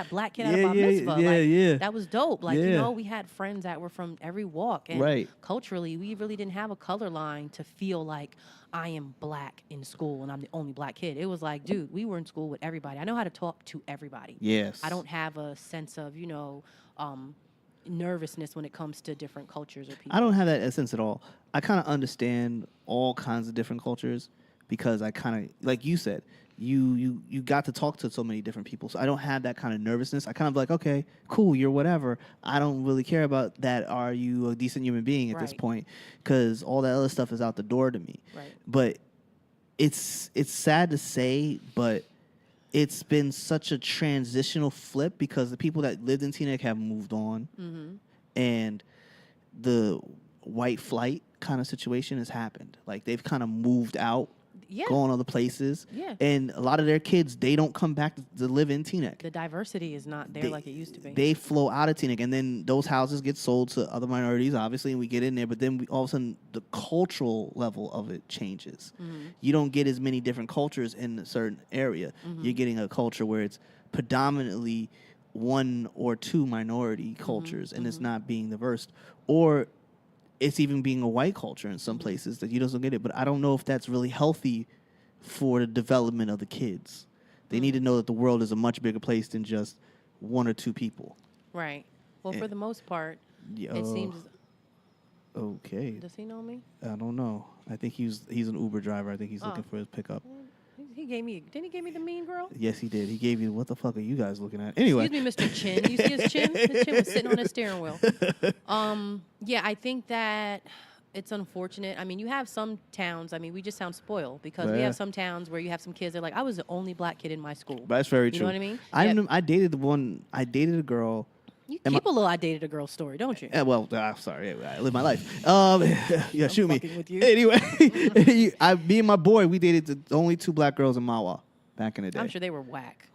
S2: black kid at a bat mitzvah. That was dope. Like, we had friends that were from every walk. And culturally, we really didn't have a color line to feel like I am black in school and I'm the only black kid. It was like, dude, we were in school with everybody. I know how to talk to everybody.
S1: Yes.
S2: I don't have a sense of, nervousness when it comes to different cultures or people.
S1: I don't have that sense at all. I kind of understand all kinds of different cultures because I kind of, like you said, you got to talk to so many different people. So I don't have that kind of nervousness. I kind of like, okay, cool, you're whatever. I don't really care about that. Are you a decent human being at this point? Because all that other stuff is out the door to me.
S2: Right.
S1: But it's sad to say, but it's been such a transitional flip because the people that lived in Teaneck have moved on, and the white flight kind of situation has happened. Like they've kind of moved out, going other places, and a lot of their kids, they don't come back to live in Teaneck.
S2: The diversity is not there like it used to be.
S1: They flow out of Teaneck, and then those houses get sold to other minorities, obviously, and we get in there. But then all of a sudden, the cultural level of it changes. You don't get as many different cultures in a certain area. You're getting a culture where it's predominantly one or two minority cultures, and it's not being diverse, or it's even being a white culture in some places that you don't get it. But I don't know if that's really healthy for the development of the kids. They need to know that the world is a much bigger place than just one or two people.
S2: Right. Well, for the most part, it seems.
S1: Okay.
S2: Does he know me?
S1: I don't know. I think he's an Uber driver. I think he's looking for his pickup.
S2: Didn't he give me the mean girl?
S1: Yes, he did. He gave you, what the fuck are you guys looking at? Anyway.
S2: Excuse me, Mr. Chin. You see his chin? His chin was sitting on his steering wheel. I think that it's unfortunate. I mean, you have some towns, we just sound spoiled because we have some towns where you have some kids that are like, I was the only black kid in my school.
S1: That's very true.
S2: You know what I mean?
S1: I dated a girl.
S2: You keep a little I dated a girl story, don't you?
S1: I'm sorry. I live my life. Shoot me.
S2: With you.
S1: Anyway, me and my boy, we dated the only two black girls in Mawa back in the day.
S2: I'm sure they were whack.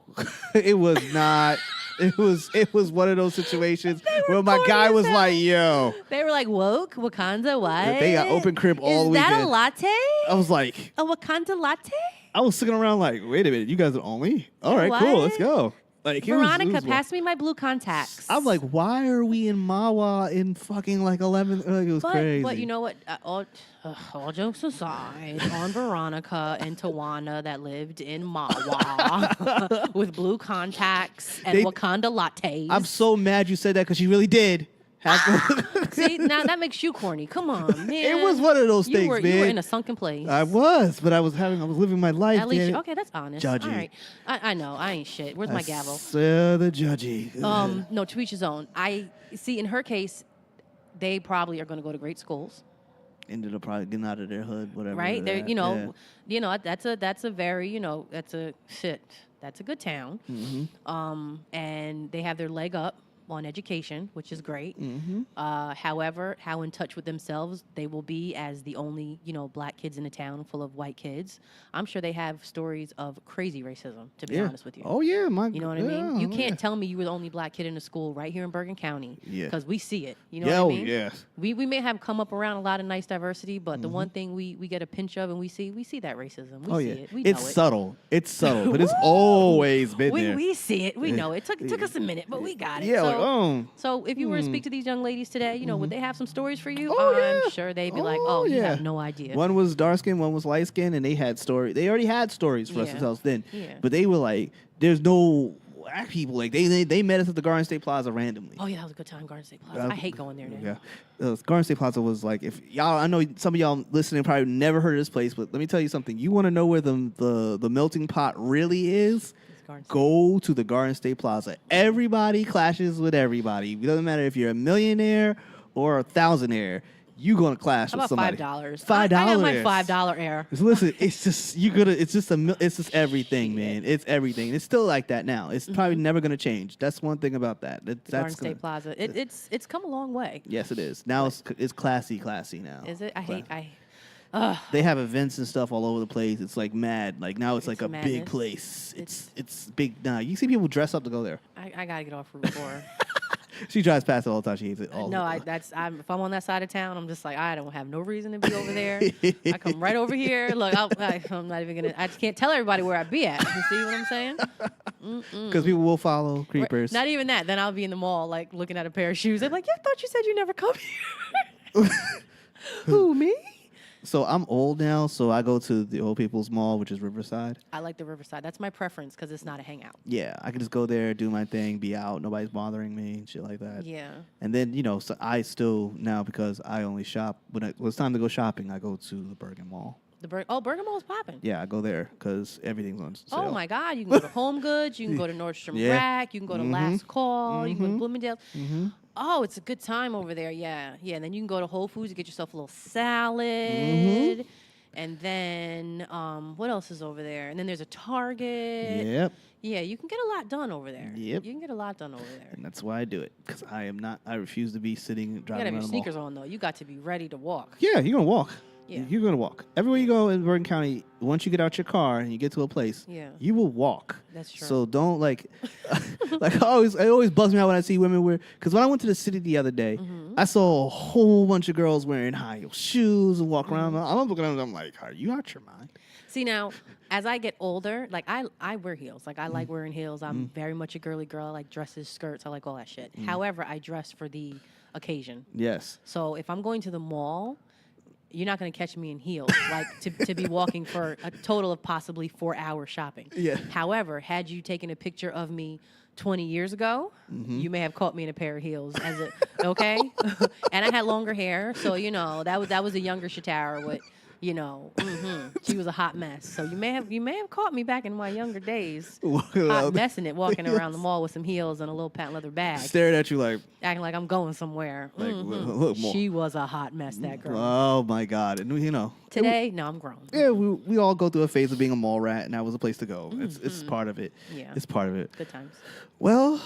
S1: It was not. It was one of those situations where my guy was like, yo.
S2: They were like, woke, Wakanda, what?
S1: They got open crib all weekend.
S2: Is that a latte?
S1: I was like.
S2: A Wakanda latte?
S1: I was sitting around like, wait a minute, you guys are only? All right, cool, let's go. Like,
S2: Veronica, pass me my blue contacts.
S1: I'm like, why are we in Mawa in fucking like 11? Like, it was crazy.
S2: But you know what? All jokes aside, on Veronica and Tawana that lived in Mawa with blue contacts and Wakanda lattes.
S1: I'm so mad you said that because she really did.
S2: See, now that makes you corny. Come on, man.
S1: It was one of those things, man.
S2: You were in a sunken place.
S1: I was, but I was living my life.
S2: At least, okay, that's honest.
S1: Judgy.
S2: All right. I know, I ain't shit. Where's my gavel?
S1: The judgy.
S2: No, to each his own. I see. In her case, they probably are going to go to great schools.
S1: Ended up probably getting out of their hood, whatever.
S2: Right? They're, that's a very, that's a good town. And they have their leg up on education, which is great. However, how in touch with themselves they will be as the only, black kids in a town full of white kids. I'm sure they have stories of crazy racism, to be honest with you.
S1: Oh, yeah.
S2: You know what I mean? You can't tell me you were the only black kid in the school right here in Bergen County. Because we see it. You know what I mean?
S1: Yeah.
S2: We may have come up around a lot of nice diversity, but the one thing we get a pinch of and we see that racism. We see it. We know it.
S1: Subtle. It's subtle, but it's always been there.
S2: We see it. We know it. Took us a minute, but we got it.
S1: Yeah,
S2: so if you were to speak to these young ladies today, would they have some stories for you?
S1: Oh,
S2: I'm sure they'd be like, you have no idea.
S1: One was dark skin, one was light skin, and they had stories. They already had stories for us to tell us then.
S2: Yeah.
S1: But they were like, there's no black people. Like they met us at the Garden State Plaza randomly.
S2: Oh yeah, that was a good time, Garden State Plaza. I hate going there now.
S1: Yeah, Garden State Plaza was like, if y'all, I know some of y'all listening probably never heard of this place, but let me tell you something. You want to know where the melting pot really is? Go to the Garden State Plaza. Everybody clashes with everybody. It doesn't matter if you're a millionaire or a thousandaire. You gonna clash with somebody.
S2: $5?
S1: $5.
S2: I got my $5 air.
S1: Listen, it's just it's just everything, man. It's everything. It's still like that now. It's probably never gonna change. That's one thing about that.
S2: Garden State Plaza. It's come a long way.
S1: Yes, it is. Now it's classy now.
S2: Is it?
S1: They have events and stuff all over the place. It's like mad. Like now it's like a
S2: madness.
S1: big place. It's big now. You see people dress up to go there.
S2: I gotta get off Route 4.
S1: She drives past it all the time. She hates it all.
S2: No, if I'm on that side of town, I'm just like, I don't have no reason to be over there. I come right over here. Look, I'm not even gonna. I just can't tell everybody where I be at. You see what I'm saying?
S1: Because people will follow creepers.
S2: Not even that. Then I'll be in the mall, like looking at a pair of shoes. I'm like, yeah, I thought you said you never come here. Who, me?
S1: So I'm old now, so I go to the old people's mall, which is Riverside.
S2: I like the Riverside. That's my preference because it's not a hangout.
S1: Yeah, I can just go there, do my thing, be out. Nobody's bothering me and shit like that.
S2: Yeah.
S1: And then, so I still now, because I only shop, when it's time to go shopping, I go to the Bergen Mall.
S2: Bergen Mall's popping.
S1: Yeah, I go there because everything's on sale.
S2: Oh, my God. You can go to Home Goods. You can go to Nordstrom Rack. You can go to Last Call. You can go to Bloomingdale's. Oh, it's a good time over there. Yeah. And then you can go to Whole Foods and get yourself a little salad. And then what else is over there? And then there's a Target.
S1: Yep.
S2: Yeah, you can get a lot done over there.
S1: Yep.
S2: You can get a lot done over there.
S1: And that's why I do it, because I refuse to be sitting, driving around the mall.
S2: You got to have your sneakers on, though. You got to be ready to walk.
S1: Yeah, you're going to walk.
S2: Yeah.
S1: You're going to walk. Everywhere you go in Bergen County, once you get out your car and you get to a place, you will walk.
S2: That's true.
S1: So don't like it always bugs me out when I see women wear, because when I went to the city the other day, I saw a whole bunch of girls wearing high heel shoes and walk around. I'm looking at them, I'm like, are you out your mind?
S2: See, now, as I get older, like I wear heels. Like I like wearing heels. I'm very much a girly girl. I like dresses, skirts. I like all that shit. However, I dress for the occasion.
S1: Yes.
S2: So if I'm going to the mall, you're not going to catch me in heels, like to be walking for a total of possibly 4 hours shopping.
S1: Yeah.
S2: However, had you taken a picture of me 20 years ago, you may have caught me in a pair of heels. Okay? And I had longer hair, so that was a younger Shatara with. She was a hot mess. So you may have caught me back in my younger days, hot messing it, walking around the mall with some heels and a little patent leather bag,
S1: staring at you like,
S2: acting like I'm going somewhere.
S1: Like, look more.
S2: She was a hot mess, that girl.
S1: Oh my God! And
S2: today, no, I'm grown.
S1: Yeah, we all go through a phase of being a mall rat, and that was a place to go. It's part of it.
S2: Yeah,
S1: it's part of it.
S2: Good times.
S1: Well,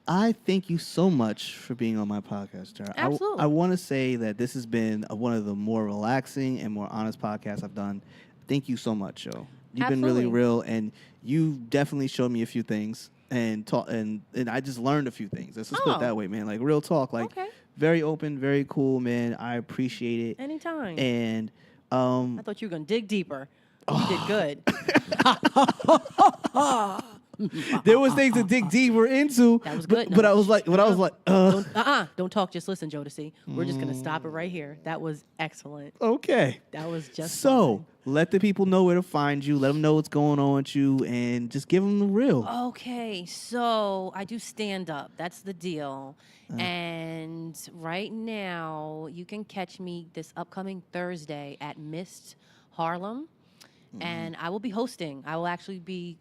S1: I thank you so much for being on my podcast, Tara.
S2: Absolutely.
S1: I want to say that this has been one of the more relaxing and more honest podcasts I've done. Thank you so much, yo. You've been really real, and you definitely showed me a few things and I just learned a few things. Let's just put it that way, man. Like real talk, like very open, very cool, man. I appreciate it.
S2: Anytime.
S1: And
S2: I thought you were gonna dig deeper. You did good.
S1: There was things to dig deeper into.
S2: That was good.
S1: But I was like,
S2: Don't talk, just listen, Jodeci. We're just going to stop it right here. That was excellent.
S1: Okay.
S2: That was just
S1: so. Fine. Let the people know where to find you. Let them know what's going on with you, and just give them the real.
S2: Okay, so I do stand up. That's the deal. And right now, you can catch me this upcoming Thursday at Mist Harlem. And I will be hosting. I will actually be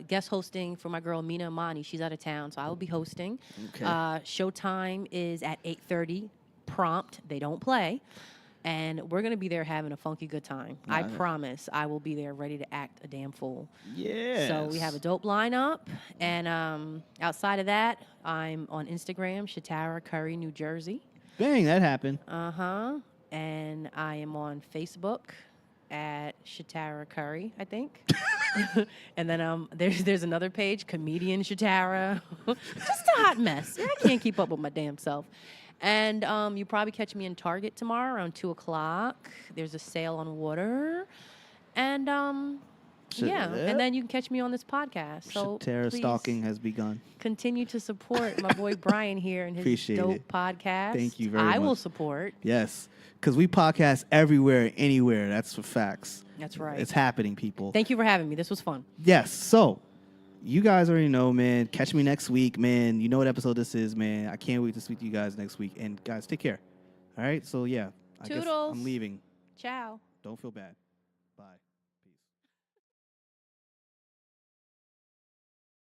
S2: guest hosting for my girl Mina Amani. She's out of town, so I will be hosting. Okay. Showtime is at 8:30 prompt. They don't play. And we're going to be there having a funky good time. I promise I will be there ready to act a damn fool.
S1: Yeah.
S2: So we have a dope lineup. And outside of that, I'm on Instagram, Shatara Curry, New Jersey.
S1: Bang, that happened.
S2: Uh-huh. And I am on Facebook at Shatara Curry, I think. And then there's another page, Comedian Shatara. Just a hot mess. I can't keep up with my damn self. And you probably catch me in Target tomorrow around 2 o'clock. There's a sale on water. And and then you can catch me on this podcast. So
S1: Shataras Stalking has begun.
S2: Continue to support my boy Brian here and his dope podcast.
S1: Thank you very much.
S2: I will support.
S1: Yes, because we podcast everywhere, anywhere. That's for facts.
S2: That's right.
S1: It's happening, people.
S2: Thank you for having me. This was fun.
S1: Yes. So you guys already know, man. Catch me next week, man. You know what episode this is, man. I can't wait to speak to you guys next week. And guys, take care. All right. So yeah, I guess
S2: Toodles.
S1: I'm leaving.
S2: Ciao.
S1: Don't feel bad. Bye.